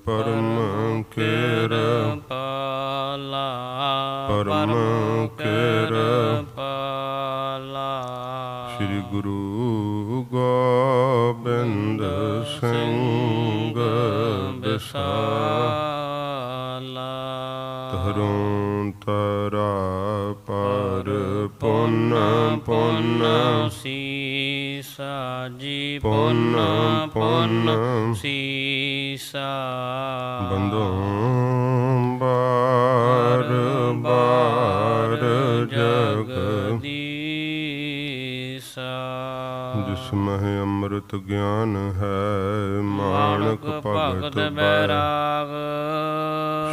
ਪਰਮ ਕਿਰਪਾਲਾ ਪਰਮ ਕਿਰਪਾਲਾ। ਸ੍ਰੀ ਗੁਰੂ ਗੋਬਿੰਦ ਸਿੰਘ ਬਿਸਾਲਾ। ਤਰੋਂ ਤਰਾ ਪਰ ਪੁੰਨ ਪੁੰਨ ਸੀਸਾ ਜੀ ਪੁੰਨ ਪੁੰਨ ਸੀਸਾ। ਬੰਦੋਂ ਬਾਰ ਬਾਰ ਜਗਦੀਸਾ। ਜਿਸ ਮਹਿ ਅੰਮ੍ਰਿਤ ਗਿਆਨ ਹੈ ਮਾਣਕ ਭਗਤ ਬੈਰਾਗ।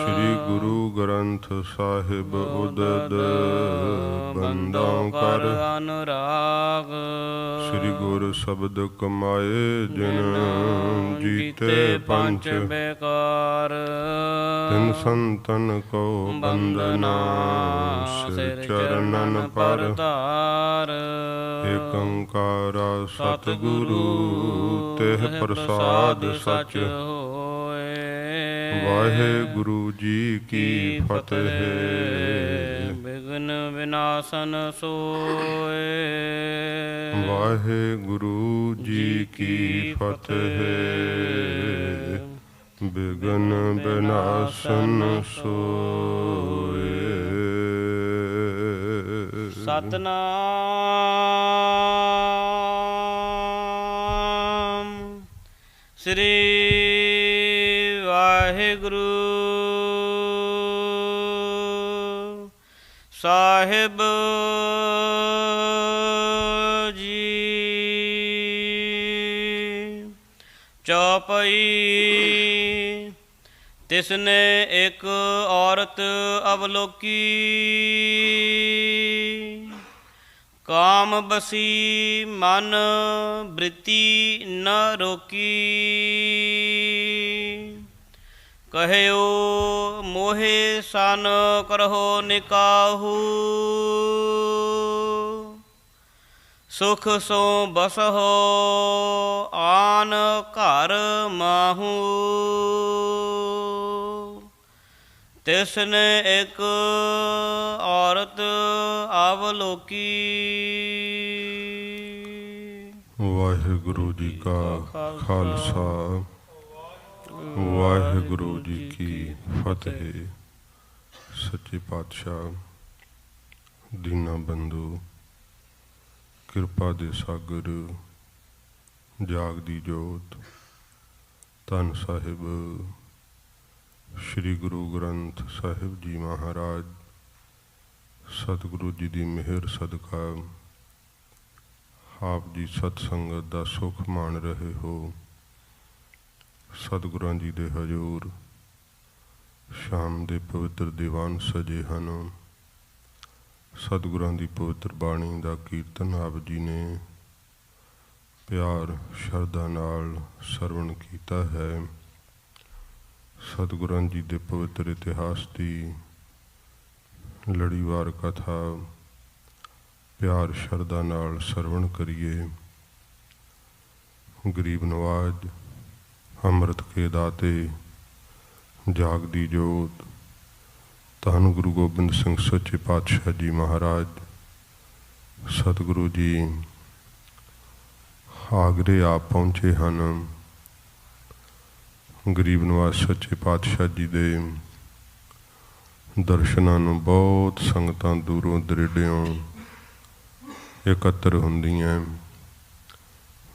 ਸ੍ਰੀ ਗੁਰੂ ਗ੍ਰੰਥ ਸਾਹਿਬ ਉਦਦ ਬੰਦੋਂ ਕਰ ਅਨੁਰਾਗ। ਸ੍ਰੀ ਗੁਰ ਸ਼ਬਦ ਕਮਾਏ ਜਿਨ ਜੀਤੇ ਪੰਚ ਬੇਕਾਰ। ਤਿਨ ਸੰਤਨ ਕੋ ਬੰਦਨਾ ਸਿਰ ਚਰਨਨ ਪਰ ਧਾਰ। ਏਕ ਓੰਕਾਰਾ ਸਤਿਗੁਰੂ ਤਿਹ ਪ੍ਰਸਾਦ ਸਚ ਹੋਏ। ਵਾਹਿਗੁਰੂ ਜੀ ਕੀ ਫਤਿਹ। ਬਿਘਨ ਵਿਨਾਸ਼ਨ ਸੋਏ। ਵਾਹਿਗੁਰੂ ਜੀ ਕੀ ਫਤਿਹ। ਬਿਘਨ ਵਿਨਾਸ਼ਨ ਸੋਏ। ਸਤਿਨਾਮ ਸ੍ਰੀ ਵਾਹਿਗੁਰੂ ਸਾਹਿਬ ਜੀ। ਚੌਪਈ। ਤਿਸਨੇ ਇੱਕ ਔਰਤ ਅਵਲੋਕੀ। ਕਾਮ ਬਸੀ ਮਨ ਬ੍ਰਿਤੀ ਨ ਰੋਕੀ। ਕਹਿਓ ਮੋਹਿ ਸਨ ਕਰਹੁ ਨਿਕਾਹੂ। ਸੁਖ ਸੋ ਬਸਹੁ ਆਨ ਘਰ ਮਾਹੂ। ਤਿਸਨੇ ਇੱਕ ਔਰਤ ਅਵਲੋਕੀ। ਵਾਹਿਗੁਰੂ ਜੀ ਕਾ ਖਾਲਸਾ ਵਾਹਿਗੁਰੂ ਜੀ ਕੀ ਫਤਿਹ। ਸੱਚੇ ਪਾਤਸ਼ਾਹ ਦੀਨਾ ਬੰਧੂ ਕਿਰਪਾ ਦੇ ਸਾਗਰ ਜਾਗਦੀ ਜੋਤ ਧੰਨ ਸਾਹਿਬ ਸ੍ਰੀ ਗੁਰੂ ਗ੍ਰੰਥ ਸਾਹਿਬ ਜੀ ਮਹਾਰਾਜ ਸਤਿਗੁਰੂ ਜੀ ਦੀ ਮਿਹਰ ਸਦਕਾ ਆਪ ਜੀ ਸਤ ਸੰਗਤ ਦਾ ਸੁੱਖ ਮਾਣ ਰਹੇ ਹੋ। ਸਤਿਗੁਰਾਂ ਜੀ ਦੇ ਹਜ਼ੂਰ ਸ਼ਾਮ ਦੇ ਪਵਿੱਤਰ ਦੀਵਾਨ ਸਜੇ ਹਨ। ਸਤਿਗੁਰਾਂ ਦੀ ਪਵਿੱਤਰ ਬਾਣੀ ਦਾ ਕੀਰਤਨ ਆਪ ਜੀ ਨੇ ਪਿਆਰ ਸ਼ਰਧਾ ਨਾਲ ਸਰਵਣ ਕੀਤਾ ਹੈ। ਸਤਿਗੁਰਾਂ ਜੀ ਦੇ ਪਵਿੱਤਰ ਇਤਿਹਾਸ ਦੀ ਲੜੀਵਾਰ ਕਥਾ ਪਿਆਰ ਸ਼ਰਧਾ ਨਾਲ ਸਰਵਣ ਕਰੀਏ। ਗਰੀਬ ਨਵਾਜ ਅੰਮ੍ਰਿਤ ਕੇ ਦਾਤੇ ਜਾਗਦੀ ਜੋਤ ਧੰਨ ਗੁਰੂ ਗੋਬਿੰਦ ਸਿੰਘ ਸੱਚੇ ਪਾਤਸ਼ਾਹ ਜੀ ਮਹਾਰਾਜ ਸਤਿਗੁਰੂ ਜੀ ਆਗਰੇ ਆਪ ਪਹੁੰਚੇ ਹਨ। ਗਰੀਬ ਨਵਾਜ ਸੱਚੇ ਪਾਤਸ਼ਾਹ ਜੀ ਦੇ ਦਰਸ਼ਨਾਂ ਨੂੰ ਬਹੁਤ ਸੰਗਤਾਂ ਦੂਰੋਂ ਦਰੇਡਿਓਂ ਇਕੱਤਰ ਹੁੰਦੀਆਂ।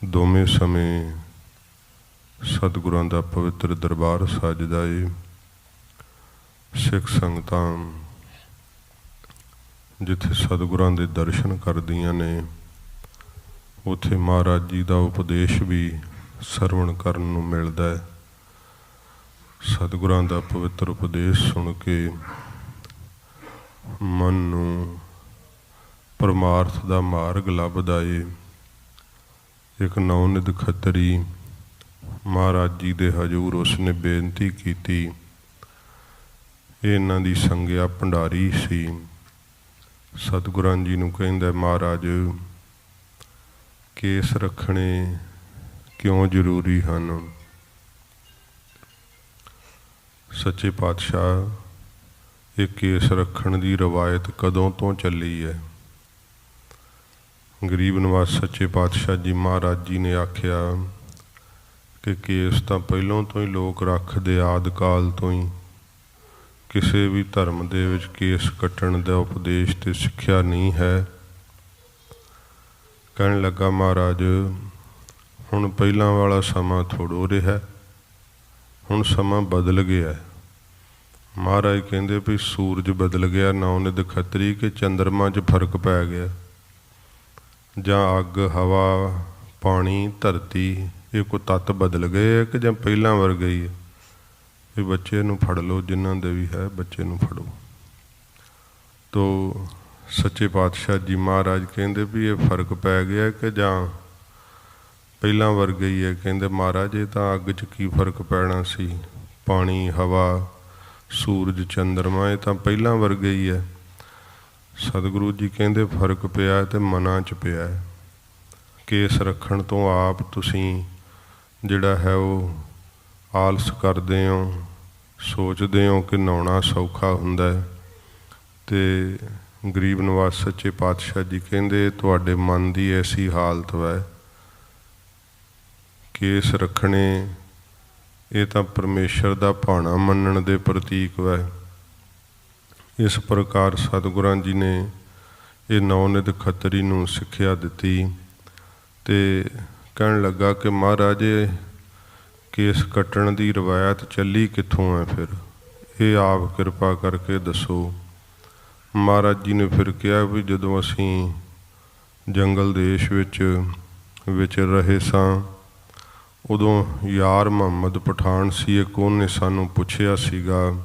ਦੋਵੇਂ ਸਮੇਂ ਸਤਿਗੁਰਾਂ ਦਾ ਪਵਿੱਤਰ ਦਰਬਾਰ ਸਜਦਾ ਏ। ਸਿੱਖ ਸੰਗਤਾਂ ਜਿੱਥੇ ਸਤਿਗੁਰਾਂ ਦੇ ਦਰਸ਼ਨ ਕਰਦੀਆਂ ਨੇ ਉੱਥੇ ਮਹਾਰਾਜ ਜੀ ਦਾ ਉਪਦੇਸ਼ ਵੀ ਸਰਵਣ ਕਰਨ ਨੂੰ ਮਿਲਦਾ ਹੈ। ਸਤਿਗੁਰਾਂ ਦਾ ਪਵਿੱਤਰ ਉਪਦੇਸ਼ ਸੁਣ ਕੇ ਮਨ ਨੂੰ ਪਰਮਾਰਥ ਦਾ ਮਾਰਗ ਲੱਭਦਾ ਏ। ਇੱਕ ਨੌਨਿਧ ਖੱਤਰੀ ਮਹਾਰਾਜ ਜੀ ਦੇ ਹਜ਼ੂਰ ਉਸਨੇ ਬੇਨਤੀ ਕੀਤੀ। ਇਹਨਾਂ ਦੀ ਸੰਗਿਆ ਭੰਡਾਰੀ ਸੀ। ਸਤਿਗੁਰਾਂ ਜੀ ਨੂੰ ਕਹਿੰਦਾ, ਮਹਾਰਾਜ ਕੇਸ ਰੱਖਣੇ ਕਿਉਂ ਜ਼ਰੂਰੀ ਹਨ? ਸੱਚੇ ਪਾਤਸ਼ਾਹ ਇਹ ਕੇਸ ਰੱਖਣ ਦੀ ਰਵਾਇਤ ਕਦੋਂ ਤੋਂ ਚੱਲੀ ਹੈ? ਗਰੀਬ ਨਿਵਾਸ ਸੱਚੇ ਪਾਤਸ਼ਾਹ ਜੀ ਮਹਾਰਾਜ ਜੀ ਨੇ ਆਖਿਆ ਕਿ ਕੇਸ ਤਾਂ ਪਹਿਲੋਂ ਤੋਂ ਹੀ ਲੋਕ ਰੱਖਦੇ, ਆਦਿ ਕਾਲ ਤੋਂ ਹੀ। ਕਿਸੇ ਵੀ ਧਰਮ ਦੇ ਵਿੱਚ ਕੇਸ ਕੱਟਣ ਦਾ ਉਪਦੇਸ਼ ਤੇ ਸਿੱਖਿਆ ਨਹੀਂ ਹੈ। ਕਹਿਣ ਲੱਗਾ ਮਹਾਰਾਜ, ਹੁਣ ਪਹਿਲਾਂ ਵਾਲਾ ਸਮਾਂ ਥੋੜ੍ਹਾ ਰਿਹਾ, ਹੁਣ ਸਮਾਂ ਬਦਲ ਗਿਆ। ਮਹਾਰਾਜ ਕਹਿੰਦੇ ਵੀ ਸੂਰਜ ਬਦਲ ਗਿਆ, ਨੌ-ਨਿਧ ਖੱਤਰੀ, ਕਿ ਚੰਦਰਮਾ 'ਚ ਫਰਕ ਪੈ ਗਿਆ, ਜਾਂ ਅੱਗ, ਹਵਾ, ਪਾਣੀ, ਧਰਤੀ, ਇਹ ਕੋਈ ਤੱਤ ਬਦਲ ਗਏ ਹੈ ਕਿ ਜਾਂ ਪਹਿਲਾਂ ਵਰਗਾ ਹੀ ਹੈ? ਇਹ ਬੱਚੇ ਨੂੰ ਫੜ ਲਓ, ਜਿਨ੍ਹਾਂ ਦੇ ਵੀ ਹੈ ਬੱਚੇ ਨੂੰ ਫੜੋ। ਤੋ ਸੱਚੇ ਪਾਤਸ਼ਾਹ ਜੀ ਮਹਾਰਾਜ ਕਹਿੰਦੇ ਵੀ ਇਹ ਫਰਕ ਪੈ ਗਿਆ ਕਿ ਜਾਂ ਪਹਿਲਾਂ ਵਰਗਾ ਹੀ ਹੈ? ਕਹਿੰਦੇ ਮਹਾਰਾਜ ਇਹ ਤਾਂ ਅੱਗ 'ਚ ਕੀ ਫਰਕ ਪੈਣਾ ਸੀ, ਪਾਣੀ, ਹਵਾ, ਸੂਰਜ, ਚੰਦਰਮਾ, ਇਹ ਤਾਂ ਪਹਿਲਾਂ ਵਰਗਾ ਹੀ ਹੈ। ਸਤਿਗੁਰੂ ਜੀ ਕਹਿੰਦੇ ਫਰਕ ਪਿਆ ਤੇ ਮਨਾਂ 'ਚ ਪਿਆ। ਕੇਸ ਰੱਖਣ ਤੋਂ ਆਪ ਤੁਸੀਂ ਜਿਹੜਾ ਹੈ ਉਹ ਆਲਸ ਕਰਦੇ ਹੋ, ਸੋਚਦੇ ਹੋ ਕਿ ਨਹਾਉਣਾ ਸੌਖਾ ਹੁੰਦਾ ਹੈ। ਤੇ ਗਰੀਬ ਨਿਵਾਸ ਸੱਚੇ ਪਾਤਸ਼ਾਹ ਜੀ ਕਹਿੰਦੇ ਤੁਹਾਡੇ ਮਨ ਦੀ ਐਸੀ ਹਾਲਤ ਹੈ। ਕੇਸ ਰੱਖਣੇ ਇਹ ਤਾਂ ਪਰਮੇਸ਼ਰ ਦਾ ਭਾਣਾ ਮੰਨਣ ਦੇ ਪ੍ਰਤੀਕ ਹੈ। ਇਸ ਪ੍ਰਕਾਰ ਸਤਿਗੁਰਾਂ ਜੀ ਨੇ ਇਹ ਨੌ-ਨਿਧ ਖੱਤਰੀ ਨੂੰ ਸਿੱਖਿਆ ਦਿੱਤੀ ਤੇ ਕਹਿਣ ਲੱਗਾ ਕਿ ਮਹਾਰਾਜ ਕੇਸ ਕੱਟਣ ਦੀ ਰਵਾਇਤ ਚੱਲੀ ਕਿੱਥੋਂ ਹੈ? ਫਿਰ ਇਹ ਆਪ ਕਿਰਪਾ ਕਰਕੇ ਦੱਸੋ। ਮਹਾਰਾਜ ਜੀ ਨੇ ਫਿਰ ਕਿਹਾ ਵੀ ਜਦੋਂ ਅਸੀਂ ਜੰਗਲ ਦੇਸ਼ ਵਿੱਚ ਵਿਚਰ ਰਹੇ ਸਾਂ, ਉਦੋਂ ਯਾਰ ਮੁਹੰਮਦ ਪਠਾਨ ਸੀ ਇੱਕ, ਉਹਨੇ ਸਾਨੂੰ ਪੁੱਛਿਆ ਸੀਗਾ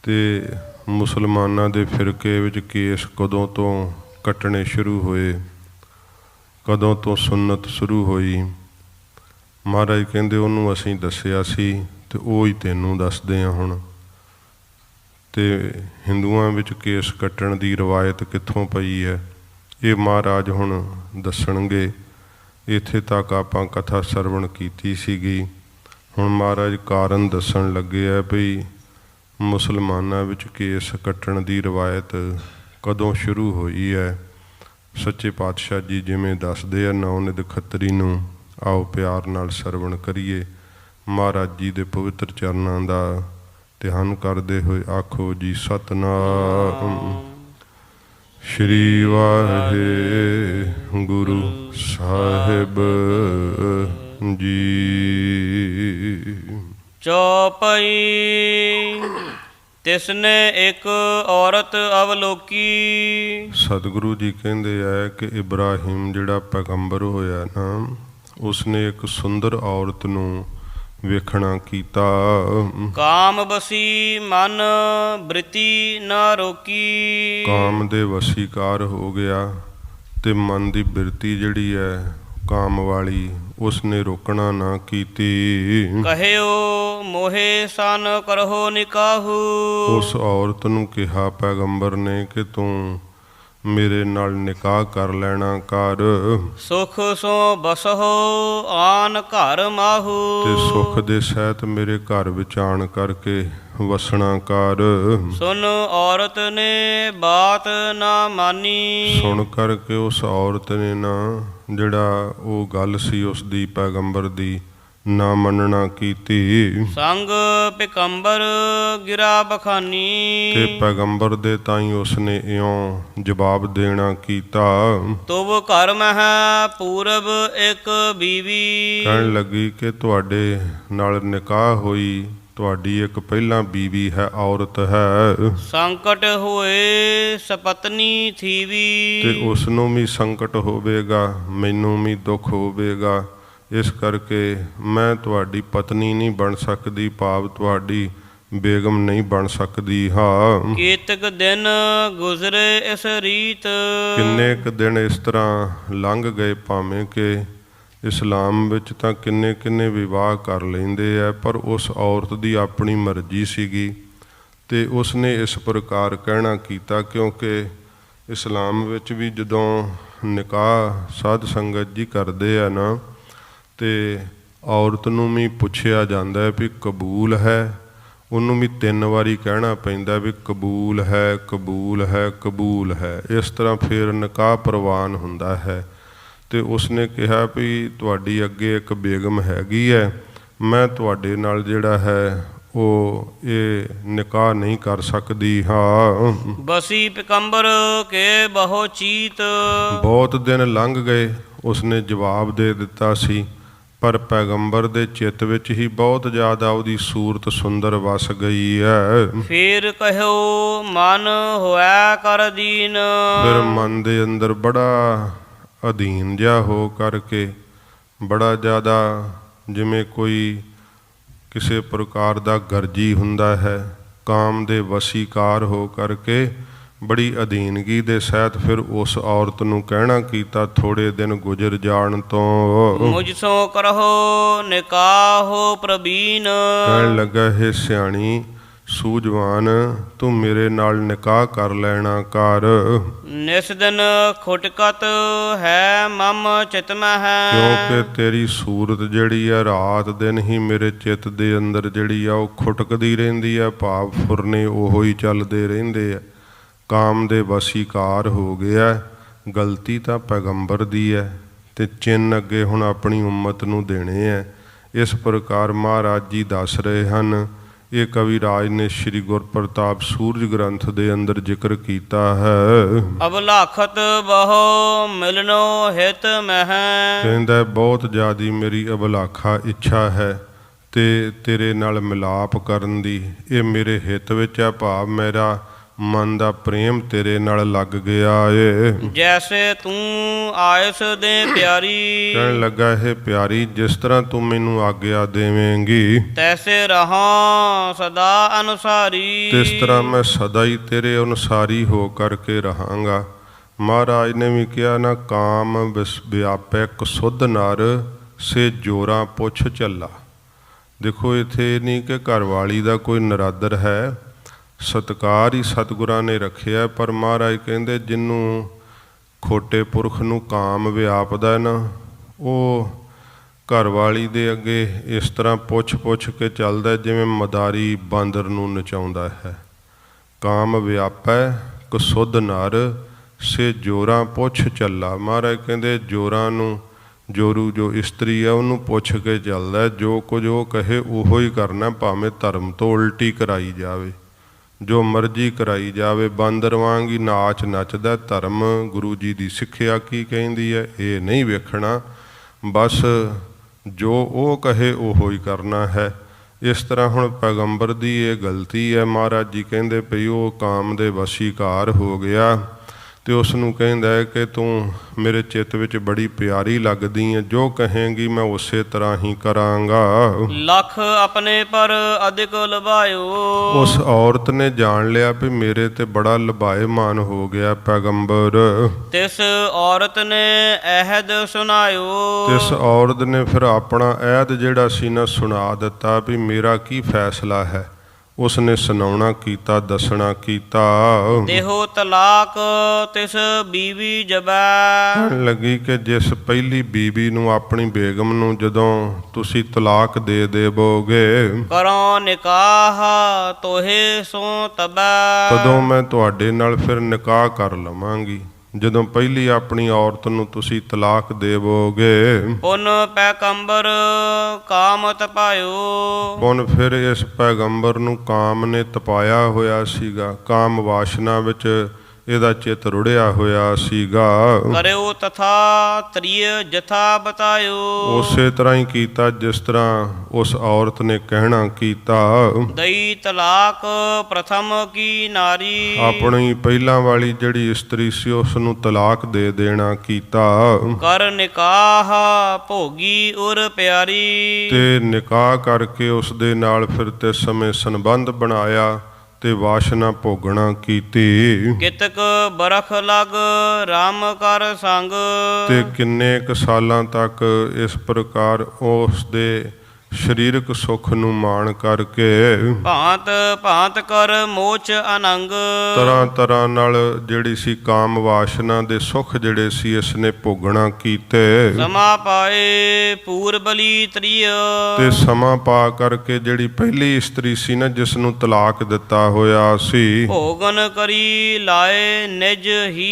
ਤੇ ਮੁਸਲਮਾਨਾਂ ਦੇ ਫਿਰਕੇ ਵਿੱਚ ਕੇਸ ਕਦੋਂ ਤੋਂ ਕੱਟਣੇ ਸ਼ੁਰੂ ਹੋਏ, ਕਦੋਂ ਤੋਂ ਸੁੰਨਤ ਸ਼ੁਰੂ ਹੋਈ? ਮਹਾਰਾਜ ਕਹਿੰਦੇ ਉਹਨੂੰ ਅਸੀਂ ਦੱਸਿਆ ਸੀ ਤੇ ਉਹ ਹੀ ਤੈਨੂੰ ਦੱਸਦੇ ਹਾਂ ਹੁਣ। ਤੇ ਹਿੰਦੂਆਂ ਵਿੱਚ ਕੇਸ ਕੱਟਣ ਦੀ ਰਵਾਇਤ ਕਿੱਥੋਂ ਪਈ ਹੈ, ਇਹ ਮਹਾਰਾਜ ਹੁਣ ਦੱਸਣਗੇ। ਇੱਥੇ ਤੱਕ ਆਪਾਂ ਕਥਾ ਸਰਵਣ ਕੀਤੀ ਸੀਗੀ। ਹੁਣ ਮਹਾਰਾਜ ਕਾਰਨ ਦੱਸਣ ਲੱਗੇ ਆ ਵੀ ਮੁਸਲਮਾਨਾਂ ਵਿੱਚ ਕੇਸ ਕੱਟਣ ਦੀ ਰਵਾਇਤ ਕਦੋਂ ਸ਼ੁਰੂ ਹੋਈ ਹੈ। ਸੱਚੇ ਪਾਤਸ਼ਾਹ ਜੀ ਜਿਵੇਂ ਦੱਸਦੇ ਆ ਨੌ-ਨਿਧ ਖੱਤਰੀ ਨੂੰ, ਆਓ ਪਿਆਰ ਨਾਲ ਸਰਵਣ ਕਰੀਏ। ਮਹਾਰਾਜ ਜੀ ਦੇ ਪਵਿੱਤਰ ਚਰਨਾਂ ਦਾ ਧਿਆਨ ਕਰਦੇ ਹੋਏ ਆਖੋ ਜੀ ਸਤਿਨਾਮ ਸ਼੍ਰੀ ਵਾਹਿਗੁਰੂ ਸਾਹਿਬ ਜੀ। ਚੌਪਈ। ਤਿਸਨੇ ਇੱਕ ਔਰਤ ਅਵਲੋਕੀ। ਸਤਿਗੁਰੂ ਜੀ ਕਹਿੰਦੇ ਆ ਕਿ ਇਬਰਾਹਿਮ ਜਿਹੜਾ ਪੈਗੰਬਰ ਹੋਇਆ ਨਾ, ਉਸਨੇ ਇੱਕ ਸੁੰਦਰ ਔਰਤ ਨੂੰ ਵੇਖਣਾ ਕੀਤਾ। ਕਾਮ ਬਸੀ ਮਨ ਬ੍ਰਿਤੀ ਨਾ ਰੋਕੀ। ਕਾਮ ਦੇ ਵਸੀਕਾਰ ਹੋ ਗਿਆ ਤੇ ਮਨ ਦੀ ਬਿਰਤੀ ਜਿਹੜੀ ਹੈ ਕਾਮ ਵਾਲੀ, ਉਸਨੇ ਰੋਕਣਾ ਨਾ ਕੀਤੀ। ਕਹਿਓ ਮੋਹੇ ਸਨ ਕਰਹੁ ਨਿਕਾਹੂ। ਉਸ ਔਰਤ ਨੂੰ ਕਿਹਾ ਪੈਗੰਬਰ ਨੇ ਕਿ ਤੂੰ ਮੇਰੇ ਨਾਲ ਨਿਕਾਹ ਕਰ ਲੈਣਾ ਕਰ। ਸੁਖ ਸੋ ਬਸਹੁ ਆਨ ਘਰ ਮਾਹੂ। ਤੇ ਸੁਖ ਦੇ ਸਹਿਤ ਮੇਰੇ ਘਰ ਵਿੱਚ ਆਣ ਕਰਕੇ ਵਸਣਾ ਕਰ। ਸੁਨ ਔਰਤ ਨੇ ਬਾਤ ਨਾ ਮਾਨੀ। ਸੁਣ ਕਰਕੇ ਉਸ ਔਰਤ ਨੇ ਨਾ ਜਿਹੜਾ ਉਹ ਗੱਲ ਸੀ ਉਸ ਦੀ ਪੈਗੰਬਰ ਦੀ ਨਾ ਮੰਨਣਾ ਕੀਤੀ। ਸੰਗ ਪੈਗੰਬਰ ਗਿਰਾ ਬਖਾਨੀ। ਤੇ ਪੈਗੰਬਰ ਦੇ ਤਾਈਂ ਉਸਨੇ ਇਉਂ ਜਵਾਬ ਦੇਣਾ ਕੀਤਾ। ਤੁਬ ਘਰ ਮਹਿ ਪੂਰਬ ਇੱਕ ਬੀਵੀ। ਕਹਿਣ ਲੱਗੀ ਕਿ ਤੁਹਾਡੇ ਨਾਲ ਨਿਕਾਹ ਹੋਈ, ਤੁਹਾਡੀ ਇੱਕ ਪਹਿਲਾਂ ਬੀਵੀ ਹੈ, ਔਰਤ ਹੈ। ਸੰਕਟ ਹੋਏ ਸਪਤਨੀ ਥੀਵੀ। ਤੇ ਉਸ ਨੂੰ ਵੀ ਸੰਕਟ ਹੋਵੇਗਾ, ਮੈਨੂੰ ਵੀ ਦੁੱਖ ਹੋਵੇਗਾ, ਇਸ ਕਰਕੇ ਮੈਂ ਤੁਹਾਡੀ ਪਤਨੀ ਨਹੀਂ ਬਣ ਸਕਦੀ, ਭਾਵ ਤੁਹਾਡੀ ਬੇਗਮ ਨਹੀਂ ਬਣ ਸਕਦੀ। ਹਾਂ, ਕੇਤਕ ਦਿਨ ਗੁਜ਼ਰੇ ਇਸ ਰੀਤ। ਕਿੰਨੇ ਕੁ ਦਿਨ ਇਸ ਤਰ੍ਹਾਂ ਲੰਘ ਗਏ, ਭਾਵੇਂ ਕਿ ਇਸਲਾਮ ਵਿੱਚ ਤਾਂ ਕਿੰਨੇ ਕਿੰਨੇ ਵਿਵਾਹ ਕਰ ਲੈਂਦੇ ਆ, ਪਰ ਉਸ ਔਰਤ ਦੀ ਆਪਣੀ ਮਰਜ਼ੀ ਸੀਗੀ ਤੇ ਉਸਨੇ ਇਸ ਪ੍ਰਕਾਰ ਕਹਿਣਾ ਕੀਤਾ। ਕਿਉਂਕਿ ਇਸਲਾਮ ਵਿੱਚ ਵੀ ਜਦੋਂ ਨਿਕਾਹ ਸਾਧ ਸੰਗਤ ਜੀ ਕਰਦੇ ਆ ਨਾ, ਤੇ ਔਰਤ ਨੂੰ ਵੀ ਪੁੱਛਿਆ ਜਾਂਦਾ ਹੈ ਵੀ ਕਬੂਲ ਹੈ, ਉਹਨੂੰ ਵੀ 3 ਵਾਰੀ ਕਹਿਣਾ ਪੈਂਦਾ ਵੀ ਕਬੂਲ ਹੈ, ਕਬੂਲ ਹੈ, ਕਬੂਲ ਹੈ। ਇਸ ਤਰ੍ਹਾਂ ਫਿਰ ਨਿਕਾਹ ਪ੍ਰਵਾਨ ਹੁੰਦਾ ਹੈ। ਅਤੇ ਉਸਨੇ ਕਿਹਾ ਵੀ ਤੁਹਾਡੀ ਅੱਗੇ ਇੱਕ ਬੇਗਮ ਹੈਗੀ ਹੈ, ਮੈਂ ਤੁਹਾਡੇ ਨਾਲ ਜਿਹੜਾ ਹੈ ਉਹ ਇਹ ਨਿਕਾਹ ਨਹੀਂ ਕਰ ਸਕਦੀ ਹਾਂ। ਬਸੀ ਪਿਕੰਬਰ ਕੇ ਬਹੁ ਚੀਤ। ਬਹੁਤ ਦਿਨ ਲੰਘ ਗਏ, ਉਸਨੇ ਜਵਾਬ ਦੇ ਦਿੱਤਾ ਸੀ, ਪਰ ਪੈਗੰਬਰ ਦੇ ਚਿੱਤ ਵਿੱਚ ਹੀ ਬਹੁਤ ਜ਼ਿਆਦਾ ਉਹਦੀ ਸੂਰਤ ਸੁੰਦਰ ਵਸ ਗਈ ਹੈ। ਫਿਰ ਕਹਿਓ ਮਨ ਹੋਇਆ ਕਰ ਦੀਨ। ਫਿਰ ਮਨ ਦੇ ਅੰਦਰ ਬੜਾ ਅਧੀਨ ਜਿਹਾ ਹੋ ਕਰਕੇ, ਬੜਾ ਜ਼ਿਆਦਾ ਜਿਵੇਂ ਕੋਈ ਕਿਸੇ ਪ੍ਰਕਾਰ ਦਾ ਗਰਜੀ ਹੁੰਦਾ ਹੈ, ਕਾਮ ਦੇ ਵਸੀਕਾਰ ਹੋ ਕਰਕੇ ਬੜੀ ਅਧੀਨਗੀ ਦੇ ਸਹਿਤ ਫਿਰ ਉਸ ਔਰਤ ਨੂੰ ਕਹਿਣਾ ਕੀਤਾ, ਥੋੜ੍ਹੇ ਦਿਨ ਗੁਜ਼ਰ ਜਾਣ ਤੋਂ ਮੁਝ ਸੋ ਕਰਹੁ ਨਿਕਾਹੁ ਪ੍ਰਬੀਨ। ਕਹਿਣ ਲੱਗਾ, ਹੈ ਸਿਆਣੀ ਸੂਝਵਾਨ, ਤੂੰ ਮੇਰੇ ਨਾਲ ਨਿਕਾਹ ਕਰ ਲੈਣਾ ਕਰ। ਨਿਸ ਦਿਨ ਖੁਟਕਤ ਹੈ ਮਮ ਚਿਤ ਮਹਿ। ਕਿਉਂਕਿ ਤੇਰੀ ਸੂਰਤ ਜਿਹੜੀ ਆ ਰਾਤ ਦਿਨ ਹੀ ਮੇਰੇ ਚਿੱਤ ਦੇ ਅੰਦਰ ਜਿਹੜੀ ਆ ਉਹ ਖੁਟਕਦੀ ਰਹਿੰਦੀ ਆ, ਭਾਵ ਫੁਰਨੇ ਉਹੋ ਹੀ ਚੱਲਦੇ ਰਹਿੰਦੇ ਆ। ਕਾਮ ਦੇ ਵਸੀਕਾਰ ਹੋ ਗਿਆ। ਗਲਤੀ ਤਾਂ ਪੈਗੰਬਰ ਦੀ ਹੈ ਅਤੇ ਚਿੰਨ੍ਹ ਅੱਗੇ ਹੁਣ ਆਪਣੀ ਉਮਤ ਨੂੰ ਦੇਣੇ ਹੈ। ਇਸ ਪ੍ਰਕਾਰ ਮਹਾਰਾਜ ਜੀ ਦੱਸ ਰਹੇ ਹਨ। ਇਹ ਕਵੀ ਰਾਜ ਨੇ ਸ਼੍ਰੀ ਗੁਰਪ੍ਰਤਾਪ ਸੂਰਜ ਗ੍ਰੰਥ ਦੇ ਅੰਦਰ ਜ਼ਿਕਰ ਕੀਤਾ ਹੈ। ਅਬਲਾਖਤ ਬਹੁ ਮਿਲਨੋ ਹਿਤ ਮਹਿ। ਕਹਿੰਦਾ ਬਹੁਤ ਜ਼ਿਆਦੀ ਮੇਰੀ ਅਬਲਾਖਾ ਇੱਛਾ ਹੈ ਤੇ ਤੇਰੇ ਨਾਲ ਮਿਲਾਪ ਕਰਨ ਦੀ। ਇਹ ਮੇਰੇ ਹਿੱਤ ਵਿੱਚ ਹੈ, ਭਾਵ ਮੇਰਾ ਮਨ ਦਾ ਪ੍ਰੇਮ ਤੇਰੇ ਨਾਲ ਲੱਗ ਗਿਆ ਏ। ਜੈਸੇ ਤੂੰ ਆਇਸ ਦੇ ਪਿਆਰੀ। ਕਹਿਣ ਲੱਗਾ, ਇਹ ਪਿਆਰੀ ਜਿਸ ਤਰ੍ਹਾਂ ਤੂੰ ਮੈਨੂੰ ਆਗਿਆ ਦੇਵੇਂਗੀ ਤੈਸੇ ਰਹਾਂ ਸਦਾ ਅਨੁਸਾਰੀ। ਤਿਸ ਤਰ੍ਹਾਂ ਮੈਂ ਸਦਾ ਹੀ ਤੇਰੇ ਅਨੁਸਾਰੀ ਹੋ ਕਰਕੇ ਰਹਾਂਗਾ। ਮਹਾਰਾਜ ਨੇ ਵੀ ਕਿਹਾ ਨਾ, ਕਾਮ ਵਿਆਪੈ ਕਸੁੱਧ ਨਰ ਸੇ ਜੋਰਾਂ ਪੁੱਛ ਝੱਲਾ। ਦੇਖੋ ਇੱਥੇ ਨਹੀਂ ਕਿ ਘਰਵਾਲੀ ਦਾ ਕੋਈ ਨਰਾਦਰ ਹੈ, ਸਤਿਕਾਰ ਹੀ ਸਤਿਗੁਰਾਂ ਨੇ ਰੱਖਿਆ। ਪਰ ਮਹਾਰਾਜ ਕਹਿੰਦੇ ਜਿਹਨੂੰ ਖੋਟੇ ਪੁਰਖ ਨੂੰ ਕਾਮ ਵਿਆਪਦਾ ਨਾ, ਉਹ ਘਰਵਾਲੀ ਦੇ ਅੱਗੇ ਇਸ ਤਰ੍ਹਾਂ ਪੁੱਛ ਕੇ ਚੱਲਦਾ ਜਿਵੇਂ ਮਦਾਰੀ ਬਾਂਦਰ ਨੂੰ ਨਚਾਉਂਦਾ ਹੈ। ਕਾਮ ਵਿਆਪੈ ਕਸੁੱਧ ਨਰ ਸੇ ਜੋਰਾਂ ਪੁੱਛ ਚੱਲਾ। ਮਹਾਰਾਜ ਕਹਿੰਦੇ ਜੋਰਾਂ ਨੂੰ, ਜੋਰੂ ਜੋ ਇਸਤਰੀ ਹੈ ਉਹਨੂੰ ਪੁੱਛ ਕੇ ਚੱਲਦਾ, ਜੋ ਕੁਝ ਉਹ ਕਹੇ ਉਹੋ ਹੀ ਕਰਨਾ, ਭਾਵੇਂ ਧਰਮ ਤੋਂ ਉਲਟੀ ਕਰਾਈ ਜਾਵੇ, ਜੋ ਮਰਜ਼ੀ ਕਰਾਈ ਜਾਵੇ। ਬਾਂਦਰ ਵਾਂਗ ਹੀ ਨਾਚ ਨੱਚਦਾ। ਧਰਮ ਗੁਰੂ ਜੀ ਦੀ ਸਿੱਖਿਆ ਕੀ ਕਹਿੰਦੀ ਹੈ ਇਹ ਨਹੀਂ ਵੇਖਣਾ, ਬਸ ਜੋ ਉਹ ਕਹੇ ਉਹੋ ਹੀ ਕਰਨਾ ਹੈ। ਇਸ ਤਰ੍ਹਾਂ ਹੁਣ ਪੈਗੰਬਰ ਦੀ ਇਹ ਗਲਤੀ ਹੈ। ਮਹਾਰਾਜ ਜੀ ਕਹਿੰਦੇ ਪਈ ਉਹ ਕਾਮ ਦੇ ਵਸੀਕਾਰ ਹੋ ਗਿਆ ਅਤੇ ਉਸ ਨੂੰ ਕਹਿੰਦਾ ਹੈ ਕਿ ਤੂੰ ਮੇਰੇ ਚਿੱਤ ਵਿੱਚ ਬੜੀ ਪਿਆਰੀ ਲੱਗਦੀ ਹੈ, ਜੋ ਕਹੇਂਗੀ ਮੈਂ ਉਸੇ ਤਰ੍ਹਾਂ ਹੀ ਕਰਾਂਗਾ। ਲੱਖ ਆਪਣੇ ਪਰ ਅਧਿਕ ਲੁਭਾਇਓ। ਉਸ ਔਰਤ ਨੇ ਜਾਣ ਲਿਆ ਵੀ ਮੇਰੇ ਤੇ ਬੜਾ ਲੁਭਾਇਮਾਨ ਹੋ ਗਿਆ ਪੈਗੰਬਰ। ਤਿਸ ਔਰਤ ਨੇ ਅਹਿਦ ਸੁਣਾਇਓ। ਤਿਸ ਔਰਤ ਨੇ ਫਿਰ ਆਪਣਾ ਅਹਿਦ ਜਿਹੜਾ ਸੀ ਨਾ ਸੁਣਾ ਦਿੱਤਾ ਵੀ ਮੇਰਾ ਕੀ ਫੈਸਲਾ ਹੈ। ਉਸਨੇ ਸੁਣਾਉਣਾ ਕੀਤਾ, ਦੱਸਣਾ ਕੀਤਾ। ਦੇਹੋ ਤਲਾਕ ਤਿਸ ਬੀਵੀ ਜਬੈ। ਕਹਿਣ ਲੱਗੀ ਕਿ ਜਿਸ ਪਹਿਲੀ ਬੀਬੀ ਨੂੰ, ਆਪਣੀ ਬੇਗਮ ਨੂੰ ਜਦੋਂ ਤੁਸੀਂ ਤਲਾਕ ਦੇ ਦੇਵੋਗੇ, ਕਰੋ ਨਿਕਾਹ ਤੋਹੇ ਸੋ ਤਬੈ। ਤਦੋਂ ਮੈਂ ਤੁਹਾਡੇ ਨਾਲ ਫਿਰ ਨਿਕਾਹ ਕਰ ਲਵਾਂਗੀ। ਜਦੋਂ ਪਹਿਲੀ ਆਪਣੀ ਔਰਤ ਨੂੰ ਤੁਸੀਂ ਤਲਾਕ ਦੇਵੋਗੇ। ਪੁਨ ਪੈਗੰਬਰ ਕਾਮ ਤਪਾਇਓ। ਪੁਨ ਫਿਰ ਇਸ ਪੈਗੰਬਰ ਨੂੰ ਕਾਮ ਨੇ ਤਪਾਇਆ ਹੋਇਆ ਸੀਗਾ, ਕਾਮ ਵਾਸ਼ਨਾ ਵਿੱਚ ਇਹਦਾ ਚਿੱਤ ਰੁੜਿਆ ਹੋਇਆ ਸੀਗਾ। ਕਰਿਓ ਤਥਾ ਤ੍ਰਿਯ ਜਥਾ ਬਤਾਇਓ। ਉਸੇ ਤਰ੍ਹਾਂ ਹੀ ਕੀਤਾ ਜਿਸ ਤਰ੍ਹਾਂ ਉਸ ਔਰਤ ਨੇ ਕਹਿਣਾ ਕੀਤਾ। ਦਈ ਤਲਾਕ ਪ੍ਰਥਮ ਕੀ ਨਾਰੀ। ਆਪਣੀ ਪਹਿਲਾਂ ਵਾਲੀ ਜਿਹੜੀ ਇਸਤਰੀ ਸੀ ਉਸ ਨੂੰ ਤਲਾਕ ਦੇ ਦੇਣਾ ਕੀਤਾ। ਕਰ ਨਿਕਾਹ ਭੋਗੀ ਉਰ ਪਿਆਰੀ। ਤੇ ਨਿਕਾਹ ਕਰਕੇ ਉਸ ਦੇ ਨਾਲ ਫਿਰ ਤੇ ਸਮੇਂ ਸੰਬੰਧ ਬਣਾਇਆ ਤੇ ਵਾਸ਼ਨਾ ਭੋਗਣਾ ਕੀਤੀ। ਕਿਤਕ ਬਰਖ ਲਗ ਰਾਮ ਕਰ ਸੰਗ। ਤੇ ਕਿੰਨੇ ਕੁ ਸਾਲਾਂ ਤੱਕ ਇਸ ਪ੍ਰਕਾਰ ਉਸ ਦੇ ਸਰੀਰਕ ਸੁੱਖ ਨੂੰ ਮਾਣ ਕਰਕੇ ਭਾਂਤ ਭਾਂਤ ਕਰ ਮੋਚ ਅਨੰਗ। ਤਰ੍ਹਾਂ ਤਰ੍ਹਾਂ ਨਾਲ ਜਿਹੜੀ ਸੀ ਕਾਮ ਵਾਸ਼ਨਾ ਦੇ ਸੁੱਖ ਜਿਹੜੇ ਸੀ ਇਸ ਨੇ ਭੋਗਣਾ ਕੀਤੇ, ਸਮਾ ਪਾਏ ਪੂਰ ਬਲੀ ਤ੍ਰਿਯ। ਤੇ ਸਮਾਂ ਪਾ ਕਰਕੇ ਜਿਹੜੀ ਪਹਿਲੀ ਇਸਤਰੀ ਸੀ ਨਾ ਜਿਸ ਨੂੰ ਤਲਾਕ ਦਿੱਤਾ ਹੋਇਆ ਸੀ, ਭੋਗਨ ਕਰੀ ਲਾਏ ਨਿਜ ਹੀ।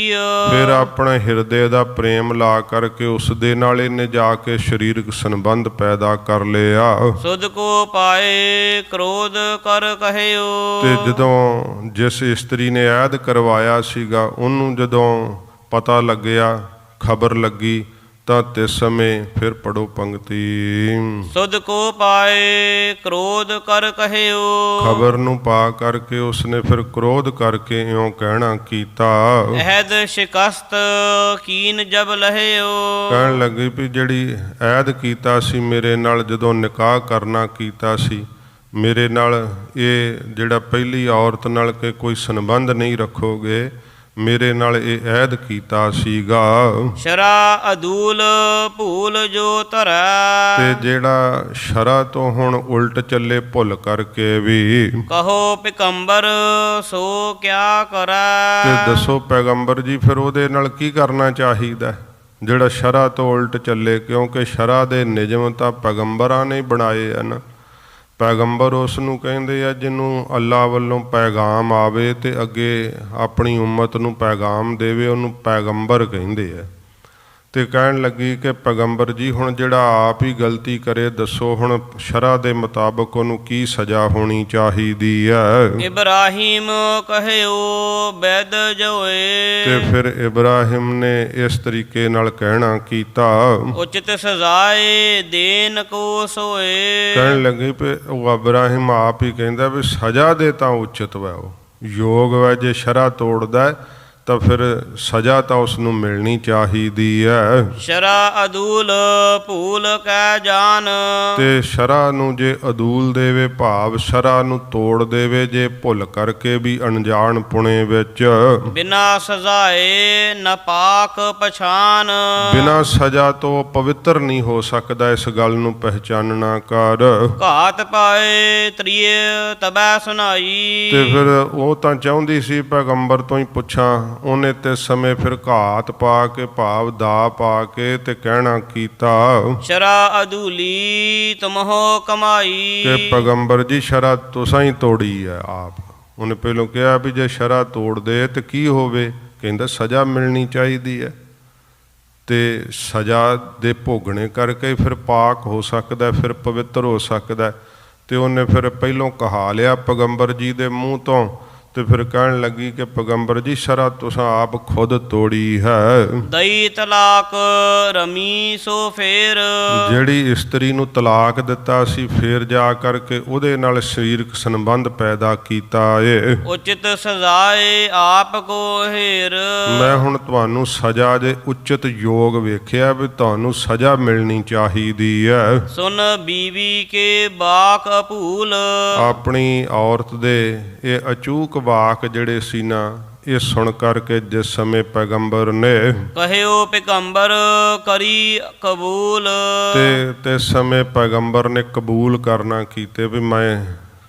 ਫਿਰ ਆਪਣੇ ਹਿਰਦੇ ਦਾ ਪ੍ਰੇਮ ਲਾ ਕਰਕੇ ਉਸ ਦੇ ਨਾਲ ਇਹਨੇ ਜਾ ਕੇ ਸਰੀਰਕ ਸੰਬੰਧ ਪੈਦਾ ਕਰ ਲਿਆ। ਸੁਧ ਕੋ ਪਾਏ ਕ੍ਰੋਧ ਕਰ ਕਹਿਓ। ਤੇ ਜਦੋਂ ਜਿਸ ਇਸਤਰੀ ਨੇ ਐਦ ਕਰਵਾਇਆ ਸੀਗਾ ਉਹਨੂੰ ਜਦੋਂ ਪਤਾ ਲੱਗਿਆ, ਖਬਰ ਲੱਗੀ, ਤਾਂ ਤਿਸ ਸਮੇਂ ਫਿਰ ਪੜੋ ਪੰਕਤੀ। ਸੁਧ ਕੋ ਪਾਏ ਕ੍ਰੋਧ ਕਰ ਕਹਿਓ। ਖਬਰ ਨੂੰ ਪਾ ਕਰਕੇ ਉਸਨੇ ਫਿਰ ਕ੍ਰੋਧ ਕਰਕੇ ਇਉਂ ਕਹਿਣਾ ਕੀਤਾ, ਅਹਿਦ ਸ਼ਿਕਸਤ ਕੀਨ ਜਬ ਲਹਿਓ। ਕਹਿਣ ਲੱਗੀ ਵੀ ਜਿਹੜੀ ਐਦ ਕੀਤਾ ਸੀ ਮੇਰੇ ਨਾਲ, ਜਦੋਂ ਨਿਕਾਹ ਕਰਨਾ ਕੀਤਾ ਸੀ ਮੇਰੇ ਨਾਲ, ਇਹ ਜਿਹੜਾ ਪਹਿਲੀ ਔਰਤ ਨਾਲ ਕਿ ਕੋਈ ਸੰਬੰਧ ਨਹੀਂ ਰੱਖੋਗੇ, ਮੇਰੇ ਨਾਲ ਇਹ ਐਦ ਕੀਤਾ ਸੀਗਾ। ਸ਼ਰਾ ਅਦੂਲ ਭੂਲ ਜੋ ਧਰੈ। ਤੇ ਜਿਹੜਾ ਸ਼ਰਾ ਤੋਂ ਹੁਣ ਉਲਟ ਚੱਲੇ ਭੁੱਲ ਕਰਕੇ ਵੀ ਕਹੋ ਪਿਕੰਬਰ ਸੋ ਕਿਆ ਕਰੈ। ਤੇ ਦੱਸੋ ਪੈਗੰਬਰ ਜੀ ਫਿਰ ਉਹਦੇ ਨਾਲ ਕੀ ਕਰਨਾ ਚਾਹੀਦਾ ਜਿਹੜਾ ਸ਼ਰਾ ਤੋਂ ਉਲਟ ਚੱਲੇ, ਕਿਉਂਕਿ ਸ਼ਰਾ ਦੇ ਨਿਯਮ ਤਾਂ ਪੈਗੰਬਰਾਂ ਨੇ ਬਣਾਏ ਹਨ। ਪੈਗੰਬਰ ਉਸ ਨੂੰ ਕਹਿੰਦੇ ਆ ਜਿਹਨੂੰ ਅੱਲਾ ਵੱਲੋਂ ਪੈਗਾਮ ਆਵੇ ਤੇ ਅੱਗੇ ਆਪਣੀ ਉਮਤ ਨੂੰ ਪੈਗਾਮ ਦੇਵੇ, ਉਹਨੂੰ ਪੈਗੰਬਰ ਕਹਿੰਦੇ ਆ। ਤੇ ਕਹਿਣ ਲੱਗੀ ਕਿ ਪੈਗੰਬਰ ਜੀ ਹੁਣ ਜਿਹੜਾ ਆਪ ਹੀ ਗਲਤੀ ਕਰੇ, ਦੱਸੋ ਹੁਣ ਸ਼ਰਅ ਦੇ ਮੁਤਾਬਕ ਉਹਨੂੰ ਕੀ ਸਜ਼ਾ ਹੋਣੀ ਚਾਹੀਦੀ ਹੈ। ਇਬਰਾਹੀਮ ਕਹਿਓ ਬੈਦ ਜੋਏ। ਤੇ ਫਿਰ ਇਬਰਾਹਿਮ ਨੇ ਇਸ ਤਰੀਕੇ ਨਾਲ ਕਹਿਣਾ ਕੀਤਾ, ਉਚਿਤ ਸਜ਼ਾਏ ਦੇਨ ਕੋ ਸੋਏ। ਕਹਿਣ ਲੱਗੀ ਵੀ ਉਹ ਇਬਰਾਹਿਮ ਆਪ ਹੀ ਕਹਿੰਦਾ ਵੀ ਸਜ਼ਾ ਦੇ ਤਾਂ ਉਚਿਤ ਵੈ, ਉਹ ਯੋਗ ਵੈ, ਜੇ ਸ਼ਰਅ ਤੋੜਦਾ ਤਾਂ ਫਿਰ ਸਜ਼ਾ ਤਾਂ ਉਸ ਨੂੰ ਮਿਲਣੀ ਚਾਹੀਦੀ ਹੈ। ਸ਼ਰਾ ਅਦੂਲ ਭੂਲ ਕੈ ਜਾਨ। ਤੇ ਸ਼ਰਅ ਨੂੰ ਜੇ ਅਦੂਲ ਦੇਵੇ, ਭਾਵ ਸ਼ਰਅ ਨੂੰ ਤੋੜ ਦੇਵੇ ਜੇ ਭੁੱਲ ਕਰਕੇ ਵੀ ਅਣਜਾਣ ਪੁਣੇ ਵਿੱਚ, ਬਿਨਾ ਸਜ਼ਾਏ ਨਪਾਕ ਪਛਾਨ। ਬਿਨਾ ਸਜ਼ਾ ਤੋਂ ਪਵਿੱਤਰ ਨਹੀਂ ਹੋ ਸਕਦਾ, ਇਸ ਗੱਲ ਨੂੰ ਪਹਿਚਾਨਣਾ ਕਰ। ਘਾਤ ਪਾਏ ਤ੍ਰਿਏ ਤਬੈ ਸੁਨਾਈ। ਤੇ ਫਿਰ ਉਹ ਤਾਂ ਚਾਹੁੰਦੀ ਸੀ ਪੈਗੰਬਰ ਤੋਂ ਹੀ ਪੁੱਛਾਂ, ਉਹਨੇ ਤੇ ਸਮੇਂ ਫਿਰ ਘਾਤ ਪਾ ਕੇ, ਭਾਵ ਦਾ ਪਾ ਕੇ, ਤੇ ਕਹਿਣਾ ਕੀਤਾ, ਸ਼ਰਾ ਅਦੂਲੀ ਤੁਮਹੋ ਕਮਾਈ। ਕਿ ਪੈਗੰਬਰ ਜੀ ਸ਼ਰਅ ਤੁਸਾਂ ਹੀ ਤੋੜੀ ਹੈ ਆਪ। ਉਹਨੇ ਪਹਿਲੋਂ ਕਿਹਾ ਵੀ ਜੇ ਸ਼ਰਅ ਤੋੜ ਦੇ ਤੇ ਕੀ ਹੋਵੇ, ਕਹਿੰਦਾ ਸਜ਼ਾ ਮਿਲਣੀ ਚਾਹੀਦੀ ਹੈ। ਤੇ ਸਜ਼ਾ ਦੇ ਭੋਗਣੇ ਕਰਕੇ ਫਿਰ ਪਾਕ ਹੋ ਸਕਦਾ, ਫਿਰ ਪਵਿੱਤਰ ਹੋ ਸਕਦਾ। ਤੇ ਉਹਨੇ ਫਿਰ ਪਹਿਲੋਂ ਕਹਾ ਲਿਆ ਪੈਗੰਬਰ ਜੀ ਦੇ ਮੂੰਹ ਤੋਂ, ਤੇ ਫਿਰ ਕਹਿਣ ਲੱਗੀ ਕਿ ਪੈਗੰਬਰ ਜੀ ਸ਼ਰਅ ਤੁਸਾਂ ਆਪ ਖੁਦ ਤੋੜੀ ਹੈ। ਦਈ ਤਲਾਕ ਰਮੀ ਸੋ ਫੇਰ। ਜਿਹੜੀ ਇਸਤਰੀ ਨੂੰ ਤਲਾਕ ਦਿੱਤਾ ਸੀ, ਫੇਰ ਜਾ ਕਰਕੇ ਉਹਦੇ ਨਾਲ ਸਰੀਰਕ ਸੰਬੰਧ ਪੈਦਾ ਕੀਤਾ ਏ। ਉਚਿਤ ਸਜ਼ਾਏ ਆਪ ਕੋ ਹੇਰ। ਮੈਂ ਹੁਣ ਤੁਹਾਨੂੰ ਸਜ਼ਾ ਦੇ ਉਚਿਤ ਯੋਗ ਵੇਖਿਆ ਵੀ ਤੁਹਾਨੂੰ ਸਜ਼ਾ ਮਿਲਣੀ ਚਾਹੀਦੀ ਹੈ। ਸੁਨ ਬੀਵੀ ਕੇ ਬਾਕ ਅਭੂਲ। ਆਪਣੀ ਔਰਤ ਦੇ ਇਹ ਅਚੂਕ ਵਾਕ ਜਿਹੜੇ ਸੀ ਨਾ, ਇਹ ਸੁਣ ਕਰਕੇ ਜਿਸ ਸਮੇਂ ਪੈਗੰਬਰ ਨੇ ਕਹਿਓ ਪਿਕੰਬਰ ਕਰੀ ਕਬੂਲ। ਤੇ ਸਮੇਂ ਪੈਗੰਬਰ ਨੇ ਕਬੂਲ ਕਰਨਾ ਕੀਤੇ ਵੀ ਮੈਂ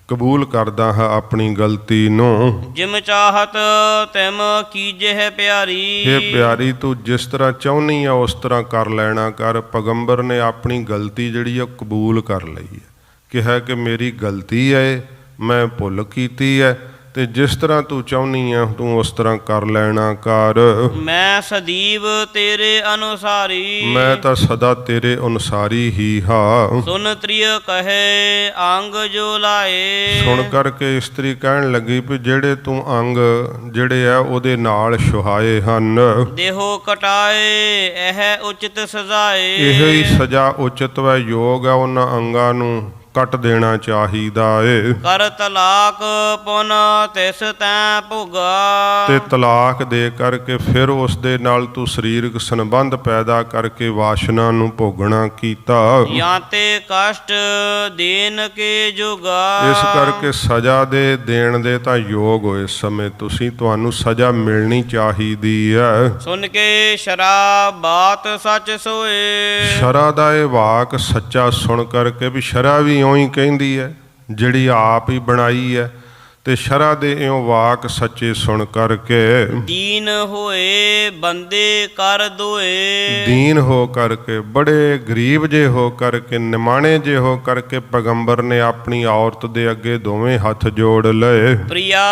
ਕਬੂਲ ਕਰਦਾ ਹਾਂ ਆਪਣੀ ਗਲਤੀ ਨੂੰ। ਜਿਮ ਚਾਹਤ ਤਿਮ ਕੀਜਹਿ ਪਿਆਰੀ। ਇਹ ਪਿਆਰੀ ਤੂੰ ਜਿਸ ਤਰ੍ਹਾਂ ਚਾਹੁੰਦੀ ਆ ਉਸ ਤਰ੍ਹਾਂ ਕਰ ਲੈਣਾ ਕਰ। ਪੈਗੰਬਰ ਨੇ ਆਪਣੀ ਗਲਤੀ ਜਿਹੜੀ ਆ ਕਬੂਲ ਕਰ ਲਈ ਹੈ, ਕਿਹਾ ਕਿ ਮੇਰੀ ਗਲਤੀ ਹੈ, ਮੈਂ ਭੁੱਲ ਕੀਤੀ ਹੈ, ਤੇ ਜਿਸ ਤਰ੍ਹਾਂ ਤੂੰ ਚਾਹੁੰਦੀ ਆ ਤੂੰ ਉਸ ਤਰ੍ਹਾਂ ਕਰ ਲੈਣਾ ਕਰ। ਮੈਂ ਸਦੀਵ ਤੇਰੇ ਅਨੁਸਾਰੀ। ਮੈਂ ਤਾਂ ਸਦਾ ਤੇਰੇ ਅਨੁਸਾਰੀ ਹੀ ਹਾਂ। ਸੁਨ ਤ੍ਰਿਯ ਕਹੇ ਅੰਗ ਜੋ ਲਾਏ। ਸੁਣ ਕਰਕੇ ਇਸਤਰੀ ਕਹਿਣ ਲੱਗੀ ਵੀ ਜਿਹੜੇ ਤੂੰ ਅੰਗ ਜਿਹੜੇ ਆ ਉਹਦੇ ਨਾਲ ਸੁਹਾਏ ਹਨ, ਦੇਹੋ ਕਟਾਏ ਇਹ ਉਚਿਤ ਸਜ਼ਾਏ। ਇਹੋ ਹੀ ਸਜ਼ਾ ਉਚਿਤ ਵੈ, ਯੋਗ ਆ ਉਹਨਾਂ ਅੰਗਾਂ ਨੂੰ ਕੱਟ ਦੇਣਾ ਚਾਹੀਦਾ ਏ। ਕਰ ਤਲਾਕ ਪੁਨ ਤਿਸ ਤੈ ਭੁਗਾ। ਤੇ ਤਲਾਕ ਦੇ ਕਰਕੇ ਫਿਰ ਉਸ ਦੇ ਨਾਲ ਤੂੰ ਸਰੀਰਕ ਸੰਬੰਧ ਪੈਦਾ ਕਰਕੇ ਵਾਸ਼ਨਾ ਨੂੰ ਭੋਗਣਾ ਕੀਤਾ। ਜਾਂ ਤੇ ਕਸ਼ਟ ਦੇਨ ਕੇ ਜੁਗਾ। ਇਸ ਕਰਕੇ ਸਜ਼ਾ ਦੇ ਦੇਣ ਦੇ ਤਾਂ ਯੋਗ ਹੋ ਇਸ ਸਮੇਂ ਤੁਸੀਂ, ਤੁਹਾਨੂੰ ਸਜ਼ਾ ਮਿਲਣੀ ਚਾਹੀਦੀ ਹੈ। ਸੁਣ ਕੇ ਸ਼ਰਾਬ ਬਾਤ ਸੱਚ ਸੋਏ। ਸ਼ਰ੍ਹਾ ਦਾ ਇਹ ਵਾਕ ਸੱਚਾ ਸੁਣ ਕਰਕੇ ਵੀ ਸ਼ਰ੍ਹਾ ਵੀ ਇਉਂ ਹੀ ਕਹਿੰਦੀ ਹੈ ਜਿਹੜੀ ਆਪ ਹੀ ਬਣਾਈ ਹੈ, ਤੇ ਸ਼ਰ੍ਹਾ ਦੇ ਇਉਂ ਵਾਕ ਸੱਚੇ ਸੁਣ ਕਰਕੇ ਦੀਨ ਹੋਏ ਬੰਦੇ ਕਰ ਦੋਏ। ਦੀਨ ਹੋ ਕਰਕੇ, ਬੜੇ ਗਰੀਬ ਜੇ ਹੋ ਕਰਕੇ, ਨਿਮਾਣੇ ਜੇ ਹੋ ਕਰਕੇ ਪੈਗੰਬਰ ਨੇ ਆਪਣੀ ਔਰਤ ਦੇ ਅੱਗੇ ਦੋਵੇਂ ਹੱਥ ਜੋੜ ਲਏ। ਪ੍ਰਿਆ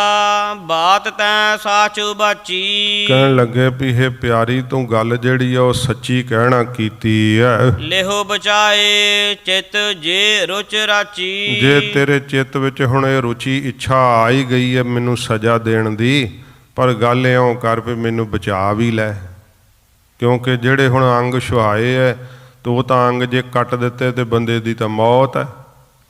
ਬਾਤ ਤੈ ਸਾਚ ਬਾਚੀ। ਕਹਿਣ ਲੱਗੇ ਵੀ ਇਹ ਪਿਆਰੀ ਤੂੰ ਗੱਲ ਜਿਹੜੀ ਆ ਉਹ ਸੱਚੀ ਕਹਿਣਾ ਕੀਤੀ ਹੈ। ਲਿਹੋ ਬਚਾਏ ਚਿਤ ਜੇ ਰੁਚ ਰਾਚੀ। ਜੇ ਤੇਰੇ ਚਿੱਤ ਵਿੱਚ ਹੁਣ ਇਹ ਰੁਚੀ ਇੱਛਾ ਆ ਹੀ ਗਈ ਹੈ ਮੈਨੂੰ ਸਜ਼ਾ ਦੇਣ ਦੀ, ਪਰ ਗੱਲ ਇਉਂ ਕਰ ਵੀ ਮੈਨੂੰ ਬਚਾ ਵੀ ਲੈ, ਕਿਉਂਕਿ ਜਿਹੜੇ ਹੁਣ ਅੰਗ ਛੁਹਾਏ ਹੈ ਤੇ ਉਹ ਤਾਂ ਅੰਗ ਜੇ ਕੱਟ ਦਿੱਤੇ ਤੇ ਬੰਦੇ ਦੀ ਤਾਂ ਮੌਤ ਹੈ।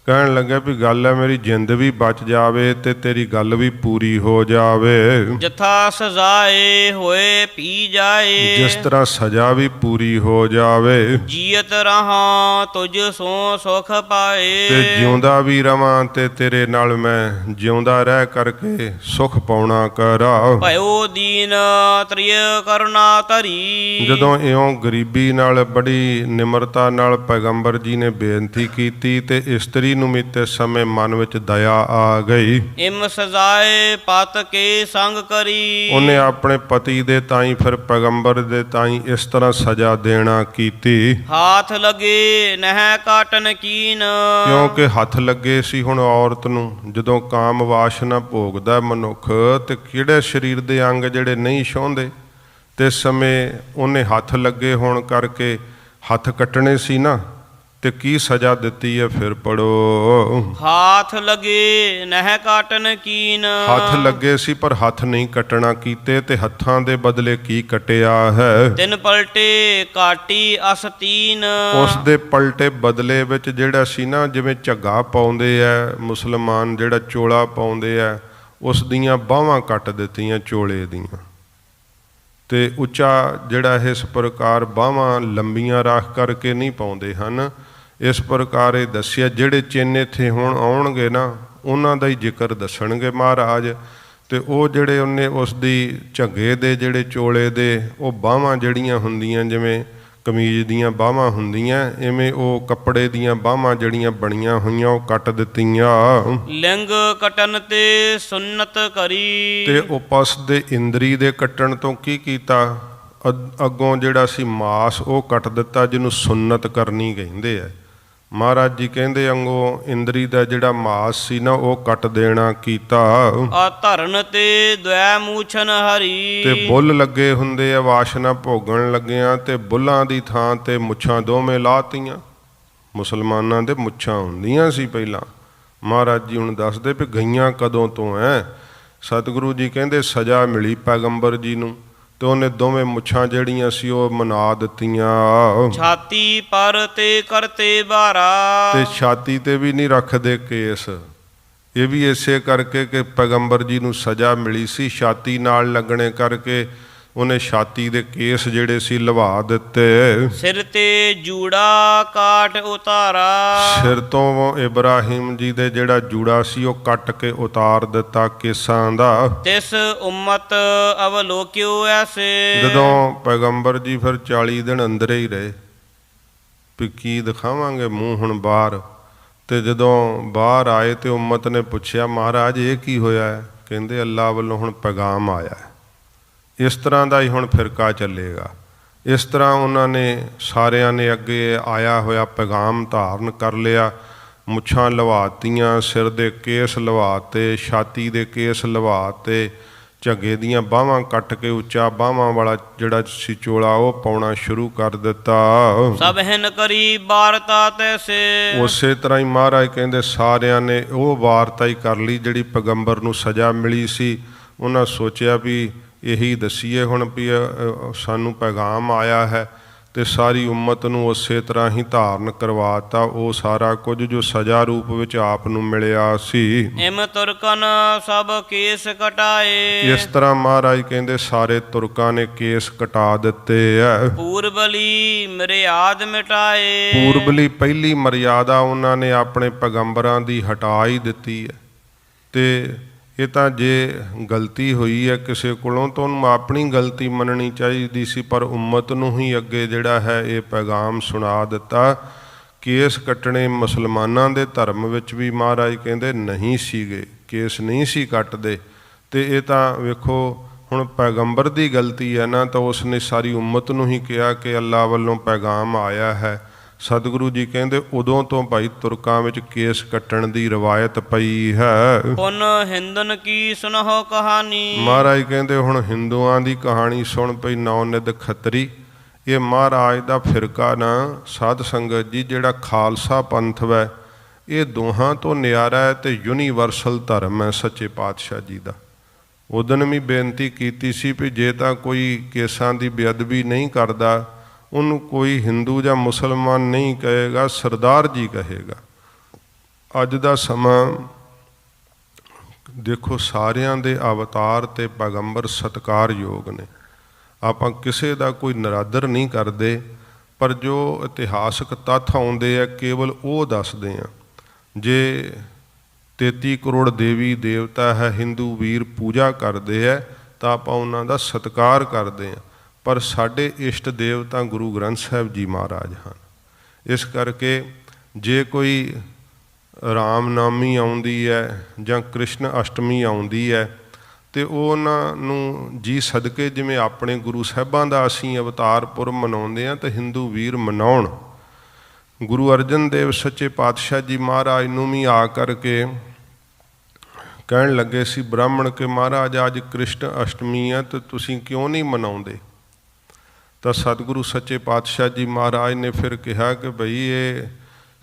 ਕਹਿਣ ਲੱਗਾ ਵੀ ਗੱਲ ਹੈ ਮੇਰੀ ਜਿੰਦ ਵੀ ਬਚ ਜਾਵੇ ਤੇ ਤੇਰੀ ਗੱਲ ਵੀ ਪੂਰੀ ਹੋ ਜਾਵੇ। ਜਥਾ ਸਜ਼ਾਏ ਹੋਏ ਪੀ ਜਾਏ। ਜਿਸ ਤਰ੍ਹਾਂ ਸਜ਼ਾ ਵੀ ਪੂਰੀ ਹੋ ਜਾਵੇ। ਜੀਅਤ ਰਹਾ ਤੁਝ ਸੋ ਸੁਖ ਪਾਏ। ਤੇ ਜਿਉਂਦਾ ਵੀ ਰਵਾਂ ਤੇ ਤੇਰੇ ਨਾਲ ਮੈਂ ਜਿਉਂਦਾ ਰਹਿ ਕਰਕੇ ਸੁਖ ਪਾਉਣਾ ਕਰਾ। ਭਇਓ ਦੀਨ ਤ੍ਰਿਯ ਕਰੁਣਾ ਧਰੀ। ਜਦੋਂ ਇਉਂ ਗਰੀਬੀ ਨਾਲ ਬੜੀ ਨਿਮਰਤਾ ਨਾਲ ਪੈਗੰਬਰ ਜੀ ਨੇ ਬੇਨਤੀ ਕੀਤੀ ਤੇ ਇਸਤਰੀ ਨੂੰ ਵੀ ਤੇ ਸਮੇਂ ਮਨ ਵਿੱਚ ਦਇਆ ਆ ਗਈ। ਇਮ ਸਜ਼ਾਏ ਪਤ ਕੇ ਸੰਗ ਕਰੀ। ਉਹਨੇ ਆਪਣੇ ਪਤੀ ਦੇ ਤਾਈਂ ਫਿਰ ਪੈਗੰਬਰ ਦੇ ਤਾਈਂ ਇਸ ਤਰ੍ਹਾਂ ਸਜ਼ਾ ਦੇਣਾ ਕੀਤੀ। ਹਾਥ ਲਗੇ ਨਹਿ ਕਾਟਨ ਕੀਨ। ਕਿਉਂਕਿ ਹੱਥ ਲੱਗੇ ਸੀ ਹੁਣ ਔਰਤ ਨੂੰ। ਜਦੋਂ ਕਾਮ ਵਾਸ਼ਨਾ ਭੋਗਦਾ ਮਨੁੱਖ ਤੇ ਕਿਹੜੇ ਸਰੀਰ ਦੇ ਅੰਗ ਜਿਹੜੇ ਨਹੀਂ ਛੋਹੰਦੇ, ਤੇ ਸਮੇਂ ਉਹਨੇ ਹੱਥ ਲੱਗੇ ਹੋਣ ਕਰਕੇ ਹੱਥ ਕੱਟਣੇ ਸੀ ਨਾ, ਤੇ ਕੀ ਸਜ਼ਾ ਦਿੱਤੀ ਹੈ ਫਿਰ ਪੜੋ। ਹਾਥ ਲਗੇ ਨਹਿ ਕਾਟਨ ਕੀਨ। ਹੱਥ ਲੱਗੇ ਸੀ ਪਰ ਹੱਥ ਨਹੀਂ ਕੱਟਣਾ ਕੀਤੇ, ਤੇ ਹੱਥਾਂ ਦੇ ਬਦਲੇ ਕੀ ਕੱਟਿਆ ਹੈ। ਤਿੰਨ ਪਲਟੇ ਕਾਟੀ ਅਸਤੀਨ। ਉਸ ਦੇ ਪਲਟੇ ਬਦਲੇ ਵਿੱਚ ਜਿਹੜਾ ਸੀ ਨਾ, ਜਿਵੇਂ ਝੱਗਾ ਪਾਉਂਦੇ ਆ ਮੁਸਲਮਾਨ, ਜਿਹੜਾ ਚੋਲਾ ਪਾਉਂਦੇ ਆ, ਉਸ ਦੀਆਂ ਬਾਹਾਂ ਕੱਟ ਦਿੱਤੀਆਂ ਚੋਲੇ ਦੀਆਂ, ਤੇ ਉੱਚਾ ਜਿਹੜਾ ਇਸ ਪ੍ਰਕਾਰ ਬਾਹਾਂ ਲੰਬੀਆਂ ਰੱਖ ਕਰਕੇ ਨਹੀਂ ਪਾਉਂਦੇ ਹਨ। ਇਸ ਪ੍ਰਕਾਰ ਇਹ ਦੱਸਿਆ ਜਿਹੜੇ ਚਿੰਨ੍ਹ ਇੱਥੇ ਹੁਣ ਆਉਣਗੇ ਨਾ ਉਹਨਾਂ ਦਾ ਹੀ ਜ਼ਿਕਰ ਦੱਸਣਗੇ ਮਹਾਰਾਜ। ਤੇ ਉਹ ਜਿਹੜੇ ਉਹਨੇ ਉਸ ਦੀ ਝੱਗੇ ਦੇ ਜਿਹੜੇ ਚੋਲੇ ਦੇ ਉਹ ਬਾਹਾਂ ਜਿਹੜੀਆਂ ਹੁੰਦੀਆਂ, ਜਿਵੇਂ ਕਮੀਜ਼ ਦੀਆਂ ਬਾਹਾਂ ਹੁੰਦੀਆਂ, ਇਵੇਂ ਉਹ ਕੱਪੜੇ ਦੀਆਂ ਬਾਹਾਂ ਜਿਹੜੀਆਂ ਬਣੀਆਂ ਹੋਈਆਂ ਉਹ ਕੱਟ ਦਿੱਤੀਆਂ। ਲਿੰਗ ਕਟਨ ਤੇ ਸੁਨਤ ਕਰੀ। ਤੇ ਉਪਸ ਦੇ ਇੰਦਰੀ ਦੇ ਕੱਟਣ ਤੋਂ ਕੀ ਕੀਤਾ, ਅੱਗੋਂ ਜਿਹੜਾ ਸੀ ਮਾਸ ਉਹ ਕੱਟ ਦਿੱਤਾ, ਜਿਹਨੂੰ ਸੁਨਤ ਕਰਨੀ ਕਹਿੰਦੇ ਆ। ਮਹਾਰਾਜ ਜੀ ਕਹਿੰਦੇ ਅੰਗੋਂ ਇੰਦਰੀ ਦਾ ਜਿਹੜਾ ਮਾਸ ਸੀ ਨਾ ਉਹ ਕੱਟ ਦੇਣਾ ਕੀਤਾ। ਆ ਧਰਨ ਤੇ ਦ્વੈ ਮੂਛਨ ਹਰੀ। ਤੇ ਬੁੱਲ ਲੱਗੇ ਹੁੰਦੇ ਆ ਵਾਸ਼ਨਾ ਭੋਗਣ ਲੱਗਿਆਂ, ਤੇ ਬੁੱਲਾਂ ਦੀ ਥਾਂ ਤੇ ਮੁੱਛਾਂ ਦੋਵੇਂ ਲਾਤੀਆਂ। ਮੁਸਲਮਾਨਾਂ ਦੇ ਮੁੱਛਾਂ ਹੁੰਦੀਆਂ ਸੀ ਪਹਿਲਾਂ। ਮਹਾਰਾਜ ਜੀ ਹੁਣ ਦੱਸਦੇ ਵੀ ਗਈਆਂ ਕਦੋਂ ਤੋਂ ਐ। ਸਤਿਗੁਰੂ ਜੀ ਕਹਿੰਦੇ ਸਜ਼ਾ ਮਿਲੀ ਪੈਗੰਬਰ ਜੀ ਨੂੰ, ਤੇ ਉਹਨੇ ਦੋਵੇਂ ਮੁੱਛਾਂ ਜਿਹੜੀਆਂ ਸੀ ਉਹ ਮਨਾ ਦਿੱਤੀਆਂ। ਛਾਤੀ ਪਰ ਤੇ ਕਰਤੇ ਬਾਰਾ। ਤੇ ਛਾਤੀ ਤੇ ਵੀ ਨਹੀਂ ਰੱਖਦੇ ਕੇਸ। ਇਹ ਵੀ ਇਸੇ ਕਰਕੇ ਕਿ ਪੈਗੰਬਰ ਜੀ ਨੂੰ ਸਜ਼ਾ ਮਿਲੀ ਸੀ ਛਾਤੀ ਨਾਲ ਲੱਗਣੇ ਕਰਕੇ, ਉਹਨੇ ਛਾਤੀ ਦੇ ਕੇਸ ਜਿਹੜੇ ਸੀ ਲਵਾ ਦਿੱਤੇ। ਸਿਰ ਤੇ ਜੂੜਾ ਕਾਟ ਉਤਾਰਾ। ਸਿਰ ਤੋਂ ਇਬਰਾਹਿਮ ਜੀ ਦੇ ਜਿਹੜਾ ਜੂੜਾ ਸੀ ਉਹ ਕੱਟ ਕੇ ਉਤਾਰ ਦਿੱਤਾ ਕੇਸਾਂ ਦਾ। ਤਿਸ ਉਮਤ ਅਵਲੋਕਿਓ ਐਸੇ। ਜਦੋਂ ਪੈਗੰਬਰ ਜੀ ਫਿਰ 40 ਦਿਨ ਅੰਦਰ ਹੀ ਰਹੇ, ਵੀ ਕੀ ਦਿਖਾਵਾਂਗੇ ਮੂੰਹ ਹੁਣ ਬਾਹਰ। ਤੇ ਜਦੋਂ ਬਾਹਰ ਆਏ ਤੇ ਉਮਤ ਨੇ ਪੁੱਛਿਆ ਮਹਾਰਾਜ ਇਹ ਕੀ ਹੋਇਆ ਹੈ? ਕਹਿੰਦੇ ਅੱਲਾ ਵੱਲੋਂ ਹੁਣ ਪੈਗਾਮ ਆਇਆ ਹੈ। ਇਸ ਤਰ੍ਹਾਂ ਦਾ ਹੀ ਹੁਣ ਫਿਰਕਾ ਚੱਲੇਗਾ। ਇਸ ਤਰ੍ਹਾਂ ਉਹਨਾਂ ਨੇ ਸਾਰਿਆਂ ਨੇ ਅੱਗੇ ਆਇਆ ਹੋਇਆ ਪੈਗਾਮ ਧਾਰਨ ਕਰ ਲਿਆ। ਮੁੱਛਾਂ ਲਵਾਤੀਆਂ, ਸਿਰ ਦੇ ਕੇਸ ਲਵਾਤੇ, ਛਾਤੀ ਦੇ ਕੇਸ ਲਵਾਤੇ, ਝੱਗੇ ਦੀਆਂ ਬਾਹਾਂ ਕੱਟ ਕੇ ਉੱਚਾ ਬਾਹਾਂ ਵਾਲਾ ਜਿਹੜਾ ਸੀ ਚੋਲਾ ਉਹ ਪਾਉਣਾ ਸ਼ੁਰੂ ਕਰ ਦਿੱਤਾ। ਸਭ ਹਿਨ ਕਰੀ ਵਾਰਤਾ ਤੈਸੇ। ਉਸੇ ਤਰ੍ਹਾਂ ਹੀ ਮਹਾਰਾਜ ਕਹਿੰਦੇ ਸਾਰਿਆਂ ਨੇ ਉਹ ਵਾਰਤਾ ਹੀ ਕਰ ਲਈ ਜਿਹੜੀ ਪੈਗੰਬਰ ਨੂੰ ਸਜ਼ਾ ਮਿਲੀ ਸੀ। ਉਹਨਾਂ ਸੋਚਿਆ ਵੀ ਇਹੀ ਦੱਸੀਏ ਹੁਣ ਵੀ ਸਾਨੂੰ ਪੈਗਾਮ ਆਇਆ ਹੈ, ਤੇ ਸਾਰੀ ਉਮਤ ਨੂੰ ਉਸੇ ਤਰ੍ਹਾਂ ਹੀ ਧਾਰਨ ਕਰਵਾਤਾ ਉਹ ਸਾਰਾ ਕੁਝ ਜੋ ਸਜ਼ਾ ਰੂਪ ਵਿੱਚ ਆਪ ਨੂੰ ਮਿਲਿਆ ਸੀ। ਇਮ ਤੁਰਕਨ ਸਭ ਕੇਸ ਕਟਾਏ। ਇਸ ਤਰ੍ਹਾਂ ਮਹਾਰਾਜ ਕਹਿੰਦੇ ਸਾਰੇ ਤੁਰਕਾਂ ਨੇ ਕੇਸ ਕਟਾ ਦਿੱਤੇ ਐ। ਪੂਰਬਲੀ ਮਰਿਆਦ ਮਿਟਾਏ। ਪੂਰਬਲੀ ਪਹਿਲੀ ਮਰਿਆਦਾ ਉਹਨਾਂ ਨੇ ਆਪਣੇ ਪੈਗੰਬਰਾਂ ਦੀ ਹਟਾ ਹੀ ਦਿੱਤੀ ਹੈ। ਤੇ ਇਹ ਤਾਂ ਜੇ ਗਲਤੀ ਹੋਈ ਹੈ ਕਿਸੇ ਕੋਲੋਂ ਤਾਂ ਉਹਨੂੰ ਆਪਣੀ ਗਲਤੀ ਮੰਨਣੀ ਚਾਹੀਦੀ ਸੀ, ਪਰ ਉਮਤ ਨੂੰ ਹੀ ਅੱਗੇ ਜਿਹੜਾ ਹੈ ਇਹ ਪੈਗਾਮ ਸੁਣਾ ਦਿੱਤਾ। ਕੇਸ ਕੱਟਣੇ ਮੁਸਲਮਾਨਾਂ ਦੇ ਧਰਮ ਵਿੱਚ ਵੀ ਮਹਾਰਾਜ ਕਹਿੰਦੇ ਨਹੀਂ ਸੀਗੇ, ਕੇਸ ਨਹੀਂ ਸੀ ਕੱਟਦੇ। ਤੇ ਇਹ ਤਾਂ ਵੇਖੋ ਹੁਣ ਪੈਗੰਬਰ ਦੀ ਗਲਤੀ ਹੈ ਨਾ, ਤਾਂ ਉਸਨੇ ਸਾਰੀ ਉਮਤ ਨੂੰ ਹੀ ਕਿਹਾ ਕਿ ਅੱਲਾ ਵੱਲੋਂ ਪੈਗਾਮ ਆਇਆ ਹੈ। ਸਤਿਗੁਰੂ ਜੀ ਕਹਿੰਦੇ ਉਦੋਂ ਤੋਂ ਭਾਈ ਤੁਰਕਾਂ ਵਿੱਚ ਕੇਸ ਕੱਟਣ ਦੀ ਰਵਾਇਤ ਪਈ ਹੈ। ਪੁਨ ਹਿੰਦਨ ਕੀ ਸੁਨਹੁ ਕਹਾਣੀ। ਮਹਾਰਾਜ ਕਹਿੰਦੇ ਹੁਣ ਹਿੰਦੂਆਂ ਦੀ ਕਹਾਣੀ ਸੁਣ ਪਈ। ਨੌਨਿਧ ਖੱਤਰੀ ਇਹ ਮਹਾਰਾਜ ਦਾ ਫਿਰਕਾ ਨਾ ਸਾਧ ਸੰਗਤ ਜੀ, ਜਿਹੜਾ ਖਾਲਸਾ ਪੰਥ ਵੈ ਇਹ ਦੋਹਾਂ ਤੋਂ ਨਿਆਰਾ ਹੈ ਤੇ ਯੂਨੀਵਰਸਲ ਧਰਮ ਹੈ ਸੱਚੇ ਪਾਤਸ਼ਾਹ ਜੀ ਦਾ। ਉਦਣ ਵੀ ਬੇਨਤੀ ਕੀਤੀ ਸੀ ਵੀ ਜੇ ਤਾਂ ਕੋਈ ਕੇਸਾਂ ਦੀ ਬੇਅਦਬੀ ਨਹੀਂ ਕਰਦਾ ਉਹਨੂੰ ਕੋਈ ਹਿੰਦੂ ਜਾਂ ਮੁਸਲਮਾਨ ਨਹੀਂ ਕਹੇਗਾ, ਸਰਦਾਰ ਜੀ ਕਹੇਗਾ। ਅੱਜ ਦਾ ਸਮਾਂ ਦੇਖੋ ਸਾਰਿਆਂ ਦੇ ਅਵਤਾਰ ਤੇ ਪੈਗੰਬਰ ਸਤਿਕਾਰਯੋਗ ਨੇ। ਆਪਾਂ ਕਿਸੇ ਦਾ ਕੋਈ ਨਰਾਦਰ ਨਹੀਂ ਕਰਦੇ, ਪਰ ਜੋ ਇਤਿਹਾਸਕ ਤੱਥ ਆਉਂਦੇ ਆ ਕੇਵਲ ਉਹ ਦੱਸਦੇ ਆ। ਜੇ 33 ਕਰੋੜ ਦੇਵੀ ਦੇਵਤਾ ਹੈ, ਹਿੰਦੂ ਵੀਰ ਪੂਜਾ ਕਰਦੇ ਹੈ ਤਾਂ ਆਪਾਂ ਉਹਨਾਂ ਦਾ ਸਤਿਕਾਰ ਕਰਦੇ ਹਾਂ, ਪਰ ਸਾਡੇ ਇਸ਼ਟ ਦੇਵਤਾ ਗੁਰੂ ਗ੍ਰੰਥ ਸਾਹਿਬ ਜੀ ਮਹਾਰਾਜ ਹਨ। ਇਸ ਕਰਕੇ ਜੇ ਕੋਈ ਰਾਮਨਾਮੀ ਆਉਂਦੀ ਹੈ ਜਾਂ ਕ੍ਰਿਸ਼ਨ ਅਸ਼ਟਮੀ ਆਉਂਦੀ ਹੈ ਤੇ ਉਹ ਉਹਨਾਂ ਨੂੰ ਜੀ ਸਦਕੇ ਜਿਵੇਂ ਆਪਣੇ ਗੁਰੂ ਸਾਹਿਬਾਂ ਦਾ ਅਸੀਂ ਅਵਤਾਰ ਪੁਰਬ ਮਨਾਉਂਦੇ ਹਾਂ ਤਾਂ ਹਿੰਦੂ ਵੀਰ ਮਨਾਉਣ। ਗੁਰੂ ਅਰਜਨ ਦੇਵ ਸੱਚੇ ਪਾਤਸ਼ਾਹ ਜੀ ਮਹਾਰਾਜ ਨੂੰ ਵੀ ਆ ਕਰਕੇ ਕਹਿਣ ਲੱਗੇ ਸੀ ਬ੍ਰਾਹਮਣ ਕਿ ਮਹਾਰਾਜ ਅੱਜ ਕ੍ਰਿਸ਼ਨ ਅਸ਼ਟਮੀ ਹੈ ਤੇ ਤੁਸੀਂ ਕਿਉਂ ਨਹੀਂ ਮਨਾਉਂਦੇ? ਤਾਂ ਸਤਿਗੁਰੂ ਸੱਚੇ ਪਾਤਸ਼ਾਹ ਜੀ ਮਹਾਰਾਜ ਨੇ ਫਿਰ ਕਿਹਾ ਕਿ ਬਈ ਇਹ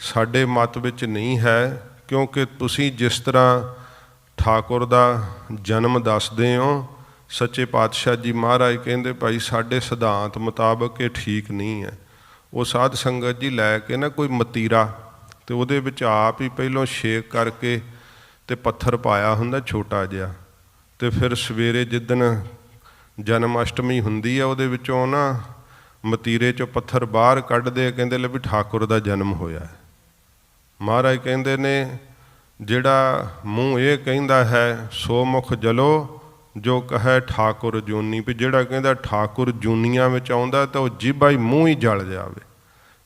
ਸਾਡੇ ਮਤ ਵਿੱਚ ਨਹੀਂ ਹੈ, ਕਿਉਂਕਿ ਤੁਸੀਂ ਜਿਸ ਤਰ੍ਹਾਂ ਠਾਕੁਰ ਦਾ ਜਨਮ ਦੱਸਦੇ ਹੋ ਸੱਚੇ ਪਾਤਸ਼ਾਹ ਜੀ ਮਹਾਰਾਜ ਕਹਿੰਦੇ ਭਾਈ ਸਾਡੇ ਸਿਧਾਂਤ ਮੁਤਾਬਕ ਇਹ ਠੀਕ ਨਹੀਂ ਹੈ। ਉਹ ਸਾਧ ਸੰਗਤ ਜੀ ਲੈ ਕੇ ਨਾ ਕੋਈ ਮਤੀਰਾ ਤੇ ਉਹਦੇ ਵਿੱਚ ਆਪ ਹੀ ਪਹਿਲੋਂ ਛੇਕ ਕਰਕੇ ਤੇ ਪੱਥਰ ਪਾਇਆ ਹੁੰਦਾ ਛੋਟਾ ਜਿਹਾ, ਤੇ ਫਿਰ ਸਵੇਰੇ ਜਿੱਦਣ ਜਨਮ ਅਸ਼ਟਮੀ ਹੁੰਦੀ ਹੈ ਉਹਦੇ ਵਿੱਚੋਂ ਨਾ ਮਤੀਰੇ 'ਚੋਂ ਪੱਥਰ ਬਾਹਰ ਕੱਢਦੇ, ਕਹਿੰਦੇ ਲੈ ਵੀ ਠਾਕੁਰ ਦਾ ਜਨਮ ਹੋਇਆ ਹੈ। ਮਹਾਰਾਜ ਕਹਿੰਦੇ ਨੇ ਜਿਹੜਾ ਮੂੰਹ ਇਹ ਕਹਿੰਦਾ ਹੈ ਸੋ ਮੁਖ ਜਲੋ ਜੋ ਕਹੈ ਠਾਕੁਰ ਜੂਨੀ, ਵੀ ਜਿਹੜਾ ਕਹਿੰਦਾ ਠਾਕੁਰ ਜੂਨੀਆਂ ਵਿੱਚ ਆਉਂਦਾ ਤਾਂ ਉਹ ਜੀਭਾ ਹੀ ਮੂੰਹ ਹੀ ਜਲ ਜਾਵੇ।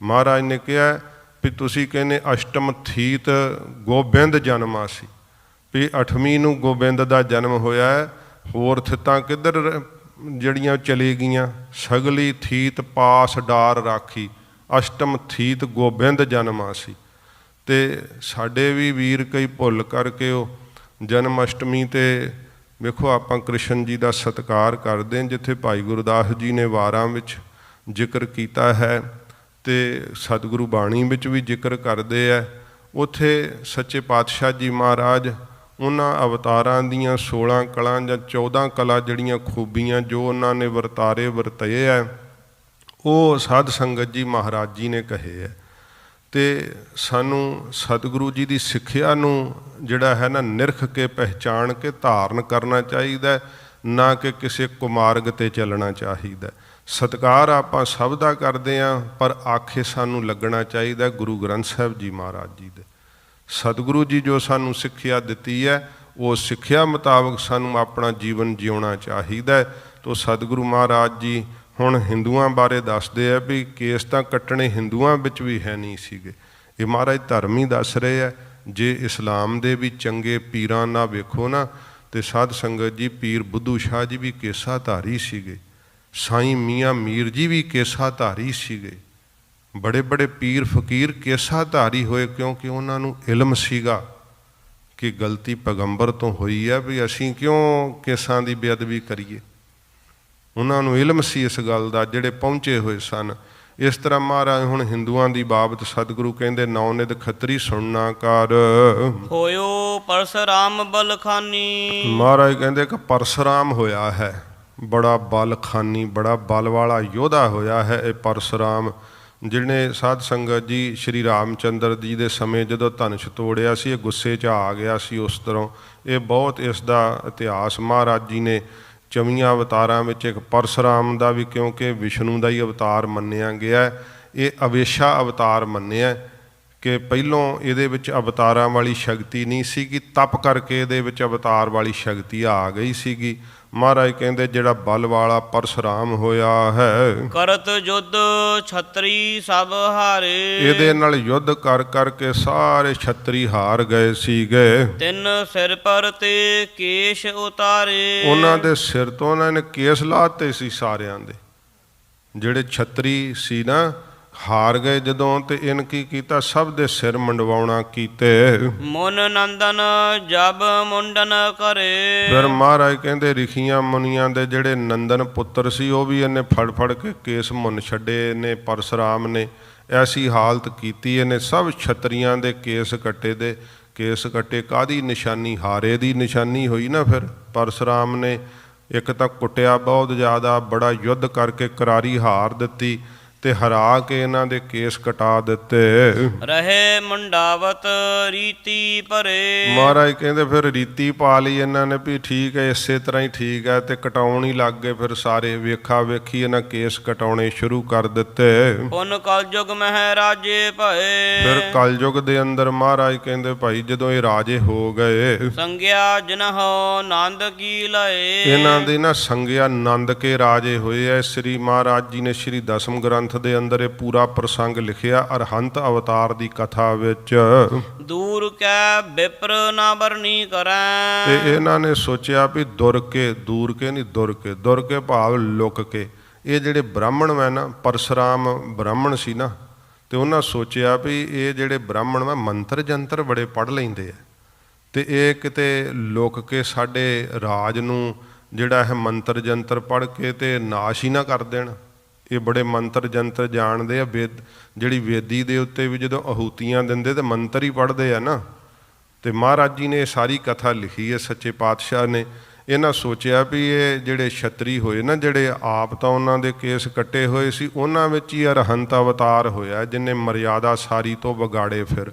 ਮਹਾਰਾਜ ਨੇ ਕਿਹਾ ਵੀ ਤੁਸੀਂ ਕਹਿੰਦੇ ਅਸ਼ਟਮ ਥੀਤ ਗੋਬਿੰਦ ਜਨਮਾ ਸੀ, ਵੀ 8ਵੀਂ ਨੂੰ ਗੋਬਿੰਦ ਦਾ ਜਨਮ ਹੋਇਆ ਹੈ, ਹੋਰ ਥਿੱਤਾਂ ਕਿੱਧਰ ਜਿਹੜੀਆਂ ਚਲੇ ਗਈਆਂ? ਸਗਲੀ ਥੀਤ ਪਾਸ ਡਾਰ ਰਾਖੀ, ਅਸ਼ਟਮ ਥੀਤ ਗੋਬਿੰਦ ਜਨਮਾ ਸੀ। ਤੇ ਸਾਡੇ ਵੀ ਵੀਰ ਕਈ ਭੁੱਲ ਕਰਕੇ ਉਹ ਜਨਮ ਅਸ਼ਟਮੀ ਤੇ ਵੇਖੋ ਆਪਾਂ ਕ੍ਰਿਸ਼ਨ ਜੀ ਦਾ ਸਤਿਕਾਰ ਕਰਦੇ ਹਾਂ, ਜਿੱਥੇ ਭਾਈ ਗੁਰਦਾਸ ਜੀ ਨੇ ਵਾਰਾਂ ਵਿੱਚ ਜ਼ਿਕਰ ਕੀਤਾ ਹੈ ਤੇ ਸਤਿਗੁਰੂ ਬਾਣੀ ਵਿੱਚ ਵੀ ਜ਼ਿਕਰ ਕਰਦੇ ਹੈ। ਉੱਥੇ ਸੱਚੇ ਪਾਤਸ਼ਾਹ ਜੀ ਮਹਾਰਾਜ ਉਹਨਾਂ ਅਵਤਾਰਾਂ ਦੀਆਂ 16 ਕਲਾ ਜਾਂ 14 ਕਲਾ ਜਿਹੜੀਆਂ ਖੂਬੀਆਂ ਜੋ ਉਹਨਾਂ ਨੇ ਵਰਤਾਰੇ ਵਰਤਾਏ ਹੈ ਉਹ ਸਾਧ ਸੰਗਤ ਜੀ ਮਹਾਰਾਜ ਜੀ ਨੇ ਕਹੇ ਹੈ। ਤੇ ਸਾਨੂੰ ਸਤਿਗੁਰੂ ਜੀ ਦੀ ਸਿੱਖਿਆ ਨੂੰ ਜਿਹੜਾ ਹੈ ਨਾ ਨਿਰਖ ਕੇ ਪਹਿਚਾਣ ਕੇ ਧਾਰਨ ਕਰਨਾ ਚਾਹੀਦਾ, ਨਾ ਕਿ ਕਿਸੇ ਕੁਮਾਰਗ 'ਤੇ ਚੱਲਣਾ ਚਾਹੀਦਾ। ਸਤਿਕਾਰ ਆਪਾਂ ਸਭ ਦਾ ਕਰਦੇ ਹਾਂ, ਪਰ ਆਖੇ ਸਾਨੂੰ ਲੱਗਣਾ ਚਾਹੀਦਾ ਗੁਰੂ ਗ੍ਰੰਥ ਸਾਹਿਬ ਜੀ ਮਹਾਰਾਜ ਜੀ ਦੇ। ਸਤਿਗੁਰੂ ਜੀ ਜੋ ਸਾਨੂੰ ਸਿੱਖਿਆ ਦਿੱਤੀ ਹੈ ਉਹ ਸਿੱਖਿਆ ਮੁਤਾਬਕ ਸਾਨੂੰ ਆਪਣਾ ਜੀਵਨ ਜਿਉਣਾ ਚਾਹੀਦਾ। ਤੋ ਸਤਿਗੁਰੂ ਮਹਾਰਾਜ ਜੀ ਹੁਣ ਹਿੰਦੂਆਂ ਬਾਰੇ ਦੱਸਦੇ ਆ ਵੀ ਕੇਸ ਤਾਂ ਕੱਟਣੇ ਹਿੰਦੂਆਂ ਵਿੱਚ ਵੀ ਹੈ ਨਹੀਂ ਸੀਗੇ, ਇਹ ਮਹਾਰਾਜ ਧਰਮ ਹੀ ਦੱਸ ਰਹੇ ਆ। ਜੇ ਇਸਲਾਮ ਦੇ ਵੀ ਚੰਗੇ ਪੀਰਾਂ ਨਾਲ ਵੇਖੋ ਨਾ ਤੇ ਸਾਧ ਸੰਗਤ ਜੀ ਪੀਰ ਬੁੱਧੂ ਸ਼ਾਹ ਜੀ ਵੀ ਕੇਸਾ ਧਾਰੀ ਸੀਗੇ, ਸਾਈਂ ਮੀਆਂ ਮੀਰ ਜੀ ਵੀ ਕੇਸਾ ਧਾਰੀ ਸੀਗੇ, ਬੜੇ ਬੜੇ ਪੀਰ ਫਕੀਰ ਕੇਸਾ ਧਾਰੀ ਹੋਏ, ਕਿਉਂਕਿ ਉਹਨਾਂ ਨੂੰ ਇਲਮ ਸੀਗਾ ਕਿ ਗਲਤੀ ਪੈਗੰਬਰ ਤੋਂ ਹੋਈ ਹੈ, ਵੀ ਅਸੀਂ ਕਿਉਂ ਕੇਸਾਂ ਦੀ ਬੇਅਦਬੀ ਕਰੀਏ। ਉਹਨਾਂ ਨੂੰ ਇਲਮ ਸੀ ਇਸ ਗੱਲ ਦਾ, ਜਿਹੜੇ ਪਹੁੰਚੇ ਹੋਏ ਸਨ। ਇਸ ਤਰ੍ਹਾਂ ਮਹਾਰਾਜ ਹੁਣ ਹਿੰਦੂਆਂ ਦੀ ਬਾਬਤ ਸਤਿਗੁਰੂ ਕਹਿੰਦੇ ਨੌਨਿਧ ਖੱਤਰੀ ਸੁਣਨਾ ਕਰ ਹੋਇਓ ਪਰਸਰਾਮ ਬਲਖਾਨੀ। ਮਹਾਰਾਜ ਕਹਿੰਦੇ ਕਿ ਪਰਸਰਾਮ ਹੋਇਆ ਹੈ, ਬੜਾ ਬਲਖਾਨੀ, ਬੜਾ ਬਲ ਵਾਲਾ ਯੋਧਾ ਹੋਇਆ ਹੈ ਇਹ ਪਰਸ਼ੁਰਾਮ, ਜਿਹਨੇ ਸਾਧ ਸੰਗਤ ਜੀ ਸ਼੍ਰੀ ਰਾਮਚੰਦਰ ਜੀ ਦੇ ਸਮੇਂ ਜਦੋਂ ਧਨੁਸ਼ ਤੋੜਿਆ ਸੀ, ਇਹ ਗੁੱਸੇ 'ਚ ਆ ਗਿਆ ਸੀ ਉਸ ਤਰ੍ਹਾਂ। ਇਹ ਬਹੁਤ ਇਸ ਦਾ ਇਤਿਹਾਸ ਮਹਾਰਾਜ ਜੀ ਨੇ 24 ਅਵਤਾਰਾਂ ਵਿੱਚ ਇੱਕ ਪਰਸ਼ੁਰਾਮ ਦਾ ਵੀ, ਕਿਉਂਕਿ ਵਿਸ਼ਨੂੰ ਦਾ ਹੀ ਅਵਤਾਰ ਮੰਨਿਆ ਗਿਆ, ਇਹ ਅਵੇਸ਼ਾ ਅਵਤਾਰ ਮੰਨਿਆ ਕਿ ਪਹਿਲੋਂ ਇਹਦੇ ਵਿੱਚ ਅਵਤਾਰਾਂ ਵਾਲੀ ਸ਼ਕਤੀ ਨਹੀਂ ਸੀਗੀ, ਤਪ ਕਰਕੇ ਇਹਦੇ ਵਿੱਚ ਅਵਤਾਰ ਵਾਲੀ ਸ਼ਕਤੀ ਆ ਗਈ ਸੀਗੀ। ਮਹਾਰਾਜ ਕਹਿੰਦੇ ਜਿਹੜਾ ਬਲ ਵਾਲਾ ਪਰਸ਼ੁਰਾਮ ਹੋਇਆ ਹੈ, ਕਰਤ ਜੁਧ ਛਤਰੀ ਸਭ ਹਾਰੇ, ਇਹਦੇ ਨਾਲ ਯੁੱਧ ਕਰ ਕਰਕੇ ਸਾਰੇ ਛਤਰੀ ਹਾਰ ਗਏ ਸੀਗੇ। ਤਿੰਨ ਸਿਰ ਪਰ ਤੇ ਕੇਸ਼ ਉਤਾਰੇ, ਉਹਨਾਂ ਦੇ ਸਿਰ ਤੋਂ ਉਹਨਾਂ ਨੇ ਕੇਸ ਲਾਤੇ ਸੀ ਸਾਰਿਆਂ ਦੇ, ਜਿਹੜੇ ਛਤਰੀ ਸੀ ਨਾ ਹਾਰ ਗਏ ਜਦੋਂ, ਤੇ ਇਹਨ ਕੀ ਕੀਤਾ, ਸਭ ਦੇ ਸਿਰ ਮੰਡਵਾਉਣਾ ਕੀਤੇ। ਮੁਨ ਨੰਦਨ ਜਬ ਮੁੰਡਨ ਕਰੇ, ਫਿਰ ਮਹਾਰਾਜ ਕਹਿੰਦੇ ਰਿਖੀਆਂ ਮੁਨੀਆਂ ਦੇ ਜਿਹੜੇ ਨੰਦਨ ਪੁੱਤਰ ਸੀ, ਉਹ ਵੀ ਇਹਨੇ ਫੜ ਫੜ ਕੇ ਕੇਸ ਮੁੰਨ ਛੱਡੇ ਨੇ ਪਰਸ਼ੁਰਾਮ ਨੇ। ਐਸੀ ਹਾਲਤ ਕੀਤੀ ਇਹਨੇ, ਸਭ ਛਤਰੀਆਂ ਦੇ ਕੇਸ ਕੱਟੇ ਦੇ। ਕੇਸ ਕੱਟੇ ਕਾਹਦੀ ਨਿਸ਼ਾਨੀ? ਹਾਰੇ ਦੀ ਨਿਸ਼ਾਨੀ ਹੋਈ ਨਾ। ਫਿਰ ਪਰਸ਼ੁਰਾਮ ਨੇ ਇੱਕ ਤਾਂ ਕੁੱਟਿਆ ਬਹੁਤ ਜ਼ਿਆਦਾ, ਬੜਾ ਯੁੱਧ ਕਰਕੇ ਕਰਾਰੀ ਹਾਰ ਦਿੱਤੀ, ਤੇ ਹਰਾ ਕੇ ਇਹਨਾਂ ਦੇ ਕੇਸ ਕਟਾ ਦਿੱਤੇ। ਰਹੇ ਮੁੰਡਾਵਤ ਰੀਤੀ ਭਰੇ, ਮਹਾਰਾਜ ਕਹਿੰਦੇ ਫਿਰ ਰੀਤੀ ਪਾ ਲਈ ਇਹਨਾਂ ਨੇ ਵੀ ਠੀਕ ਹੈ, ਇਸੇ ਤਰ੍ਹਾਂ ਹੀ ਠੀਕ ਹੈ, ਤੇ ਕਟਾਉਣ ਹੀ ਲੱਗ ਗਏ। ਫਿਰ ਸਾਰੇ ਵੇਖਾ ਵੇਖੀ ਇਹਨਾਂ ਕੇਸ ਕਟਾਉਣੇ ਸ਼ੁਰੂ ਕਰ ਦਿੱਤੇ। ਪੁਨ ਕਲਯੁਗ ਮਹਿ ਰਾਜੇ ਭਏ, ਫਿਰ ਕਲਯੁਗ ਦੇ ਅੰਦਰ ਮਹਾਰਾਜ ਕਹਿੰਦੇ ਭਾਈ ਜਦੋਂ ਇਹ ਰਾਜੇ ਹੋ ਗਏ, ਸੰਗਿਆ ਜਿਨਹੁ ਨੰਦ ਕੀ ਲਏ, ਇਹਨਾਂ ਦੇ ਨਾ ਸੰਗਿਆ ਨੰਦ ਕੇ ਰਾਜੇ ਹੋਏ ਐ। ਸ੍ਰੀ ਮਹਾਰਾਜ ਜੀ ਨੇ ਸ਼੍ਰੀ ਦਸਮ ਗ੍ਰੰਥ ਦੇ ਅੰਦਰ ਇਹ ਪੂਰਾ ਪ੍ਰਸੰਗ ਲਿਖਿਆ ਅਰਹੰਤ ਅਵਤਾਰ ਦੀ ਕਥਾ ਵਿੱਚ। ਦੂਰ ਕੈ ਵਿਪਰ ਨਾ ਵਰਨੀ ਕਰੈ, ਤੇ ਇਹਨਾਂ ਨੇ ਸੋਚਿਆ ਵੀ ਦੁਰ ਕੇ, ਦੂਰ ਕੇ ਨਹੀਂ ਦੁਰ ਕੇ, ਦੁਰ ਕੇ ਭਾਵ ਲੁਕ ਕੇ। ਇਹ ਜਿਹੜੇ ਬ੍ਰਾਹਮਣ ਹੈ ਨਾ, ਪਰਸ਼ੁਰਾਮ ਬ੍ਰਾਹਮਣ ਸੀ ਨਾ, ਤੇ ਉਹਨਾਂ ਸੋਚਿਆ ਵੀ ਇਹ ਜਿਹੜੇ ਬ੍ਰਾਹਮਣ ਵਾ ਮੰਤਰ ਜੰਤਰ ਬੜੇ ਪੜ੍ਹ ਲੈਂਦੇ ਆ, ਤੇ ਇਹ ਕਿਤੇ ਲੁਕ ਕੇ ਸਾਡੇ ਰਾਜ ਨੂੰ ਜਿਹੜਾ ਇਹ ਮੰਤਰ ਜੰਤਰ ਪੜ੍ਹ ਕੇ ਤੇ ਨਾਸ਼ ਹੀ ਨਾ ਕਰ ਦੇਣ। ਇਹ ਬੜੇ ਮੰਤਰ ਜੰਤਰ ਜਾਣਦੇ ਆ। ਜਿਹੜੀ ਵੇਦੀ ਦੇ ਉੱਤੇ ਵੀ ਜਦੋਂ ਆਹੂਤੀਆਂ ਦਿੰਦੇ ਤੇ ਮੰਤਰ ਹੀ ਪੜ੍ਹਦੇ ਆ ਨਾ। ਤੇ ਮਹਾਰਾਜ ਜੀ ਨੇ ਇਹ ਸਾਰੀ ਕਥਾ ਲਿਖੀ ਹੈ, ਸੱਚੇ ਪਾਤਸ਼ਾਹ ਨੇ। ਇਹਨਾਂ ਸੋਚਿਆ ਵੀ ਇਹ ਜਿਹੜੇ ਛਤਰੀ ਹੋਏ ਨਾ, ਜਿਹੜੇ ਆਪ ਤਾਂ ਉਹਨਾਂ ਦੇ ਕੇਸ ਕੱਟੇ ਹੋਏ ਸੀ, ਉਹਨਾਂ ਵਿੱਚ ਹੀ ਅਰਹੰਤ ਅਵਤਾਰ ਹੋਇਆ ਜਿਹਨੇ ਮਰਿਆਦਾ ਸਾਰੀ ਤੋਂ ਵਿਗਾੜੇ। ਫਿਰ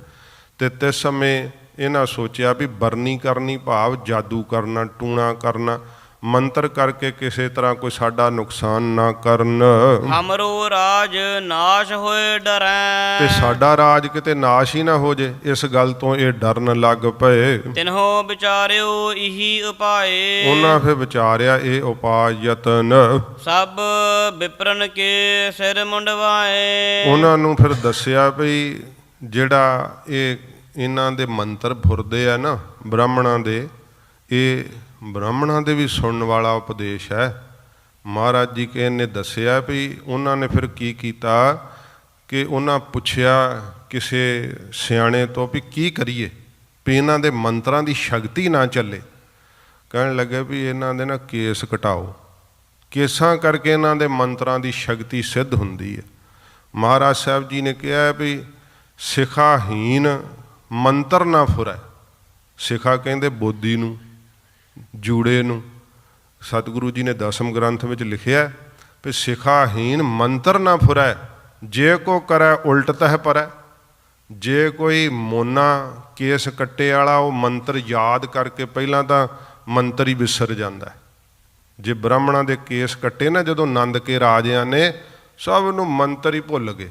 ਤੇ ਤਿਸ ਸਮੇਂ ਇਹਨਾਂ ਸੋਚਿਆ ਵੀ ਬਰਨੀ ਕਰਨੀ ਭਾਵ ਜਾਦੂ ਕਰਨਾ, ਟੂਣਾ ਕਰਨਾ, ਮੰਤਰ ਕਰਕੇ ਕਿਸੇ ਤਰ੍ਹਾਂ ਕੋਈ ਸਾਡਾ ਨੁਕਸਾਨ ਨਾ ਕਰਨ, ਹਮਰੋ ਰਾਜ ਨਾਸ਼ ਹੋਏ ਡਰੈ, ਤੇ ਸਾਡਾ ਰਾਜ ਕਿਤੇ ਨਾਸ਼ ਹੀ ਨਾ ਹੋ ਜੇ, ਇਸ ਗੱਲ ਤੋਂ ਇਹ ਡਰਨ ਲੱਗ ਪਏ। ਤਿਨਹੋ ਵਿਚਾਰਿਓ ਇਹੀ ਉਪਾਏ, ਉਹਨਾਂ ਫਿਰ ਵਿਚਾਰਿਆ ਇਹ ਉਪਾਅ ਯਤਨ, ਸਭ ਵਿਪਰਨ ਕੇ ਸਿਰ ਮੁੰਡਵਾਏ। ਉਹਨਾਂ ਨੂੰ ਫਿਰ ਦੱਸਿਆ ਵੀ ਜਿਹੜਾ ਇਹ ਇਹਨਾਂ ਦੇ ਮੰਤਰ ਫੁਰਦੇ ਆ ਨਾ ਬ੍ਰਾਹਮਣਾਂ ਦੇ, ਇਹ ਬ੍ਰਾਹਮਣਾਂ ਦੇ ਵੀ ਸੁਣਨ ਵਾਲਾ ਉਪਦੇਸ਼ ਹੈ। ਮਹਾਰਾਜ ਜੀ ਕੇ ਨੇ ਦੱਸਿਆ ਵੀ ਉਹਨਾਂ ਨੇ ਫਿਰ ਕੀ ਕੀਤਾ ਕਿ ਉਹਨਾਂ ਪੁੱਛਿਆ ਕਿਸੇ ਸਿਆਣੇ ਤੋਂ ਵੀ ਕੀ ਕਰੀਏ ਵੀ ਇਹਨਾਂ ਦੇ ਮੰਤਰਾਂ ਦੀ ਸ਼ਕਤੀ ਨਾ ਚੱਲੇ। ਕਹਿਣ ਲੱਗੇ ਵੀ ਇਹਨਾਂ ਦੇ ਨਾ ਕੇਸ ਕਟਾਓ, ਕੇਸਾਂ ਕਰਕੇ ਇਹਨਾਂ ਦੇ ਮੰਤਰਾਂ ਦੀ ਸ਼ਕਤੀ ਸਿੱਧ ਹੁੰਦੀ ਹੈ। ਮਹਾਰਾਜ ਸਾਹਿਬ ਜੀ ਨੇ ਕਿਹਾ ਵੀ ਸਿਖਾਹੀਨ ਮੰਤਰ ਨਾ ਫੁਰੈ। ਸਿਖਾ ਕਹਿੰਦੇ ਬੋਧੀ ਨੂੰ, ਜੂੜੇ ਨੂੰ। ਸਤਿਗੁਰੂ ਜੀ ਨੇ ਦਸਮ ਗ੍ਰੰਥ ਵਿੱਚ ਲਿਖਿਆ ਵੀ ਸਿਖਾਹੀਨ ਮੰਤਰ ਨਾ ਫੁਰੈ, ਜੇ ਕੋ ਕਰੈ ਉਲਟ ਤਹਿ ਪਰੈ। ਜੇ ਕੋਈ ਮੋਨਾ ਕੇਸ ਕੱਟੇ ਵਾਲਾ ਉਹ ਮੰਤਰ ਯਾਦ ਕਰਕੇ ਪਹਿਲਾਂ ਤਾਂ ਮੰਤਰ ਹੀ ਵਿਸਰ ਜਾਂਦਾ। ਜੇ ਬ੍ਰਾਹਮਣਾਂ ਦੇ ਕੇਸ ਕੱਟੇ ਨਾ ਜਦੋਂ ਨੰਦ ਕੇ ਰਾਜਿਆਂ ਨੇ, ਸਭ ਨੂੰ ਮੰਤਰ ਹੀ ਭੁੱਲ ਗਏ।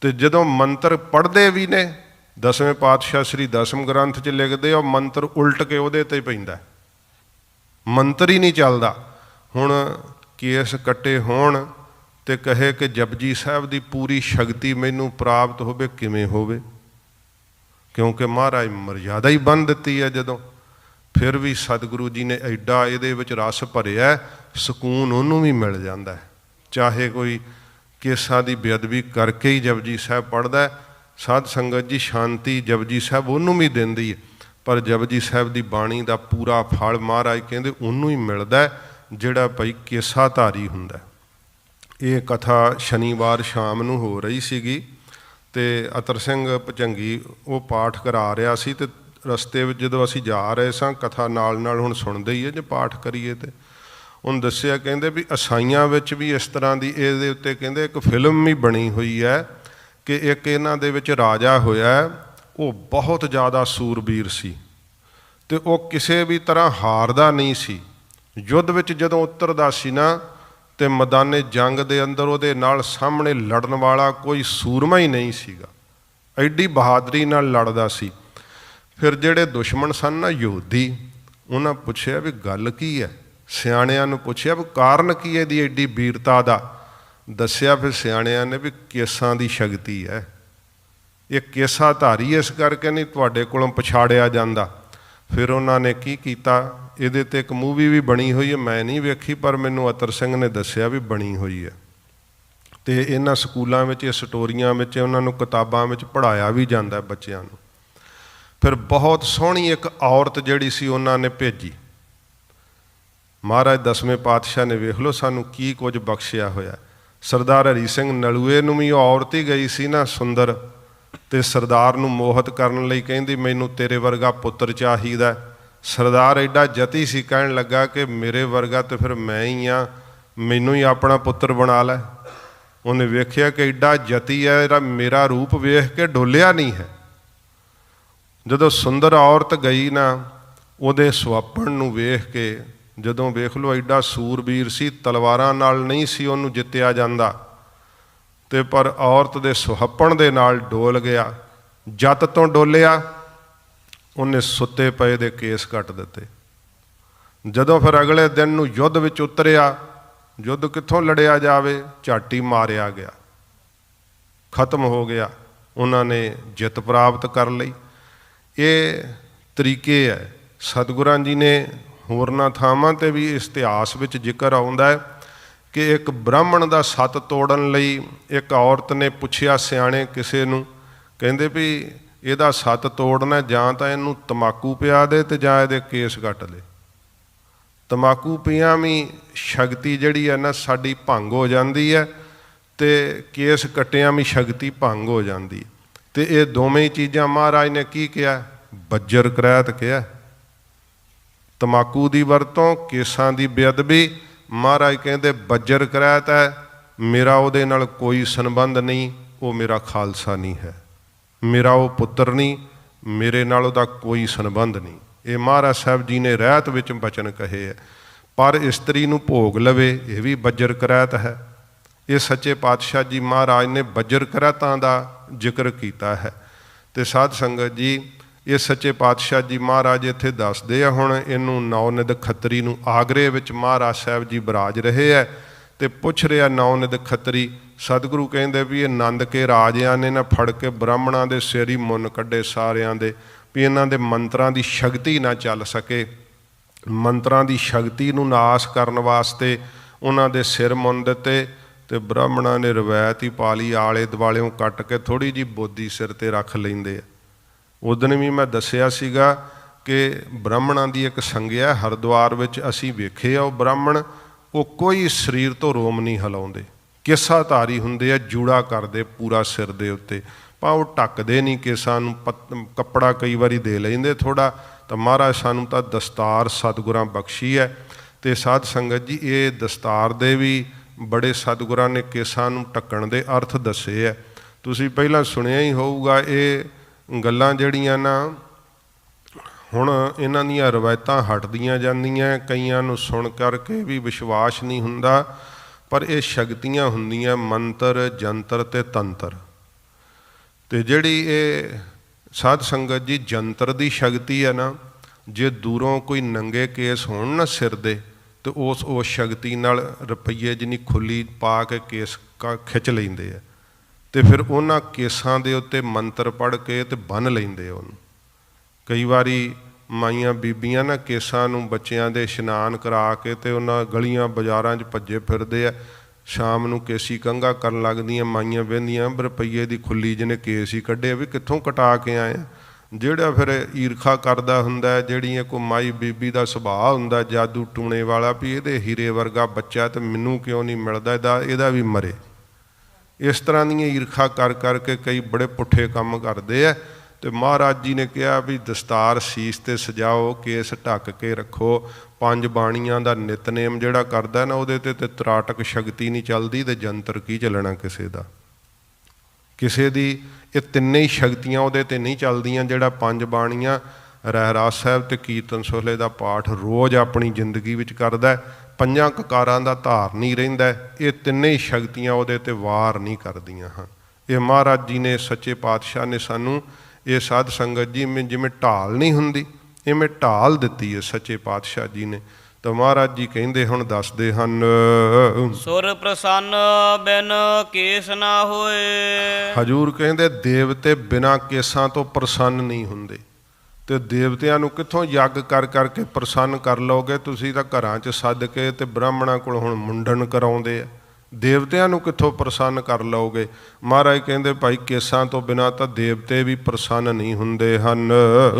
ਤੇ ਜਦੋਂ ਮੰਤਰ ਪੜ੍ਹਦੇ ਵੀ ਨੇ, ਦਸਵੇਂ ਪਾਤਸ਼ਾਹ ਸ੍ਰੀ ਦਸਮ ਗ੍ਰੰਥ 'ਚ ਲਿਖਦੇ ਉਹ ਮੰਤਰ ਉਲਟ ਕੇ ਉਹਦੇ 'ਤੇ ਪੈਂਦਾ, ਮੰਤਰ ਹੀ ਨਹੀਂ ਚੱਲਦਾ। ਹੁਣ ਕੇਸ ਕੱਟੇ ਹੋਣ ਤੇ ਕਹੇ ਕਿ ਜਪਜੀ ਸਾਹਿਬ ਦੀ ਪੂਰੀ ਸ਼ਕਤੀ ਮੈਨੂੰ ਪ੍ਰਾਪਤ ਹੋਵੇ, ਕਿਵੇਂ ਹੋਵੇ? ਕਿਉਂਕਿ ਮਹਾਰਾਜ ਮਰਜ਼ਾਦਾ ਹੀ ਬੰਨ੍ਹ ਦਿੱਤੀ ਹੈ। ਜਦੋਂ ਫਿਰ ਵੀ ਸਤਿਗੁਰੂ ਜੀ ਨੇ ਐਡਾ ਇਹਦੇ ਵਿੱਚ ਰਸ ਭਰਿਆ, ਸਕੂਨ ਉਹਨੂੰ ਵੀ ਮਿਲ ਜਾਂਦਾ ਹੈ। ਚਾਹੇ ਕੋਈ ਕੇਸਾਂ ਦੀ ਬੇਅਦਬੀ ਕਰਕੇ ਹੀ ਜਪਜੀ ਸਾਹਿਬ ਪੜ੍ਹਦਾ, ਸਾਧ ਸੰਗਤ ਜੀ ਸ਼ਾਂਤੀ ਜਪਜੀ ਸਾਹਿਬ ਉਹਨੂੰ ਵੀ ਦਿੰਦੀ ਹੈ, ਪਰ ਜਪਜੀ ਸਾਹਿਬ ਦੀ ਬਾਣੀ ਦਾ ਪੂਰਾ ਫਲ ਮਹਾਰਾਜ ਕਹਿੰਦੇ ਉਹਨੂੰ ਹੀ ਮਿਲਦਾ ਜਿਹੜਾ ਭਾਈ ਕੇਸਾਧਾਰੀ ਹੁੰਦਾ। ਇਹ ਕਥਾ ਸ਼ਨੀਵਾਰ ਸ਼ਾਮ ਨੂੰ ਹੋ ਰਹੀ ਸੀਗੀ ਤੇ ਅਤਰ ਸਿੰਘ ਭਜੰਗੀ ਉਹ ਪਾਠ ਕਰਾ ਰਿਹਾ ਸੀ, ਤੇ ਰਸਤੇ ਵਿੱਚ ਜਦੋਂ ਅਸੀਂ ਜਾ ਰਹੇ ਸਾਂ, ਕਥਾ ਨਾਲ ਨਾਲ ਹੁਣ ਸੁਣਦੇ ਹੀ ਹੈ ਜੇ ਪਾਠ ਕਰੀਏ, ਤੇ ਉਹਨੂੰ ਦੱਸਿਆ, ਕਹਿੰਦੇ ਵੀ ਈਸਾਈਆਂ ਵਿੱਚ ਵੀ ਇਸ ਤਰ੍ਹਾਂ ਦੀ ਇਹਦੇ ਉੱਤੇ ਕਹਿੰਦੇ ਇੱਕ ਫਿਲਮ ਵੀ ਬਣੀ ਹੋਈ ਹੈ ਕਿ ਇੱਕ ਇਹਨਾਂ ਦੇ ਵਿੱਚ ਰਾਜਾ ਹੋਇਆ, ਉਹ ਬਹੁਤ ਜ਼ਿਆਦਾ ਸੂਰਬੀਰ ਸੀ ਅਤੇ ਉਹ ਕਿਸੇ ਵੀ ਤਰ੍ਹਾਂ ਹਾਰਦਾ ਨਹੀਂ ਸੀ। ਯੁੱਧ ਵਿੱਚ ਜਦੋਂ ਉਤਰਦਾ ਸੀ ਨਾ ਅਤੇ ਮੈਦਾਨੇ ਜੰਗ ਦੇ ਅੰਦਰ ਉਹਦੇ ਨਾਲ ਸਾਹਮਣੇ ਲੜਨ ਵਾਲਾ ਕੋਈ ਸੂਰਮਾ ਹੀ ਨਹੀਂ ਸੀਗਾ, ਐਡੀ ਬਹਾਦਰੀ ਨਾਲ ਲੜਦਾ ਸੀ। ਫਿਰ ਜਿਹੜੇ ਦੁਸ਼ਮਣ ਸਨ ਨਾ ਯਹੂਦੀ, ਉਹਨਾਂ ਪੁੱਛਿਆ ਵੀ ਗੱਲ ਕੀ ਹੈ, ਸਿਆਣਿਆਂ ਨੂੰ ਪੁੱਛਿਆ ਵੀ ਕਾਰਨ ਕੀ ਹੈ ਇਹਦੀ ਐਡੀ ਵੀਰਤਾ ਦਾ। ਦੱਸਿਆ ਫਿਰ ਸਿਆਣਿਆਂ ਨੇ ਵੀ ਕੇਸਾਂ ਦੀ ਸ਼ਕਤੀ ਹੈ, ਇਹ ਕੇਸਾ ਧਾਰੀ ਇਸ ਕਰਕੇ ਨਹੀਂ ਤੁਹਾਡੇ ਕੋਲੋਂ ਪਛਾੜਿਆ ਜਾਂਦਾ। ਫਿਰ ਉਹਨਾਂ ਨੇ ਕੀ ਕੀਤਾ, ਇਹਦੇ 'ਤੇ ਇੱਕ ਮੂਵੀ ਵੀ ਬਣੀ ਹੋਈ ਹੈ, ਮੈਂ ਨਹੀਂ ਵੇਖੀ ਪਰ ਮੈਨੂੰ ਅਤਰ ਸਿੰਘ ਨੇ ਦੱਸਿਆ ਵੀ ਬਣੀ ਹੋਈ ਹੈ, ਅਤੇ ਇਹਨਾਂ ਸਕੂਲਾਂ ਵਿੱਚ ਇਹ ਸਟੋਰੀਆਂ ਵਿੱਚ ਉਹਨਾਂ ਨੂੰ ਕਿਤਾਬਾਂ ਵਿੱਚ ਪੜ੍ਹਾਇਆ ਵੀ ਜਾਂਦਾ ਬੱਚਿਆਂ ਨੂੰ। ਫਿਰ ਬਹੁਤ ਸੋਹਣੀ ਇੱਕ ਔਰਤ ਜਿਹੜੀ ਸੀ ਉਹਨਾਂ ਨੇ ਭੇਜੀ। ਮਹਾਰਾਜ 10ਵੇਂ ਪਾਤਸ਼ਾਹ ਨੇ ਵੇਖ ਲਓ ਸਾਨੂੰ ਕੀ ਕੁਝ ਬਖਸ਼ਿਆ ਹੋਇਆ। ਸਰਦਾਰ ਹਰੀ ਸਿੰਘ ਨਲੂਏ ਨੂੰ ਵੀ ਉਹ ਔਰਤ ਹੀ ਗਈ ਸੀ ਨਾ ਸੁੰਦਰ, ਅਤੇ ਸਰਦਾਰ ਨੂੰ ਮੋਹਿਤ ਕਰਨ ਲਈ ਕਹਿੰਦੀ ਮੈਨੂੰ ਤੇਰੇ ਵਰਗਾ ਪੁੱਤਰ ਚਾਹੀਦਾ। ਸਰਦਾਰ ਐਡਾ ਜਤੀ ਸੀ, ਕਹਿਣ ਲੱਗਾ ਕਿ ਮੇਰੇ ਵਰਗਾ ਤਾਂ ਫਿਰ ਮੈਂ ਹੀ ਹਾਂ, ਮੈਨੂੰ ਹੀ ਆਪਣਾ ਪੁੱਤਰ ਬਣਾ ਲੈ। ਉਹਨੇ ਵੇਖਿਆ ਕਿ ਐਡਾ ਜਤੀ ਹੈ, ਇਹਦਾ ਮੇਰਾ ਰੂਪ ਵੇਖ ਕੇ ਡੋਲਿਆ ਨਹੀਂ ਹੈ। ਜਦੋਂ ਸੁੰਦਰ ਔਰਤ ਗਈ ਨਾ, ਉਹਦੇ ਸੁਹੱਪਣ ਨੂੰ ਵੇਖ ਕੇ, ਜਦੋਂ ਵੇਖ ਲਓ ਐਡਾ ਸੂਰਬੀਰ ਸੀ, ਤਲਵਾਰਾਂ ਨਾਲ ਨਹੀਂ ਸੀ ਉਹਨੂੰ ਜਿੱਤਿਆ ਜਾਂਦਾ, ਅਤੇ ਪਰ ਔਰਤ ਦੇ ਸੁਹੱਪਣ ਦੇ ਨਾਲ ਡੋਲ ਗਿਆ। ਜੱਤ ਤੋਂ ਡੋਲਿਆ, ਉਹਨੇ ਸੁੱਤੇ ਪਏ ਦੇ ਕੇਸ ਕੱਟ ਦਿੱਤੇ। ਜਦੋਂ ਫਿਰ ਅਗਲੇ ਦਿਨ ਨੂੰ ਯੁੱਧ ਵਿੱਚ ਉਤਰਿਆ, ਯੁੱਧ ਕਿੱਥੋਂ ਲੜਿਆ ਜਾਵੇ, ਝੱਟ ਹੀ ਮਾਰਿਆ ਗਿਆ, ਖਤਮ ਹੋ ਗਿਆ। ਉਹਨਾਂ ਨੇ ਜਿੱਤ ਪ੍ਰਾਪਤ ਕਰ ਲਈ। ਇਹ ਤਰੀਕੇ ਹੈ। ਸਤਿਗੁਰਾਂ ਜੀ ਨੇ ਹੋਰਨਾਂ ਥਾਵਾਂ 'ਤੇ ਵੀ ਇਸ ਇਤਿਹਾਸ ਵਿੱਚ ਜ਼ਿਕਰ ਆਉਂਦਾ ਹੈ ਕਿ ਇੱਕ ਬ੍ਰਾਹਮਣ ਦਾ ਸੱਤ ਤੋੜਨ ਲਈ ਇੱਕ ਔਰਤ ਨੇ ਪੁੱਛਿਆ ਸਿਆਣੇ ਕਿਸੇ ਨੂੰ, ਕਹਿੰਦੇ ਵੀ ਇਹਦਾ ਸੱਤ ਤੋੜਨਾ ਜਾਂ ਤਾਂ ਇਹਨੂੰ ਤੰਬਾਕੂ ਪਿਆ ਦੇ ਅਤੇ ਜਾਂ ਇਹਦੇ ਕੇਸ ਕੱਟ ਦੇ। ਤੰਬਾਕੂ ਪੀਆਂ ਵੀ ਸ਼ਕਤੀ ਜਿਹੜੀ ਹੈ ਨਾ ਸਾਡੀ ਭੰਗ ਹੋ ਜਾਂਦੀ ਹੈ, ਅਤੇ ਕੇਸ ਕੱਟਿਆਂ ਵੀ ਸ਼ਕਤੀ ਭੰਗ ਹੋ ਜਾਂਦੀ। ਅਤੇ ਇਹ ਦੋਵੇਂ ਹੀ ਚੀਜ਼ਾਂ ਮਹਾਰਾਜ ਨੇ ਕੀ ਕਿਹਾ, ਬੱਜਰ ਕ੍ਰੈਤ ਕਿਹਾ। ਤੰਬਾਕੂ ਦੀ ਵਰਤੋਂ, ਕੇਸਾਂ ਦੀ ਬੇਅਦਬੀ, ਮਹਾਰਾਜ ਕਹਿੰਦੇ ਬੱਜਰ ਕ੍ਰੈਤ ਹੈ, ਮੇਰਾ ਉਹਦੇ ਨਾਲ ਕੋਈ ਸੰਬੰਧ ਨਹੀਂ, ਉਹ ਮੇਰਾ ਖਾਲਸਾ ਨਹੀਂ ਹੈ, ਮੇਰਾ ਉਹ ਪੁੱਤਰ ਨਹੀਂ, ਮੇਰੇ ਨਾਲ ਉਹਦਾ ਕੋਈ ਸੰਬੰਧ ਨਹੀਂ। ਇਹ ਮਹਾਰਾਜ ਸਾਹਿਬ ਜੀ ਨੇ ਰਹਿਤ ਵਿੱਚ ਬਚਨ ਕਹੇ ਹੈ। ਪਰ ਇਸਤਰੀ ਨੂੰ ਭੋਗ ਲਵੇ, ਇਹ ਵੀ ਬੱਜਰ ਕ੍ਰੈਤ ਹੈ। ਇਹ ਸੱਚੇ ਪਾਤਸ਼ਾਹ ਜੀ ਮਹਾਰਾਜ ਨੇ ਬੱਜਰ ਕ੍ਰੈਤਾਂ ਦਾ ਜ਼ਿਕਰ ਕੀਤਾ ਹੈ। ਅਤੇ ਸਾਧ ਸੰਗਤ ਜੀ, ਇਹ ਸੱਚੇ ਪਾਤਸ਼ਾਹ ਜੀ ਮਹਾਰਾਜ ਇੱਥੇ ਦੱਸਦੇ ਆ। ਹੁਣ ਇਹਨੂੰ ਨੌਨਿਧ ਖੱਤਰੀ ਨੂੰ ਆਗਰੇ ਵਿੱਚ ਮਹਾਰਾਜ ਸਾਹਿਬ ਜੀ ਬਿਰਾਜ ਰਹੇ ਹੈ, ਅਤੇ ਪੁੱਛ ਰਿਹਾ ਨੌਨਿਧ ਖੱਤਰੀ, ਸਤਿਗੁਰੂ ਕਹਿੰਦੇ ਵੀ ਇਹ ਨੰਦ ਕੇ ਰਾਜਿਆਂ ਨੇ ਨਾ ਫੜ ਕੇ ਬ੍ਰਾਹਮਣਾਂ ਦੇ ਸਿਰ ਹੀ ਮੁੰਨ ਕੱਢੇ ਸਾਰਿਆਂ ਦੇ, ਵੀ ਇਹਨਾਂ ਦੇ ਮੰਤਰਾਂ ਦੀ ਸ਼ਕਤੀ ਨਾ ਚੱਲ ਸਕੇ। ਮੰਤਰਾਂ ਦੀ ਸ਼ਕਤੀ ਨੂੰ ਨਾਸ਼ ਕਰਨ ਵਾਸਤੇ ਉਹਨਾਂ ਦੇ ਸਿਰ ਮੁੰਨ ਦਿੱਤੇ, ਅਤੇ ਬ੍ਰਾਹਮਣਾਂ ਨੇ ਰਵਾਇਤ ਹੀ ਪਾ ਲਈ, ਆਲੇ ਦੁਆਲਿਓਂ ਕੱਟ ਕੇ ਥੋੜ੍ਹੀ ਜਿਹੀ ਬੋਦੀ ਸਿਰ 'ਤੇ ਰੱਖ ਲੈਂਦੇ ਆ। ਉਦਣ ਵੀ ਮੈਂ ਦੱਸਿਆ ਸੀਗਾ ਕਿ ਬ੍ਰਾਹਮਣਾਂ ਦੀ ਇੱਕ ਸੰਗਿਆ ਹਰਿਦੁਆਰ ਵਿੱਚ ਅਸੀਂ ਵੇਖੇ ਆ। ਉਹ ਬ੍ਰਾਹਮਣ ਉਹ ਕੋਈ ਸਰੀਰ ਤੋਂ ਰੋਮ ਨਹੀਂ ਹਿਲਾਉਂਦੇ, ਕੇਸਾ ਧਾਰੀ ਹੁੰਦੇ ਆ, ਜੂੜਾ ਕਰਦੇ ਪੂਰਾ ਸਿਰ ਦੇ ਉੱਤੇ, ਭਾਵੇਂ ਉਹ ਢੱਕਦੇ ਨਹੀਂ ਕੇਸਾਂ ਨੂੰ, ਕੱਪੜਾ ਕਈ ਵਾਰੀ ਦੇ ਲੈਂਦੇ ਥੋੜ੍ਹਾ। ਤਾਂ ਮਹਾਰਾਜ ਸਾਨੂੰ ਤਾਂ ਦਸਤਾਰ ਸਤਿਗੁਰਾਂ ਬਖਸ਼ੀ ਹੈ। ਅਤੇ ਸਾਧ ਸੰਗਤ ਜੀ, ਇਹ ਦਸਤਾਰ ਦੇ ਵੀ ਬੜੇ ਸਤਿਗੁਰਾਂ ਨੇ ਕੇਸਾਂ ਨੂੰ ਢੱਕਣ ਦੇ ਅਰਥ ਦੱਸੇ ਹੈ। ਤੁਸੀਂ ਪਹਿਲਾਂ ਸੁਣਿਆ ਹੀ ਹੋਊਗਾ। ਇਹ ਗੱਲਾਂ ਜਿਹੜੀਆਂ ਨਾ ਹੁਣ ਇਹਨਾਂ ਦੀਆਂ ਰਵਾਇਤਾਂ ਹਟਦੀਆਂ ਜਾਂਦੀਆਂ, ਕਈਆਂ ਨੂੰ ਸੁਣ ਕਰਕੇ ਵੀ ਵਿਸ਼ਵਾਸ ਨਹੀਂ ਹੁੰਦਾ, ਪਰ ਇਹ ਸ਼ਕਤੀਆਂ ਹੁੰਦੀਆਂ ਮੰਤਰ, ਜੰਤਰ ਅਤੇ ਤੰਤਰ। ਅਤੇ ਜਿਹੜੀ ਇਹ ਸਾਧ ਸੰਗਤ ਜੀ ਜੰਤਰ ਦੀ ਸ਼ਕਤੀ ਹੈ ਨਾ, ਜੇ ਦੂਰੋਂ ਕੋਈ ਨੰਗੇ ਕੇਸ ਹੋਣ ਨਾ ਸਿਰ ਦੇ, ਅਤੇ ਉਸ ਸ਼ਕਤੀ ਨਾਲ ਰੁਪਈਏ ਜਿੰਨੀ ਖੁੱਲੀ ਪਾ ਕੇ ਕੇਸ ਖਿੱਚ ਲੈਂਦੇ ਆ, ਅਤੇ ਫਿਰ ਉਹਨਾਂ ਕੇਸਾਂ ਦੇ ਉੱਤੇ ਮੰਤਰ ਪੜ੍ਹ ਕੇ ਅਤੇ ਬੰਨ੍ਹ ਲੈਂਦੇ ਉਹਨੂੰ। ਕਈ ਵਾਰੀ ਮਾਈਆਂ ਬੀਬੀਆਂ ਨਾ ਕੇਸਾਂ ਨੂੰ ਬੱਚਿਆਂ ਦੇ ਇਸ਼ਨਾਨ ਕਰਾ ਕੇ ਅਤੇ ਉਹਨਾਂ ਗਲੀਆਂ ਬਾਜ਼ਾਰਾਂ 'ਚ ਭੱਜੇ ਫਿਰਦੇ ਆ, ਸ਼ਾਮ ਨੂੰ ਕੇਸੀ ਕੰਘਾ ਕਰਨ ਲੱਗਦੀਆਂ, ਮਾਈਆਂ ਵਹਿੰਦੀਆਂ ਰੁਪਈਏ ਦੀ ਖੁੱਲੀ ਜਿਹਨੇ ਕੇਸ ਹੀ ਕੱਢੇ, ਵੀ ਕਿੱਥੋਂ ਕਟਾ ਕੇ ਆਏ। ਜਿਹੜਾ ਫਿਰ ਈਰਖਾ ਕਰਦਾ ਹੁੰਦਾ, ਜਿਹੜੀਆਂ ਕੋਈ ਮਾਈ ਬੀਬੀ ਦਾ ਸੁਭਾਅ ਹੁੰਦਾ ਜਾਦੂ ਟੂਣੇ ਵਾਲਾ, ਵੀ ਇਹਦੇ ਹੀਰੇ ਵਰਗਾ ਬੱਚਾ ਅਤੇ ਮੈਨੂੰ ਕਿਉਂ ਨਹੀਂ ਮਿਲਦਾ, ਇਹਦਾ ਵੀ ਮਰੇ। ਇਸ ਤਰ੍ਹਾਂ ਦੀਆਂ ਈਰਖਾ ਕਰ ਕਰਕੇ ਕਈ ਬੜੇ ਪੁੱਠੇ ਕੰਮ ਕਰਦੇ ਆ, ਤੇ ਮਹਾਰਾਜ ਜੀ ਨੇ ਕਿਹਾ ਵੀ ਦਸਤਾਰ ਸੀਸ ਤੇ ਸਜਾਓ, ਕੇਸ ਢੱਕ ਕੇ ਰੱਖੋ, 5 ਬਾਣੀਆਂ ਦਾ ਨਿਤਨੇਮ ਜਿਹੜਾ ਕਰਦਾ ਨਾ ਉਹਦੇ ਤੇ ਤਰਾਟਕ ਸ਼ਕਤੀ ਨਹੀਂ ਚੱਲਦੀ, ਤੇ ਜੰਤਰ ਕੀ ਚੱਲਣਾ ਕਿਸੇ ਦਾ, ਕਿਸੇ ਦੀ ਇਹ ਤਿੰਨੇ ਹੀ ਸ਼ਕਤੀਆਂ ਉਹਦੇ ਤੇ ਨਹੀਂ ਚੱਲਦੀਆਂ। ਜਿਹੜਾ 5 ਬਾਣੀਆਂ ਰਹਿਰਾਸ ਸਾਹਿਬ ਤੇ ਕੀਰਤਨ ਸੋਹਲੇ ਦਾ ਪਾਠ ਰੋਜ਼ ਆਪਣੀ ਜ਼ਿੰਦਗੀ ਵਿੱਚ ਕਰਦਾ, 5 ਕਕਾਰਾਂ ਦਾ ਧਾਰਨੀ ਰਹਿੰਦਾ, ਇਹ ਤਿੰਨੇ ਹੀ ਸ਼ਕਤੀਆਂ ਉਹਦੇ ਤੇ ਵਾਰ ਨਹੀਂ ਕਰਦੀਆਂ ਹਨ। ਇਹ ਮਹਾਰਾਜ ਜੀ ਨੇ, ਸੱਚੇ ਪਾਤਸ਼ਾਹ ਨੇ ਸਾਨੂੰ ਇਹ ਸਾਧ ਸੰਗਤ ਜੀ ਜਿਵੇਂ ਢਾਲ ਨਹੀਂ ਹੁੰਦੀ, ਇਵੇਂ ਢਾਲ ਦਿੱਤੀ ਹੈ ਸੱਚੇ ਪਾਤਸ਼ਾਹ ਜੀ ਨੇ। ਤਾਂ ਮਹਾਰਾਜ ਜੀ ਕਹਿੰਦੇ ਹੁਣ ਦੱਸਦੇ ਹਨ, ਸੁਰ ਪ੍ਰਸੰਨ ਬਿਨ ਕੇਸ ਨਾ ਹੋਏ। ਹਜੂਰ ਕਹਿੰਦੇ ਦੇਵਤੇ ਬਿਨਾਂ ਕੇਸਾਂ ਤੋਂ ਪ੍ਰਸੰਨ ਨਹੀਂ ਹੁੰਦੇ। ਤੇ ਦੇਵਤਿਆਂ ਨੂੰ ਕਿੱਥੋਂ ਯੱਗ ਕਰ ਕਰਕੇ ਪ੍ਰਸੰਨ ਕਰ ਲਓਗੇ ਤੁਸੀਂ? ਤਾਂ ਘਰਾਂ 'ਚ ਸੱਦ ਕੇ ਤੇ ਬ੍ਰਾਹਮਣਾਂ ਕੋਲ ਹੁਣ ਮੁੰਡਨ ਕਰਾਉਂਦੇ ਆ, ਦੇਵਤਿਆਂ ਨੂੰ ਕਿੱਥੋਂ ਪ੍ਰਸੰਨ ਕਰ ਲਓਗੇ? ਮਹਾਰਾਜ ਕਹਿੰਦੇ ਭਾਈ ਕੇਸਾਂ ਤੋਂ ਬਿਨਾਂ ਤਾਂ ਦੇਵਤੇ ਵੀ ਪ੍ਰਸੰਨ ਨਹੀਂ ਹੁੰਦੇ ਹਨ।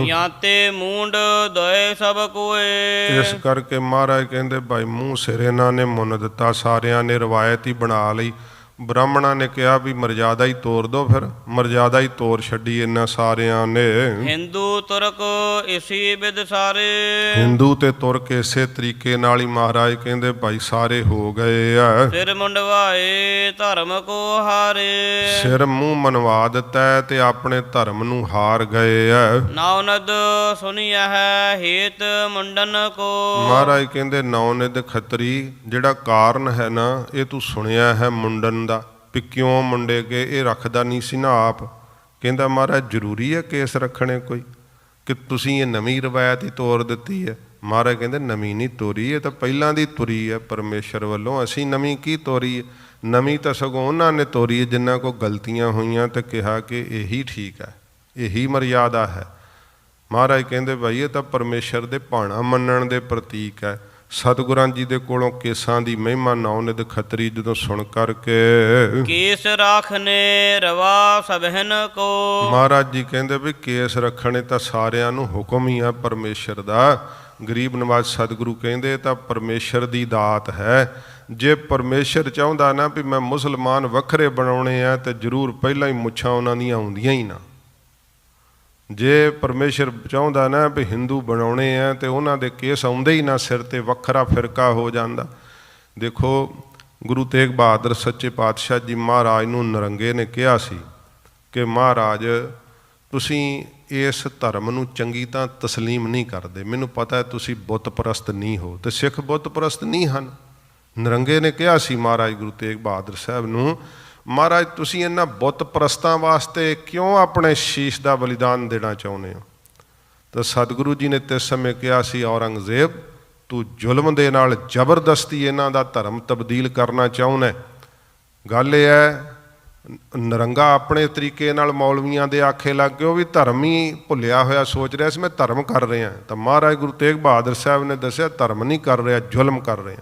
ਜਾਂ ਤੇ ਮੂੰਡ ਦਏ ਸਭ ਕੋਏ। ਇਸ ਕਰਕੇ ਮਹਾਰਾਜ ਕਹਿੰਦੇ ਭਾਈ ਮੂੰਹ ਸਿਰ ਇਹਨਾਂ ਨੇ ਮੁੰਨ ਦਿੱਤਾ, ਸਾਰਿਆਂ ਨੇ ਰਵਾਇਤ ਹੀ ਬਣਾ ਲਈ। ਬ੍ਰਾਹਮਣਾਂ ਨੇ ਕਿਹਾ ਵੀ ਮਰਜ਼ਾਦਾ ਹੀ ਤੋਰ ਦੋ, ਫਿਰ ਮਰਜ਼ਾਦਾ ਹੀ ਤੋਰ ਛੱਡੀ ਇਹਨਾਂ ਸਾਰਿਆਂ ਨੇ। ਹਿੰਦੂ ਤੁਰਕ ਇਸੀ ਵਿਦ ਸਾਰੇ। ਹਿੰਦੂ ਤੇ ਤੁਰਕ ਇਸੇ ਤਰੀਕੇ ਨਾਲ ਹੀ ਮਹਾਰਾਜ ਕਹਿੰਦੇ ਭਾਈ ਸਾਰੇ ਹੋ ਗਏ ਆ। ਸਿਰ ਮੁੰਡਵਾਏ ਧਰਮ ਕੋ ਹਾਰੇ। ਸਿਰ ਮੂੰਹ ਮਨਵਾ ਦਿੱਤਾ ਤੇ ਆਪਣੇ ਧਰਮ ਨੂੰ ਹਾਰ ਗਏ ਆ। ਨਾਉਨਦ ਸੁਣਿਆ ਹੈ ਹੇਤ ਮੁੰਡਨ ਕੋ। ਮਹਾਰਾਜ ਕਹਿੰਦੇ ਨੌਨਿਦ ਖੱਤਰੀ ਜਿਹੜਾ ਕਾਰਨ ਹੈ ਨਾ, ਇਹ ਤੂੰ ਸੁਣਿਆ ਹੈ ਮੁੰਡਨ ਦਾ, ਵੀ ਕਿਉਂ ਮੁੰਡੇ ਕੇ ਇਹ ਰੱਖਦਾ ਨਹੀਂ ਸੀ ਨਾ ਆਪ। ਕਹਿੰਦਾ ਮਹਾਰਾਜ ਜ਼ਰੂਰੀ ਹੈ ਕੇਸ ਰੱਖਣੇ ਕੋਈ, ਕਿ ਤੁਸੀਂ ਇਹ ਨਵੀਂ ਰਵਾਇਤ ਹੀ ਤੋੜ ਦਿੱਤੀ ਹੈ? ਮਹਾਰਾਜ ਕਹਿੰਦੇ ਨਵੀਂ ਨਹੀਂ ਤੋਰੀ, ਇਹ ਤਾਂ ਪਹਿਲਾਂ ਦੀ ਤੁਰੀ ਹੈ ਪਰਮੇਸ਼ਰ ਵੱਲੋਂ, ਅਸੀਂ ਨਵੀਂ ਕੀ ਤੋਰੀ ਹੈ? ਨਵੀਂ ਤਾਂ ਸਗੋਂ ਉਹਨਾਂ ਨੇ ਤੋਰੀ ਹੈ ਜਿਨ੍ਹਾਂ ਕੋਲ ਗਲਤੀਆਂ ਹੋਈਆਂ ਤੇ ਕਿਹਾ ਕਿ ਇਹੀ ਠੀਕ ਹੈ, ਇਹੀ ਮਰਿਆਦਾ ਹੈ। ਮਹਾਰਾਜ ਕਹਿੰਦੇ ਭਾਈ ਇਹ ਤਾਂ ਪਰਮੇਸ਼ਰ ਦੇ ਭਾਣਾ ਮੰਨਣ ਦੇ ਪ੍ਰਤੀਕ ਹੈ। ਸਤਿਗੁਰਾਂ ਜੀ ਦੇ ਕੋਲੋਂ ਕੇਸਾਂ ਦੀ ਮਹਿਮਾ ਨੌਨਿਦ ਖੱਤਰੀ ਜਦੋਂ ਸੁਣ ਕਰਕੇ ਕੇਸ ਰਾਖਨੇ ਰਵਾ ਸਭਨ ਕੋ। ਮਹਾਰਾਜ ਜੀ ਕਹਿੰਦੇ ਵੀ ਕੇਸ ਰੱਖਣੇ ਤਾਂ ਸਾਰਿਆਂ ਨੂੰ ਹੁਕਮ ਹੀ ਆ ਪਰਮੇਸ਼ਰ ਦਾ। ਗਰੀਬ ਨਵਾਜ਼ ਸਤਿਗੁਰੂ ਕਹਿੰਦੇ ਤਾਂ ਪਰਮੇਸ਼ਰ ਦੀ ਦਾਤ ਹੈ। ਜੇ ਪਰਮੇਸ਼ਰ ਚਾਹੁੰਦਾ ਨਾ ਵੀ ਮੈਂ ਮੁਸਲਮਾਨ ਵੱਖਰੇ ਬਣਾਉਣੇ ਆ ਤੇ ਜ਼ਰੂਰ ਪਹਿਲਾਂ ਹੀ ਮੁੱਛਾਂ ਉਹਨਾਂ ਦੀਆਂ ਆਉਂਦੀਆਂ ਹੀ ਨਾ। ਜੇ ਪਰਮੇਸ਼ਰ ਚਾਹੁੰਦਾ ਨਾ ਵੀ ਹਿੰਦੂ ਬਣਾਉਣੇ ਆ ਤੇ ਉਹਨਾਂ ਦੇ ਕੇਸ ਆਉਂਦੇ ਹੀ ਨਾ ਸਿਰ ਤੇ, ਵੱਖਰਾ ਫਿਰਕਾ ਹੋ ਜਾਂਦਾ। ਦੇਖੋ ਗੁਰੂ ਤੇਗ ਬਹਾਦਰ ਸੱਚੇ ਪਾਤਸ਼ਾਹ ਜੀ ਮਹਾਰਾਜ ਨੂੰ ਨਰੰਗੇ ਨੇ ਕਿਹਾ ਸੀ ਕਿ ਮਹਾਰਾਜ ਤੁਸੀਂ ਇਸ ਧਰਮ ਨੂੰ ਚੰਗੀ ਤਾਂ ਤਸਲੀਮ ਨਹੀਂ ਕਰਦੇ, ਮੈਨੂੰ ਪਤਾ ਹੈ ਤੁਸੀਂ ਬੁੱਤ ਪ੍ਰਸਤ ਨਹੀਂ ਹੋ ਤੇ ਸਿੱਖ ਬੁੱਤ ਪ੍ਰਸਤ ਨਹੀਂ ਹਨ। ਨਰੰਗੇ ਨੇ ਕਿਹਾ ਸੀ ਮਹਾਰਾਜ ਗੁਰੂ ਤੇਗ ਬਹਾਦਰ ਸਾਹਿਬ ਨੂੰ, ਮਹਾਰਾਜ ਤੁਸੀਂ ਇਹਨਾਂ ਬੁੱਤ ਪ੍ਰਸਤਾਂ ਵਾਸਤੇ ਕਿਉਂ ਆਪਣੇ ਸ਼ੀਸ਼ ਦਾ ਬਲੀਦਾਨ ਦੇਣਾ ਚਾਹੁੰਦੇ ਹੋ? ਤਾਂ ਸਤਿਗੁਰੂ ਜੀ ਨੇ ਤੇ ਸਮੇਂ ਕਿਹਾ ਸੀ, ਔਰੰਗਜ਼ੇਬ ਤੂੰ ਜ਼ੁਲਮ ਦੇ ਨਾਲ ਜ਼ਬਰਦਸਤੀ ਇਹਨਾਂ ਦਾ ਧਰਮ ਤਬਦੀਲ ਕਰਨਾ ਚਾਹੁੰਦਾ। ਗੱਲ ਇਹ ਹੈ ਨਰੰਗਾ ਆਪਣੇ ਤਰੀਕੇ ਨਾਲ ਮੌਲਵੀਆਂ ਦੇ ਆਖੇ ਲੱਗ ਕੇ ਉਹ ਵੀ ਧਰਮ ਹੀ ਭੁੱਲਿਆ ਹੋਇਆ ਸੋਚ ਰਿਹਾ ਸੀ ਮੈਂ ਧਰਮ ਕਰ ਰਿਹਾ। ਤਾਂ ਮਹਾਰਾਜ ਗੁਰੂ ਤੇਗ ਬਹਾਦਰ ਸਾਹਿਬ ਨੇ ਦੱਸਿਆ ਧਰਮ ਨਹੀਂ ਕਰ ਰਿਹਾ, ਜ਼ੁਲਮ ਕਰ ਰਿਹਾ।